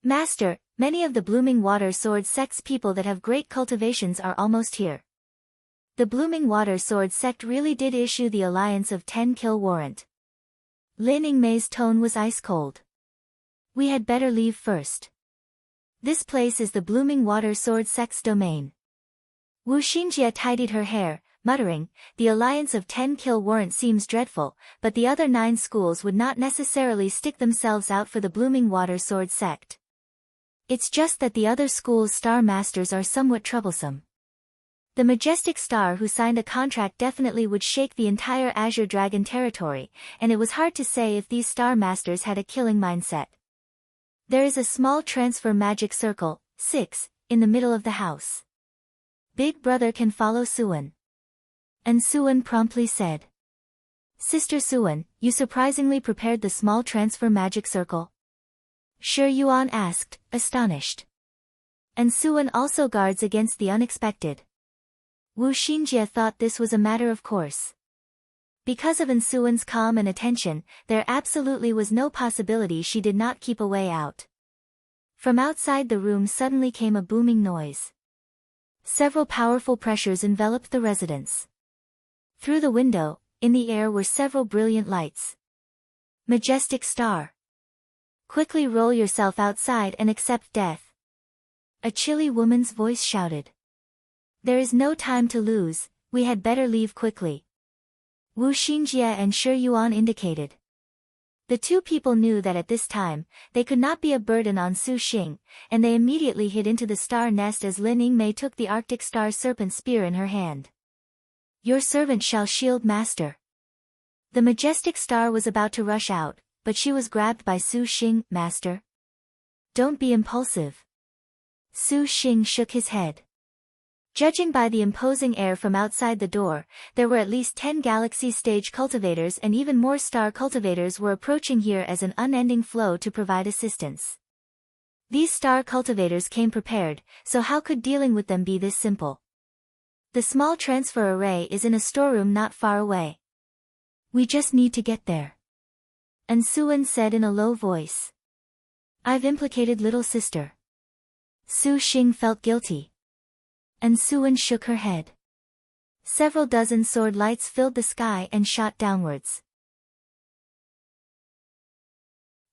Master, many of the Blooming Water Sword Sect's people that have great cultivations are almost here. The Blooming Water Sword Sect really did issue the Alliance of 10-kill warrant. Lin Yingmei's tone was ice-cold. We had better leave first. This place is the Blooming Water Sword Sect's domain. Wu Xinjie tidied her hair, muttering, the Alliance of 10-kill warrant seems dreadful, but the other 9 schools would not necessarily stick themselves out for the Blooming Water Sword Sect. It's just that the other schools' star masters are somewhat troublesome. The majestic star who signed a contract definitely would shake the entire Azure Dragon territory, and it was hard to say if these star masters had a killing mindset. There is a small transfer magic circle, 6, in the middle of the house. Big brother can follow Suan. And Suan promptly said. Sister Suan, you surprisingly prepared the small transfer magic circle? Sure, Yuan asked, astonished. And Suan also guards against the unexpected. Wu Xinjie thought this was a matter of course. Because of Suan's calm and attention, there absolutely was no possibility she did not keep a way out. From outside the room suddenly came a booming noise. Several powerful pressures enveloped the residence. Through the window, in the air were several brilliant lights. Majestic star. Quickly roll yourself outside and accept death. A chilly woman's voice shouted. There is no time to lose, we had better leave quickly. Wu Xinjie and Shi Yuan indicated. The 2 people knew that at this time, they could not be a burden on Su Xing, and they immediately hid into the star nest as Lin Yingmei took the Arctic Star Serpent Spear in her hand. Your servant shall shield master. The majestic star was about to rush out, but she was grabbed by Su Xing. Master? Don't be impulsive. Su Xing shook his head. Judging by the imposing air from outside the door, there were at least 10 galaxy stage cultivators and even more star cultivators were approaching here as an unending flow to provide assistance. These star cultivators came prepared, so how could dealing with them be this simple? The small transfer array is in a storeroom not far away. We just need to get there. And Suan said in a low voice. I've implicated little sister. Su Xing felt guilty. And Suan shook her head. Several dozen sword lights filled the sky and shot downwards.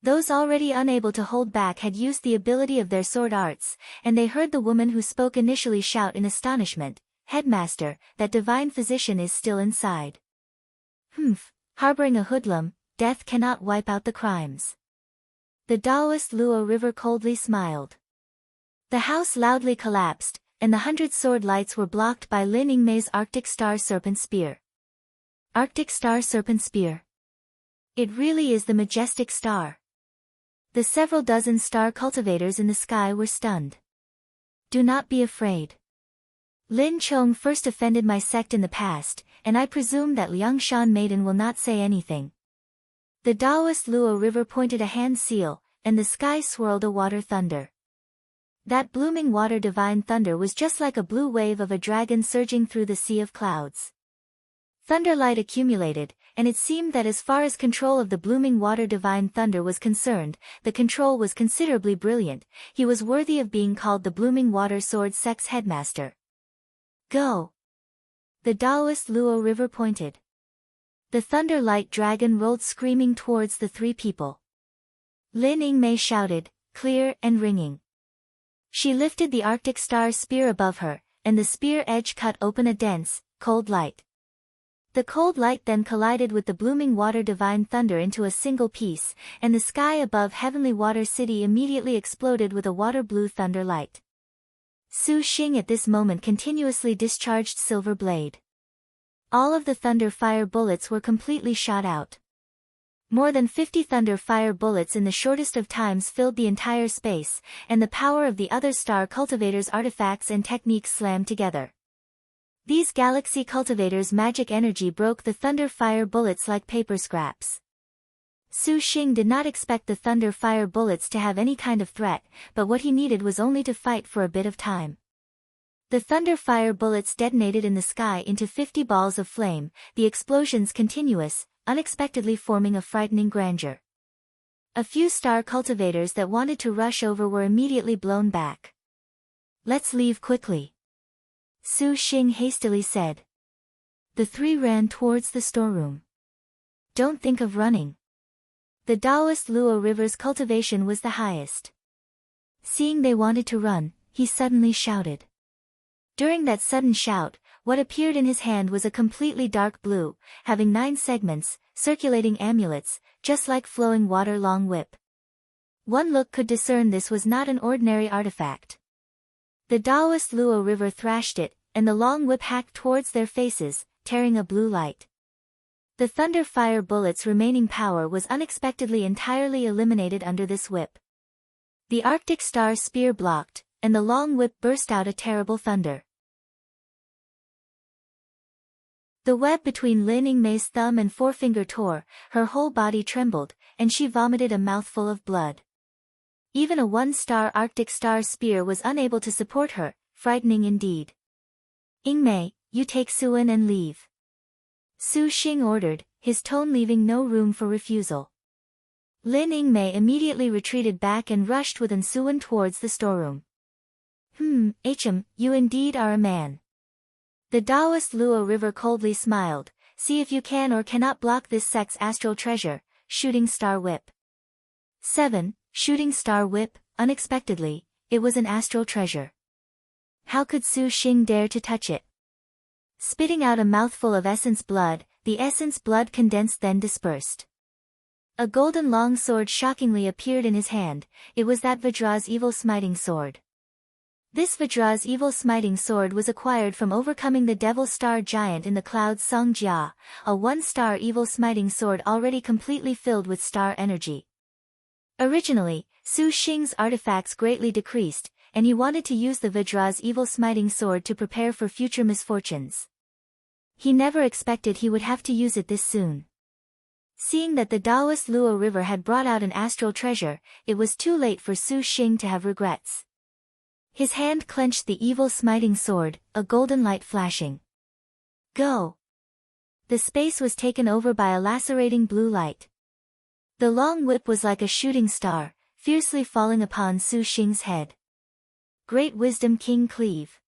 Those already unable to hold back had used the ability of their sword arts, and they heard the woman who spoke initially shout in astonishment, Headmaster, that divine physician is still inside. Harboring a hoodlum, death cannot wipe out the crimes. The Taoist Luo River coldly smiled. The house loudly collapsed, and the 100 sword lights were blocked by Lin Yingmei's Arctic Star Serpent Spear. Arctic Star Serpent Spear. It really is the majestic star. The several dozen star cultivators in the sky were stunned. Do not be afraid. Lin Chong first offended my sect in the past, and I presume that Liangshan Maiden will not say anything. The Taoist Luo River pointed a hand seal, and the sky swirled a water thunder. That blooming water divine thunder was just like a blue wave of a dragon surging through the sea of clouds. Thunderlight accumulated, and it seemed that as far as control of the blooming water divine thunder was concerned, the control was considerably brilliant. He was worthy of being called the blooming water sword sect's headmaster. Go! The Taoist Luo River pointed. The thunderlight dragon rolled screaming towards the 3 people. Lin Yingmei shouted, clear and ringing. She lifted the Arctic Star Spear above her, and the spear edge cut open a dense, cold light. The cold light then collided with the blooming water divine thunder into a single piece, and the sky above Heavenly Water City immediately exploded with a water-blue thunder light. Su Xing at this moment continuously discharged Silver Blade. All of the thunder fire bullets were completely shot out. More than 50 thunder fire bullets in the shortest of times filled the entire space, and the power of the other star cultivators' artifacts and techniques slammed together. These galaxy cultivators' magic energy broke the thunder fire bullets like paper scraps. Su Xing did not expect the thunder fire bullets to have any kind of threat, but what he needed was only to fight for a bit of time. The thunder fire bullets detonated in the sky into 50 balls of flame, the explosions continuous, unexpectedly forming a frightening grandeur. A few star cultivators that wanted to rush over were immediately blown back. "Let's leave quickly," Su Xing hastily said. The three ran towards the storeroom. "Don't think of running." The Taoist Luo River's cultivation was the highest. Seeing they wanted to run, he suddenly shouted. During that sudden shout, what appeared in his hand was a completely dark blue, having 9 segments, circulating amulets, just like flowing water long whip. One look could discern this was not an ordinary artifact. The Taoist Luo River thrashed it, and the long whip hacked towards their faces, tearing a blue light. The thunder fire bullet's remaining power was unexpectedly entirely eliminated under this whip. The Arctic Star spear blocked, and the long whip burst out a terrible thunder. The web between Lin Yingmei's thumb and forefinger tore, her whole body trembled, and she vomited a mouthful of blood. Even a 1-star Arctic Star spear was unable to support her, frightening indeed. "Yingmei, you take Suan and leave," Su Xing ordered, his tone leaving no room for refusal. Lin Yingmei immediately retreated back and rushed with Suan towards the storeroom. "Hm, you indeed are a man." The Taoist Luo River coldly smiled. "See if you can or cannot block this sect's astral treasure, Shooting Star Whip." 7. Shooting Star Whip. Unexpectedly, it was an astral treasure. How could Su Xing dare to touch it? Spitting out a mouthful of essence blood, the essence blood condensed then dispersed. A golden long sword shockingly appeared in his hand. It was that Vajra's evil smiting sword. This Vajra's evil smiting sword was acquired from overcoming the Devil Star Giant in the clouds Song Jia, a 1-star evil smiting sword already completely filled with star energy. Originally, Su Xing's artifacts greatly decreased, and he wanted to use the Vajra's evil smiting sword to prepare for future misfortunes. He never expected he would have to use it this soon. Seeing that the Taoist Luo River had brought out an astral treasure, it was too late for Su Xing to have regrets. His hand clenched the evil smiting sword, a golden light flashing. "Go!" The space was taken over by a lacerating blue light. The long whip was like a shooting star, fiercely falling upon Su Xing's head. Great Wisdom King Cleave.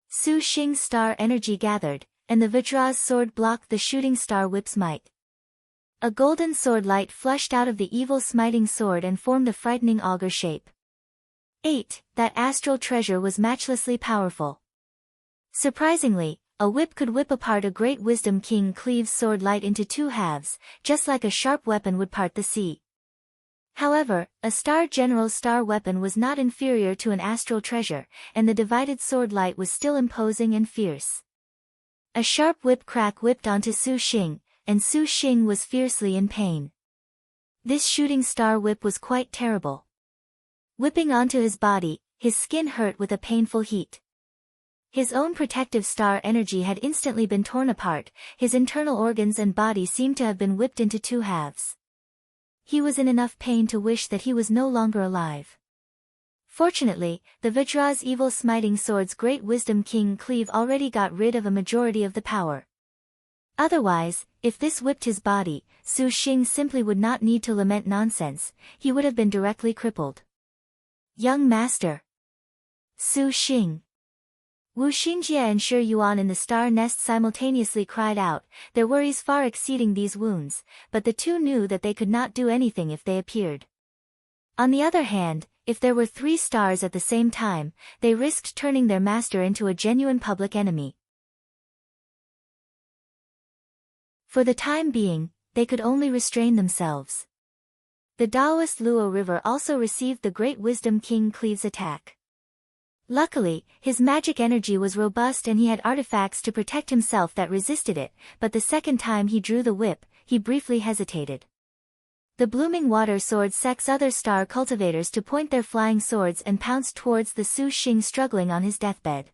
Su Xing's star energy gathered, and the Vajra's sword blocked the shooting star whip's might. A golden sword light flushed out of the evil smiting sword and formed a frightening augur shape. 8. That astral treasure was matchlessly powerful. Surprisingly, a whip could whip apart a great Wisdom King Cleave's sword light into 2 halves, just like a sharp weapon would part the sea. However, a Star General's star weapon was not inferior to an astral treasure, and the divided sword light was still imposing and fierce. A sharp whip crack whipped onto Su Xing, and Su Xing was fiercely in pain. This shooting star whip was quite terrible. Whipping onto his body, his skin hurt with a painful heat. His own protective star energy had instantly been torn apart, his internal organs and body seemed to have been whipped into 2 halves. He was in enough pain to wish that he was no longer alive. Fortunately, the Vajra's evil smiting sword's great Wisdom King Cleave already got rid of a majority of the power. Otherwise, if this whipped his body, Su Xing simply would not need to lament nonsense, he would have been directly crippled. "Young master!" Su Xing. Wu Xinjie and Shi Yuan in the star nest simultaneously cried out, their worries far exceeding these wounds, but the two knew that they could not do anything if they appeared. On the other hand, if there were 3 stars at the same time, they risked turning their master into a genuine public enemy. For the time being, they could only restrain themselves. The Taoist Luo River also received the Great Wisdom King Cleave's attack. Luckily, his magic energy was robust and he had artifacts to protect himself that resisted it, but the second time he drew the whip, he briefly hesitated. The blooming water sword sects other star cultivators to point their flying swords and pounced towards the Su Xing struggling on his deathbed.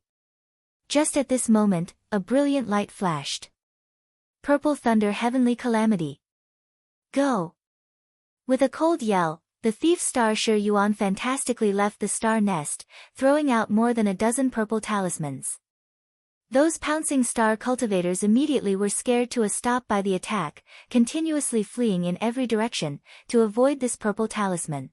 Just at this moment, a brilliant light flashed. Purple thunder heavenly calamity. Go! With a cold yell, The thief star Shi Yuan fantastically left the star nest, throwing out more than a dozen purple talismans. Those pouncing star cultivators immediately were scared to a stop by the attack, continuously fleeing in every direction, to avoid this purple talisman.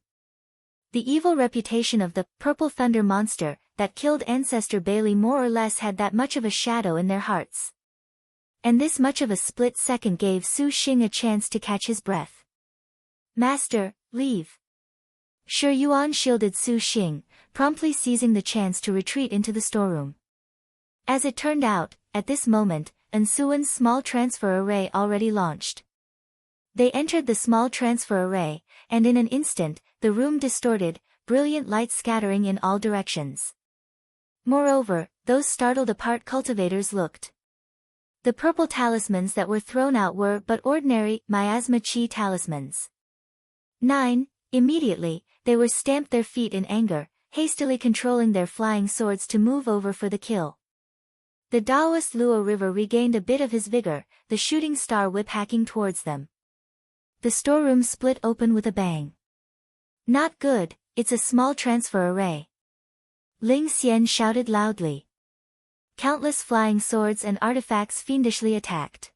The evil reputation of the purple thunder monster that killed ancestor Baili more or less had that much of a shadow in their hearts. And this much of a split second gave Su Xing a chance to catch his breath. Master, leave. Shi Yuan shielded Su Xing, promptly seizing the chance to retreat into the storeroom. As it turned out, at this moment, Suan's small transfer array already launched. They entered the small transfer array, and in an instant, the room distorted, brilliant light scattering in all directions. Moreover, those startled apart cultivators looked. The purple talismans that were thrown out were but ordinary miasma chi talismans. 9. Immediately, they were stamped their feet in anger, hastily controlling their flying swords to move over for the kill. The Taoist Luo River regained a bit of his vigor, the shooting star whip hacking towards them. The storeroom split open with a bang. Not good, it's a small transfer array. Ling Xian shouted loudly. Countless flying swords and artifacts fiendishly attacked.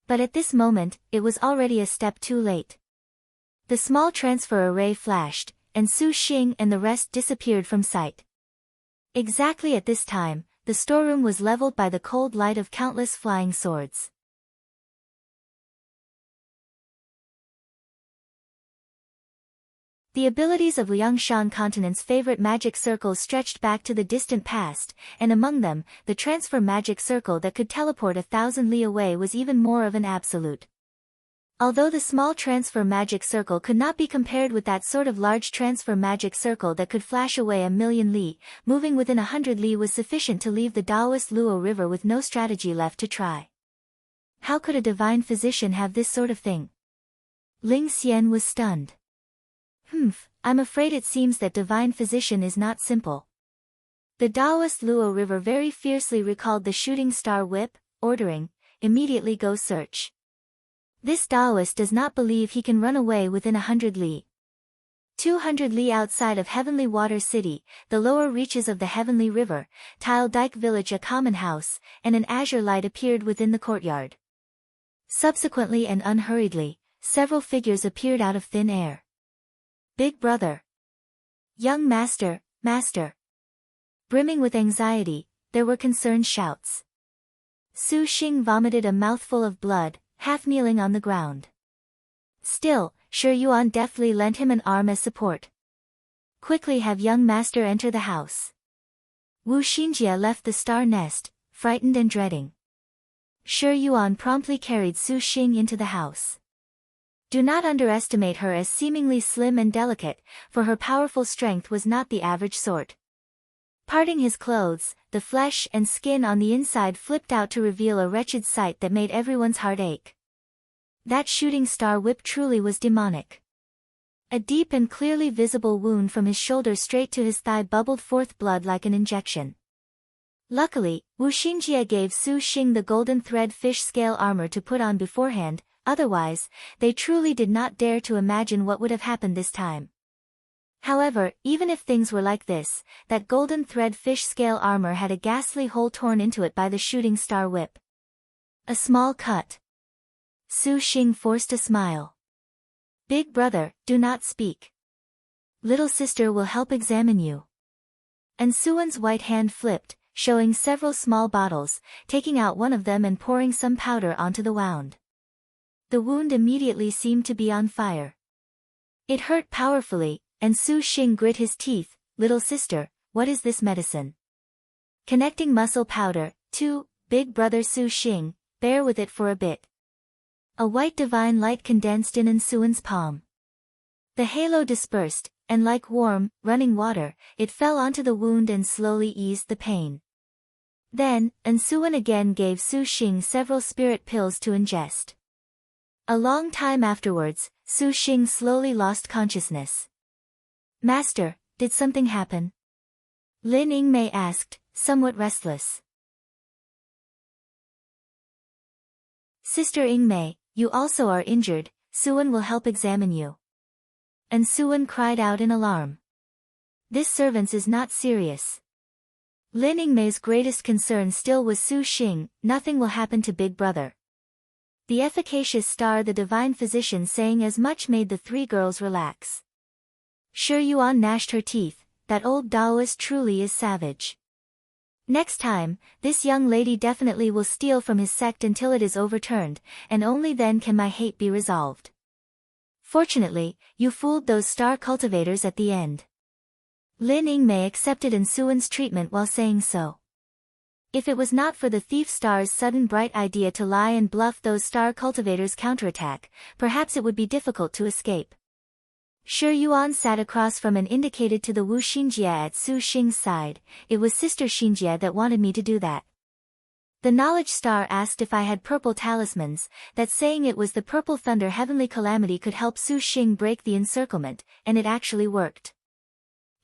But at this moment, it was already a step too late. The small transfer array flashed, and Su Xing and the rest disappeared from sight. Exactly at this time, the storeroom was leveled by the cold light of countless flying swords. The abilities of Liangshan continent's favorite magic circles stretched back to the distant past, and among them, the transfer magic circle that could teleport 1,000 li away was even more of an absolute. Although the small transfer magic circle could not be compared with that sort of large transfer magic circle that could flash away 1,000,000 li, moving within 100 li was sufficient to leave the Taoist Luo River with no strategy left to try. How could a divine physician have this sort of thing? Ling Xian was stunned. I'm afraid it seems that divine physician is not simple. The Taoist Luo River very fiercely recalled the shooting star whip, ordering, immediately go search. This Taoist does not believe he can run away within 100 li. 200 li outside of Heavenly Water City, the lower reaches of the Heavenly River, Tile Dike Village, a common house, and an azure light appeared within the courtyard. Subsequently and unhurriedly, several figures appeared out of thin air. Big brother. Young master, master. Brimming with anxiety, there were concerned shouts. Su Xing vomited a mouthful of blood, half kneeling on the ground. Still, Shi Yuan deftly lent him an arm as support. Quickly have young master enter the house. Wu Xinjie left the star nest, frightened and dreading. Shi Yuan promptly carried Su Xing into the house. Do not underestimate her as seemingly slim and delicate, for her powerful strength was not the average sort. Parting his clothes, the flesh and skin on the inside flipped out to reveal a wretched sight that made everyone's heart ache. That shooting star whip truly was demonic. A deep and clearly visible wound from his shoulder straight to his thigh bubbled forth blood like an injection. Luckily, Wu Xinjie gave Su Xing the golden thread fish scale armor to put on beforehand, otherwise, they truly did not dare to imagine what would have happened this time. However, even if things were like this, that golden thread fish scale armor had a ghastly hole torn into it by the shooting star whip. A small cut. Su Xing forced a smile. Big brother, do not speak. Little sister will help examine you. And Suan's white hand flipped, showing several small bottles, taking out one of them and pouring some powder onto the wound. The wound immediately seemed to be on fire. It hurt powerfully, and Su Xing grit his teeth. Little sister, what is this medicine? Connecting muscle powder, too, big brother Su Xing, bear with it for a bit. A white divine light condensed in Suan's palm. The halo dispersed, and like warm, running water, it fell onto the wound and slowly eased the pain. Then, Suan again gave Su Xing several spirit pills to ingest. A long time afterwards, Su Xing slowly lost consciousness. Master, did something happen? Lin Yingmei asked, somewhat restless. Sister Yingmei, you also are injured, Suan will help examine you. And Suan cried out in alarm. This servant is not serious. Lin Yingmei's greatest concern still was Su Xing. Nothing will happen to Big Brother. The efficacious star, the divine physician, saying as much made the three girls relax. Yuan gnashed her teeth. That old Taoist truly is savage. Next time, this young lady definitely will steal from his sect until it is overturned, and only then can my hate be resolved. Fortunately, you fooled those star cultivators at the end. Lin Yingmei accepted Suan's treatment while saying so. If it was not for the thief star's sudden bright idea to lie and bluff those star cultivators' counterattack, perhaps it would be difficult to escape. Yuan sat across from and indicated to the Wu Xinjie at Su Xing's side. It was Sister Xinjie that wanted me to do that. The knowledge star asked if I had purple talismans, that saying it was the purple thunder heavenly calamity could help Su Xing break the encirclement, and it actually worked.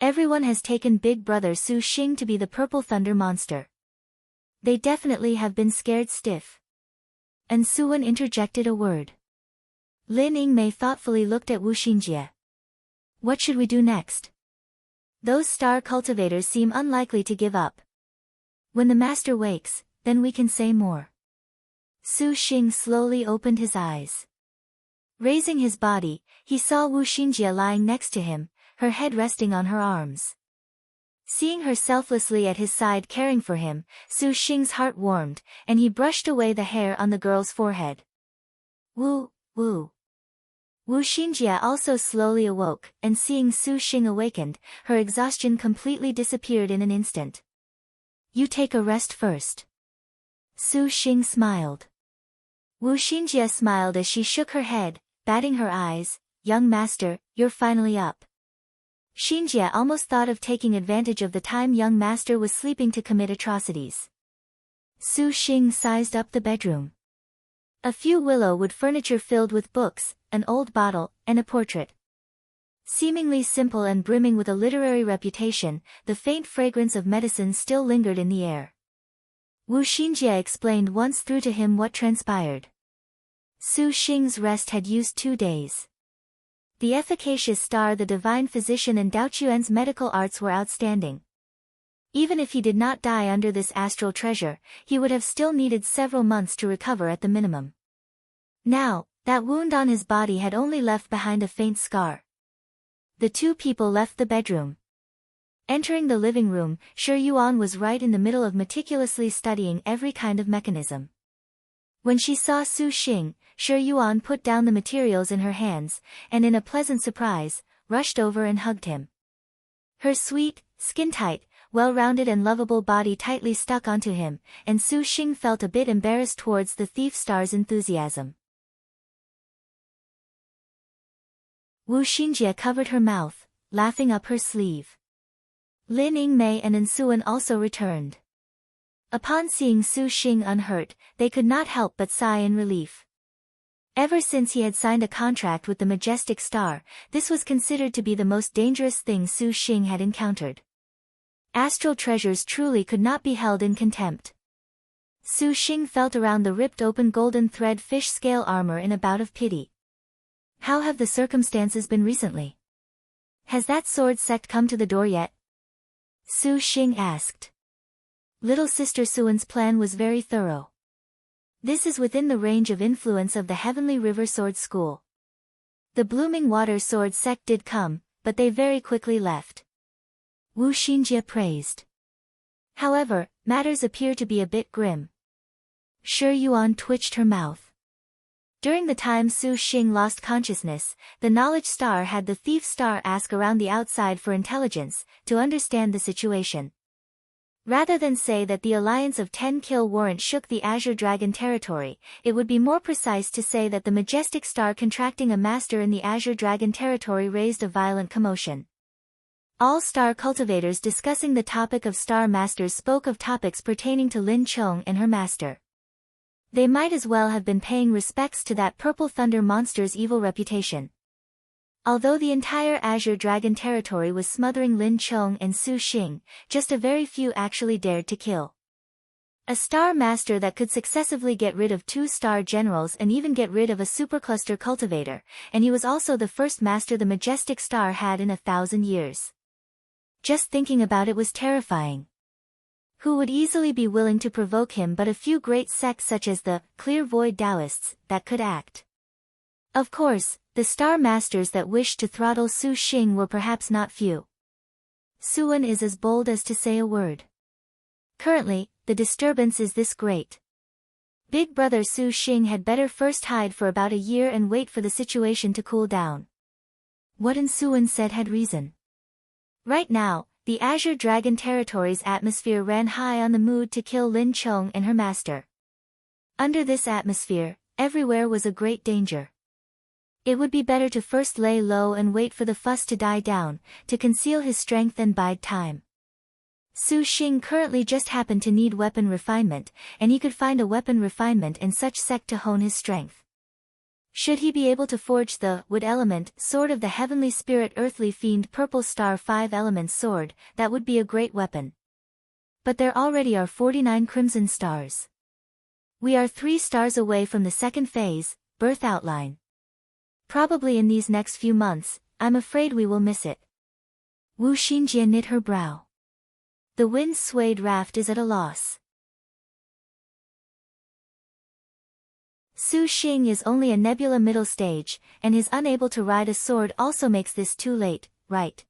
Everyone has taken Big Brother Su Xing to be the purple thunder monster. They definitely have been scared stiff. And Suan interjected a word. Lin Yingmei thoughtfully looked at Wu Xinjie. What should we do next? Those star cultivators seem unlikely to give up. When the master wakes, then we can say more. Su Xing slowly opened his eyes. Raising his body, he saw Wu Xinjie lying next to him, her head resting on her arms. Seeing her selflessly at his side caring for him, Su Xing's heart warmed, and he brushed away the hair on the girl's forehead. Wu. Wu Xinjie also slowly awoke, and seeing Su Xing awakened, her exhaustion completely disappeared in an instant. You take a rest first. Su Xing smiled. Wu Xinjie smiled as she shook her head, batting her eyes. Young master, you're finally up. Xinjie almost thought of taking advantage of the time young master was sleeping to commit atrocities. Su Xing sized up the bedroom. A few willow wood furniture filled with books, an old bottle, and a portrait. Seemingly simple and brimming with a literary reputation, the faint fragrance of medicine still lingered in the air. Wu Xinjie explained once through to him what transpired. Su Xing's rest had used 2 days. The efficacious star, the divine physician, and Dao Chuan's medical arts were outstanding. Even if he did not die under this astral treasure, he would have still needed several months to recover at the minimum. Now, that wound on his body had only left behind a faint scar. The two people left the bedroom. Entering the living room, Yuan was right in the middle of meticulously studying every kind of mechanism. When she saw Su Xing, Yuan put down the materials in her hands, and in a pleasant surprise, rushed over and hugged him. Her sweet, skin-tight, well-rounded and lovable body tightly stuck onto him, and Su Xing felt a bit embarrassed towards the thief star's enthusiasm. Wu Xinjie covered her mouth, laughing up her sleeve. Lin Yingmei and Suan also returned. Upon seeing Su Xing unhurt, they could not help but sigh in relief. Ever since he had signed a contract with the majestic star, this was considered to be the most dangerous thing Su Xing had encountered. Astral treasures truly could not be held in contempt. Su Xing felt around the ripped-open golden thread fish scale armor in a bout of pity. How have the circumstances been recently? Has that sword sect come to the door yet? Su Xing asked. Little sister Suan's plan was very thorough. This is within the range of influence of the Heavenly River Sword School. The Blooming Water Sword sect did come, but they very quickly left. Wu Xinjie praised. However, matters appear to be a bit grim. Yuan twitched her mouth. During the time Su Xing lost consciousness, the knowledge star had the thief star ask around the outside for intelligence, to understand the situation. Rather than say that the alliance of 10-kill warrant shook the Azure Dragon territory, it would be more precise to say that the majestic star contracting a master in the Azure Dragon territory raised a violent commotion. All star cultivators discussing the topic of star masters spoke of topics pertaining to Lin Chong and her master. They might as well have been paying respects to that purple thunder monster's evil reputation. Although the entire Azure Dragon territory was smothering Lin Chong and Su Xing, just a very few actually dared to kill. A star master that could successively get rid of 2-star generals and even get rid of a supercluster cultivator, and he was also the first master the majestic star had in 1,000 years. Just thinking about it was terrifying. Who would easily be willing to provoke him but a few great sects such as the Clear Void Taoists that could act. Of course, the star masters that wished to throttle Su Xing were perhaps not few. Yuan is as bold as to say a word. Currently, the disturbance is this great. Big brother Su Xing had better first hide for about a year and wait for the situation to cool down. What Yuan said had reason. Right now, the Azure Dragon Territory's atmosphere ran high on the mood to kill Lin Chong and her master. Under this atmosphere, everywhere was a great danger. It would be better to first lay low and wait for the fuss to die down, to conceal his strength and bide time. Su Xing currently just happened to need weapon refinement, and he could find a weapon refinement and such sect to hone his strength. Should he be able to forge the wood element sword of the heavenly spirit earthly fiend purple star 5 elements sword, that would be a great weapon. But there already are 49 crimson stars. We are 3 stars away from the second phase, birth outline. Probably in these next few months, I'm afraid we will miss it. Wu Xinjie knit her brow. The wind-swayed raft is at a loss. Su Xing is only a nebula middle stage, and his unable to ride a sword also makes this too late, right?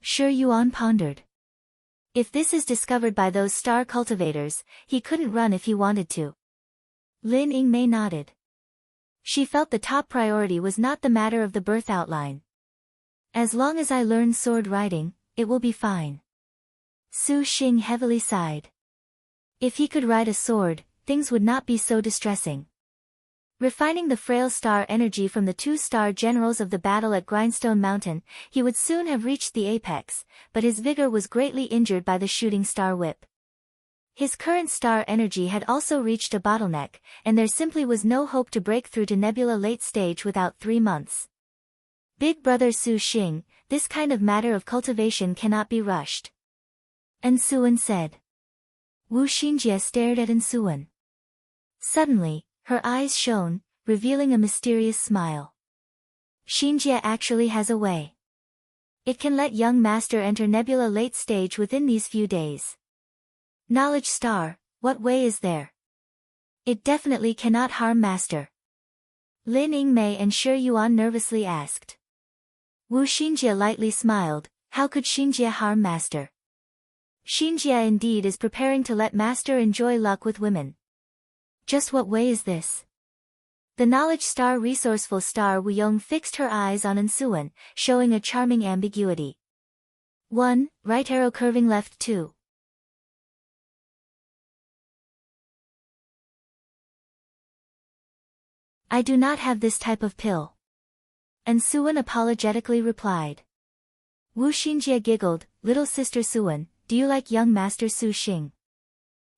Sure, Yuan pondered. If this is discovered by those star cultivators, he couldn't run if he wanted to. Lin Yingmei nodded. She felt the top priority was not the matter of the birth outline. As long as I learn sword riding, it will be fine. Su Xing heavily sighed. If he could ride a sword, things would not be so distressing. Refining the frail star energy from the 2-star generals of the battle at Grindstone Mountain, he would soon have reached the apex, but his vigor was greatly injured by the shooting star whip. His current star energy had also reached a bottleneck, and there simply was no hope to break through to Nebula late stage without 3 months. Big brother Su Xing, this kind of matter of cultivation cannot be rushed. Yuan said. Wu Xinjie stared at Yuan. Suddenly, her eyes shone, revealing a mysterious smile. Xinjie actually has a way. It can let young master enter Nebula late stage within these few days. Knowledge star, what way is there? It definitely cannot harm master. Lin Yingmei and Shi Yuan nervously asked. Wu Xinjie lightly smiled, how could Xinjie harm master? Xinjie indeed is preparing to let master enjoy luck with women. Just what way is this? The knowledge star resourceful star Wu Yong fixed her eyes on Yuan, showing a charming ambiguity. 1. Right arrow curving left 2. I do not have this type of pill. Yuan apologetically replied. Wu Xinjie giggled, little sister Yuan, do you like young master Su Xing?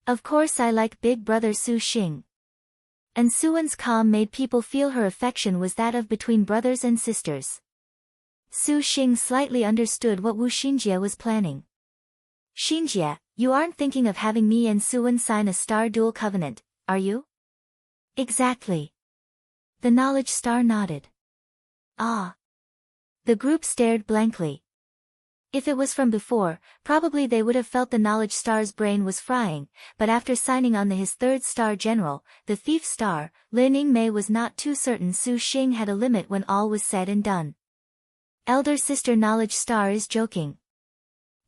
Of course I like big brother Su Xing. Yuan's calm made people feel her affection was that of between brothers and sisters. Su Xing slightly understood what Wu Xinjie was planning. Xinjie, you aren't thinking of having me and Yuan sign a star dual covenant, are you? Exactly. The knowledge star nodded. Ah. The group stared blankly. If it was from before, probably they would have felt the knowledge star's brain was frying, but after signing on his 3rd star general, the thief star, Lin Yingmei was not too certain Su Xing had a limit when all was said and done. Elder sister knowledge star is joking.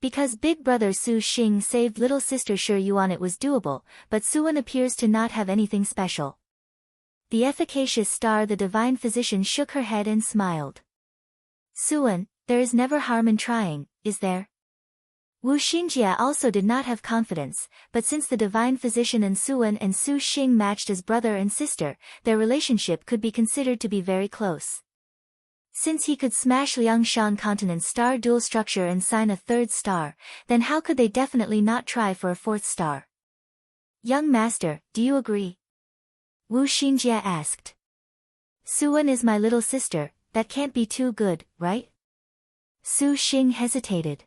Because big brother Su Xing saved little sister Shi Yuan it was doable, but Yuan appears to not have anything special. The efficacious star the divine physician shook her head and smiled. Yuan, there is never harm in trying, is there? Wu Xinjie also did not have confidence, but since the divine physician and Yuan and Su Xing matched as brother and sister, their relationship could be considered to be very close. Since he could smash Liangshan continent's star dual structure and sign a 3rd star, then how could they definitely not try for a 4th star? Young master, do you agree? Wu Xinjie asked. Yuan is my little sister, that can't be too good, right? Su Xing hesitated.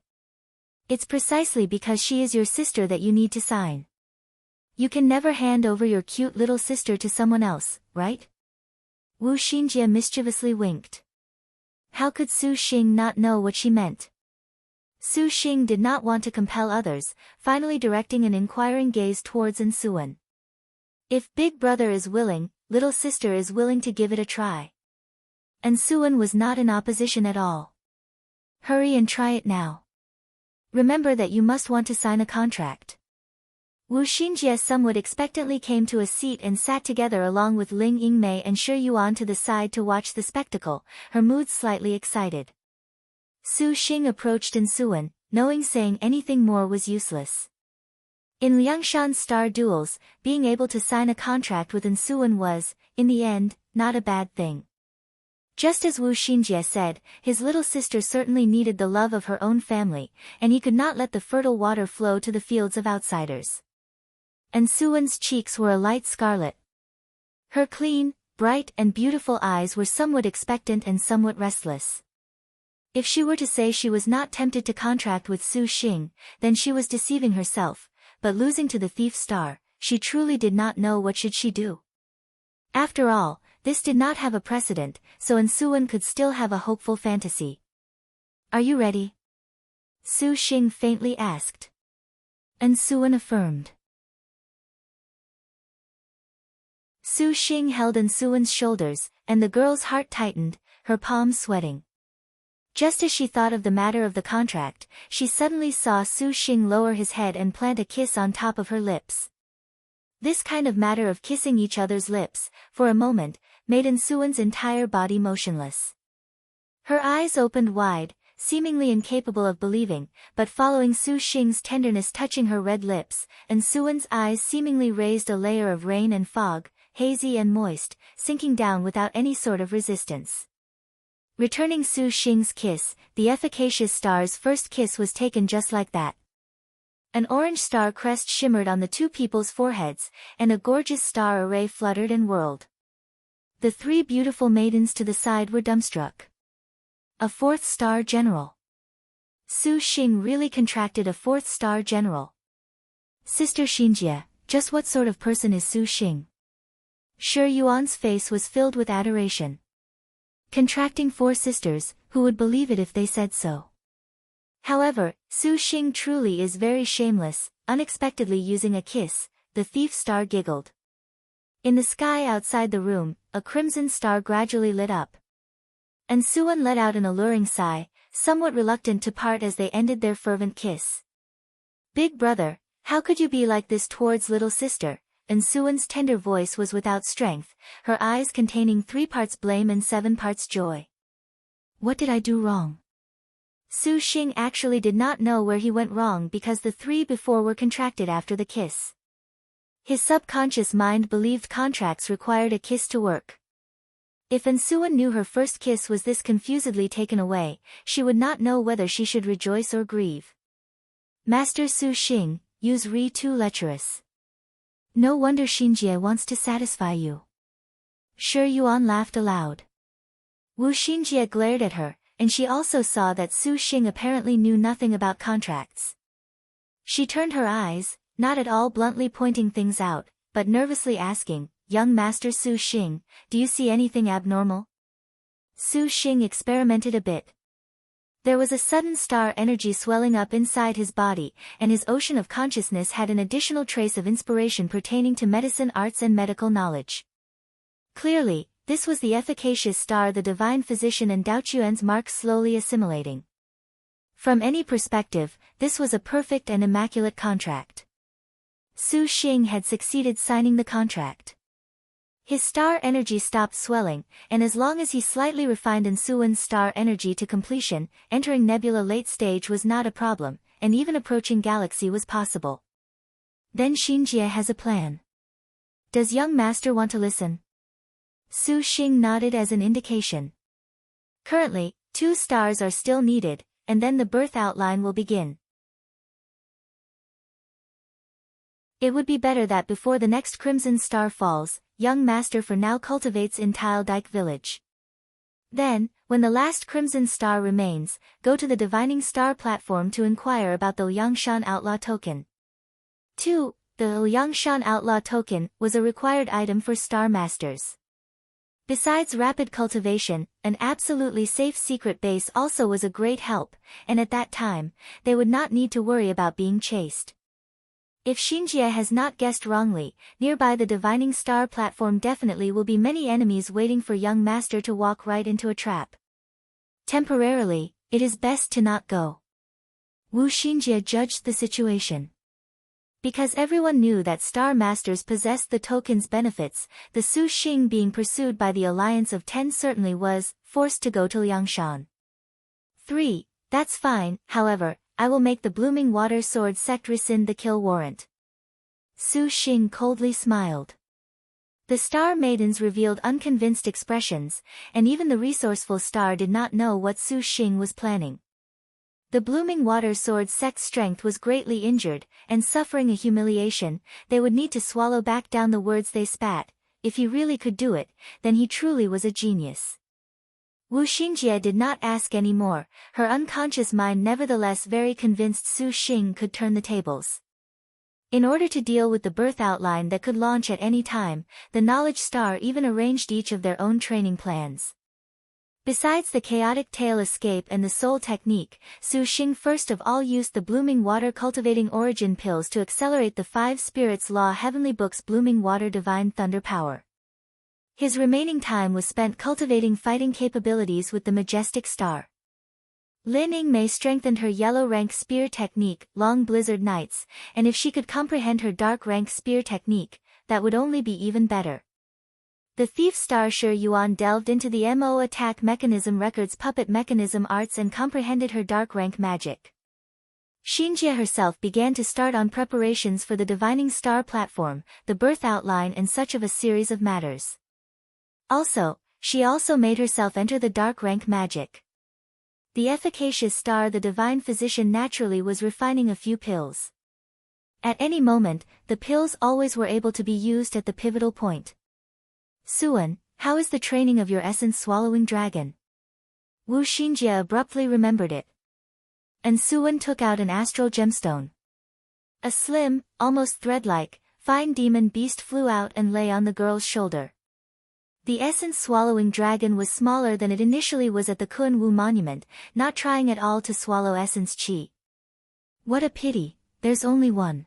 It's precisely because she is your sister that you need to sign. You can never hand over your cute little sister to someone else, right? Wu Xinjie mischievously winked. How could Su Xing not know what she meant? Su Xing did not want to compel others, finally directing an inquiring gaze towards Ensuan. If big brother is willing, little sister is willing to give it a try. Ensuan was not in opposition at all. Hurry and try it now. Remember that you must want to sign a contract. Wu Xinjie somewhat expectantly came to a seat and sat together along with Ling Yingmei and Shi Yuan to the side to watch the spectacle, her mood slightly excited. Su Xing approached Ensuan, knowing saying anything more was useless. In Liangshan's star duels, being able to sign a contract with Ensuan was, in the end, not a bad thing. Just as Wu Xinjie said, his little sister certainly needed the love of her own family, and he could not let the fertile water flow to the fields of outsiders. Ensuan's cheeks were a light scarlet. Her clean, bright and beautiful eyes were somewhat expectant and somewhat restless. If she were to say she was not tempted to contract with Su Xing, then she was deceiving herself, but losing to the thief star, she truly did not know what should she do. After all, this did not have a precedent, so Ensuan could still have a hopeful fantasy. Are you ready? Su Xing faintly asked. Ensuan affirmed. Su Xing held Ensuan's shoulders, and the girl's heart tightened, her palms sweating. Just as she thought of the matter of the contract, she suddenly saw Su Xing lower his head and plant a kiss on top of her lips. This kind of matter of kissing each other's lips, for a moment, made Ensuan's entire body motionless. Her eyes opened wide, seemingly incapable of believing, but following Su Xing's tenderness touching her red lips, Ensuan's eyes seemingly raised a layer of rain and fog, hazy and moist, sinking down without any sort of resistance. Returning Su Xing's kiss, the efficacious star's first kiss was taken just like that. An orange star crest shimmered on the two people's foreheads, and a gorgeous star array fluttered and whirled. The three beautiful maidens to the side were dumbstruck. A fourth star general. Su Xing really contracted a fourth star general. Sister Xinjie, just what sort of person is Su Xing? Shi Yuan's face was filled with adoration. Contracting four sisters, who would believe it if they said so? However, Su Xing truly is very shameless, unexpectedly using a kiss, the thief star giggled. In the sky outside the room, a crimson star gradually lit up. Ensuan let out an alluring sigh, somewhat reluctant to part as they ended their fervent kiss. Big brother, how could you be like this towards little sister? Ensuan's tender voice was without strength, her eyes containing 3 parts blame and 7 parts joy. What did I do wrong? Su Xing actually did not know where he went wrong because the 3 before were contracted after the kiss. His subconscious mind believed contracts required a kiss to work. If Ensuan knew her first kiss was this confusedly taken away, she would not know whether she should rejoice or grieve. Master Su Xing, use re too lecherous. No wonder Xinjie wants to satisfy you. Shi Yuan laughed aloud. Wu Xinjie glared at her, and she also saw that Su Xing apparently knew nothing about contracts. She turned her eyes, not at all bluntly pointing things out, but nervously asking, Young Master Su Xing, do you see anything abnormal? Su Xing experimented a bit. There was a sudden star energy swelling up inside his body, and his ocean of consciousness had an additional trace of inspiration pertaining to medicine arts and medical knowledge. Clearly, this was the efficacious star the divine physician and Dao Chuan's mark slowly assimilating. From any perspective, this was a perfect and immaculate contract. Su Xing had succeeded signing the contract. His star energy stopped swelling, and as long as he slightly refined Ensuan's star energy to completion, entering nebula late stage was not a problem, and even approaching galaxy was possible. Then Xinjie has a plan. Does young master want to listen? Su Xing nodded as an indication. Currently, 2 stars are still needed, and then the birth outline will begin. It would be better that before the next crimson star falls, young master for now cultivates in Tile Dike village. Then, when the last crimson star remains, go to the divining star platform to inquire about the Liangshan outlaw token. 2. the Liangshan Outlaw Token, was a required item for Star Masters. Besides rapid cultivation, an absolutely safe secret base also was a great help, and at that time, they would not need to worry about being chased. If Xinjie has not guessed wrongly, nearby the divining star platform definitely will be many enemies waiting for young master to walk right into a trap. Temporarily, it is best to not go. Wu Xinjie judged the situation. Because everyone knew that Star Masters possessed the token's benefits, the Su Xing being pursued by the Alliance of 10 certainly was forced to go to Liangshan. 3. That's fine, however, I will make the Blooming Water Sword sect rescind the kill warrant. Su Xing coldly smiled. The Star Maidens revealed unconvinced expressions, and even the resourceful Star did not know what Su Xing was planning. The Blooming Water Sword sect's strength was greatly injured, and suffering a humiliation, they would need to swallow back down the words they spat. If he really could do it, then he truly was a genius. Wu Xinjie did not ask any more, her unconscious mind nevertheless very convinced Su Xing could turn the tables. In order to deal with the birth outline that could launch at any time, the Knowledge Star even arranged each of their own training plans. Besides the chaotic tail escape and the soul technique, Su Xing first of all used the Blooming Water Cultivating Origin Pills to accelerate the 5 Spirits Law Heavenly Book's Blooming Water Divine Thunder Power. His remaining time was spent cultivating fighting capabilities with the Majestic Star. Lin Yingmei strengthened her yellow rank spear technique, Long Blizzard Nights, and if she could comprehend her dark rank spear technique, that would only be even better. The thief Starsher Yuan delved into the MO attack mechanism records puppet mechanism arts and comprehended her dark rank magic. Xinjie herself began to start on preparations for the divining star platform, the birth outline and such of a series of matters. She also made herself enter the dark rank magic. The efficacious star the divine physician naturally was refining a few pills. At any moment, the pills always were able to be used at the pivotal point. Suan, how is the training of your essence-swallowing dragon? Wu Xinjie abruptly remembered it. And Suan took out an astral gemstone. A slim, almost thread-like, fine demon beast flew out and lay on the girl's shoulder. The essence-swallowing dragon was smaller than it initially was at the Kun Wu monument, not trying at all to swallow essence chi. What a pity, there's only one.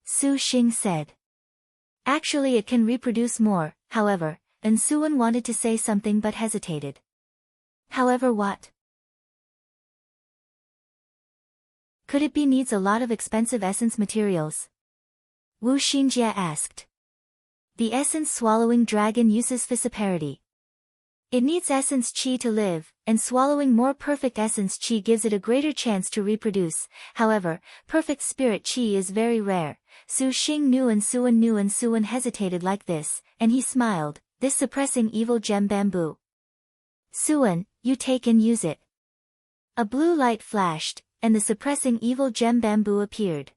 Su Xing said. Actually it can reproduce more, however, and Suan wanted to say something but hesitated. However what? Could it be needs a lot of expensive essence materials? Wu Xinjie asked. The essence-swallowing dragon uses fissiparity. It needs essence chi to live, and swallowing more perfect essence chi gives it a greater chance to reproduce. However, perfect spirit chi is very rare. Su Xing knew and Suan hesitated like this, and he smiled, this suppressing evil gem bamboo. Suan, you take and use it. A blue light flashed, and the suppressing evil gem bamboo appeared.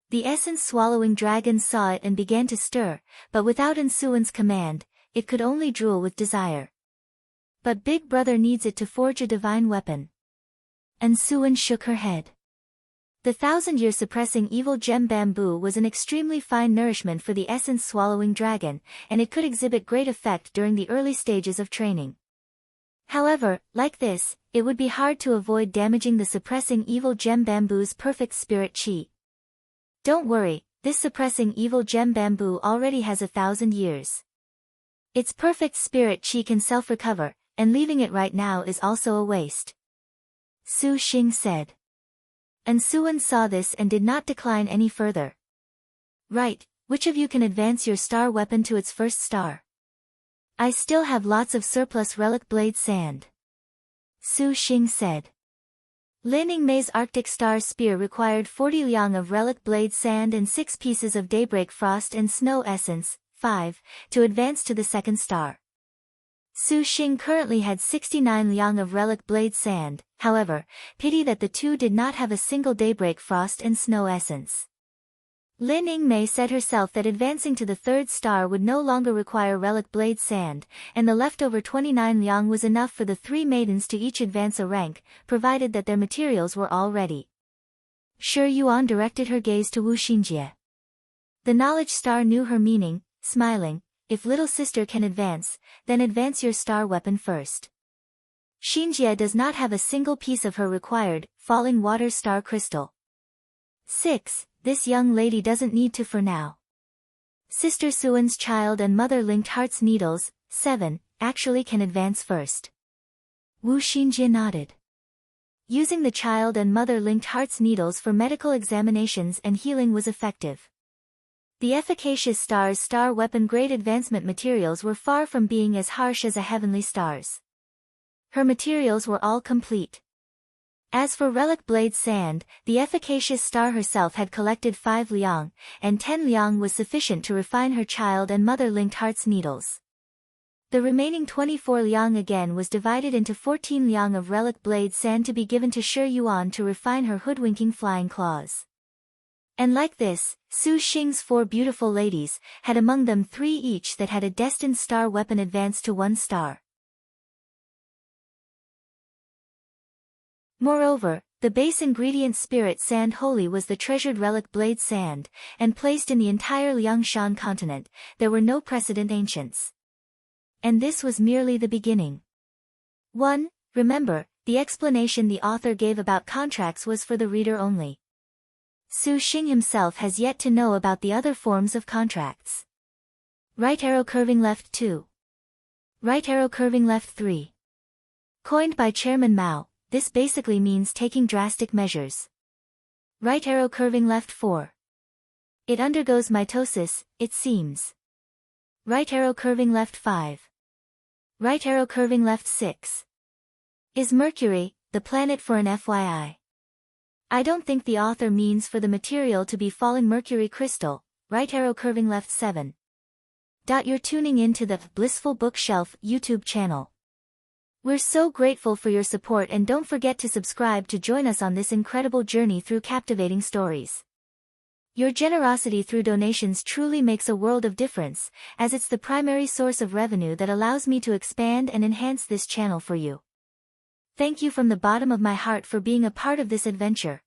The essence-swallowing dragon saw it and began to stir, but without Suan's command, it could only drool with desire. But Big Brother needs it to forge a divine weapon. And Suan shook her head. The 1,000-year suppressing evil gem bamboo was an extremely fine nourishment for the essence-swallowing dragon, and it could exhibit great effect during the early stages of training. However, like this, it would be hard to avoid damaging the suppressing evil gem bamboo's perfect spirit chi. Don't worry, this suppressing evil gem bamboo already has 1,000 years. Its perfect spirit chi can self-recover, and leaving it right now is also a waste. Su Xing said. And Suan saw this and did not decline any further. Right, which of you can advance your star weapon to its first star? I still have lots of surplus relic blade sand. Su Xing said. Lin Yingmei's Arctic Star Spear required 40 liang of relic blade sand and 6 pieces of daybreak frost and snow essence, 5, to advance to the second star. Su Xing currently had 69 liang of relic blade sand, however, pity that the two did not have a single daybreak frost and snow essence. Lin Yingmei said herself that advancing to the third star would no longer require relic blade sand, and the leftover 29 liang was enough for the 3 maidens to each advance a rank, provided that their materials were all ready. Yuan directed her gaze to Wu Xinjie. The knowledge star knew her meaning, smiling. If little sister can advance, then advance your star weapon first. Xinjie does not have a single piece of her required, falling water star crystal. 6. This young lady doesn't need to for now. Sister Suan's child and mother-linked heart's needles, 7, actually can advance first. Wu Xinjie nodded. Using the child and mother-linked heart's needles for medical examinations and healing was effective. The efficacious star's star weapon-grade advancement materials were far from being as harsh as a heavenly star's. Her materials were all complete. As for relic blade sand, the efficacious star herself had collected 5 liang, and 10 liang was sufficient to refine her child and mother-linked heart's needles. The remaining 24 liang again was divided into 14 liang of relic blade sand to be given to Shi Yuan to refine her hoodwinking flying claws. And like this, Su Xing's 4 beautiful ladies, had among them 3 each that had a destined star weapon advance to 1 star. Moreover, the base ingredient spirit sand holy was the treasured relic blade sand, and placed in the entire Liangshan continent, there were no precedent ancients. And this was merely the beginning. 1. Remember, the explanation the author gave about contracts was for the reader only. Su Xing himself has yet to know about the other forms of contracts. Right arrow curving left 2. Right arrow curving left 3. Coined by Chairman Mao, this basically means taking drastic measures. Right arrow curving left 4. It undergoes mitosis, it seems. Right arrow curving left 5. Right arrow curving left 6. Is Mercury, the planet for an FYI? I don't think the author means for the material to be falling mercury crystal, right arrow curving left 7. You're tuning in to the Blissful Bookshelf YouTube channel. We're so grateful for your support, and don't forget to subscribe to join us on this incredible journey through captivating stories. Your generosity through donations truly makes a world of difference, as it's the primary source of revenue that allows me to expand and enhance this channel for you. Thank you from the bottom of my heart for being a part of this adventure.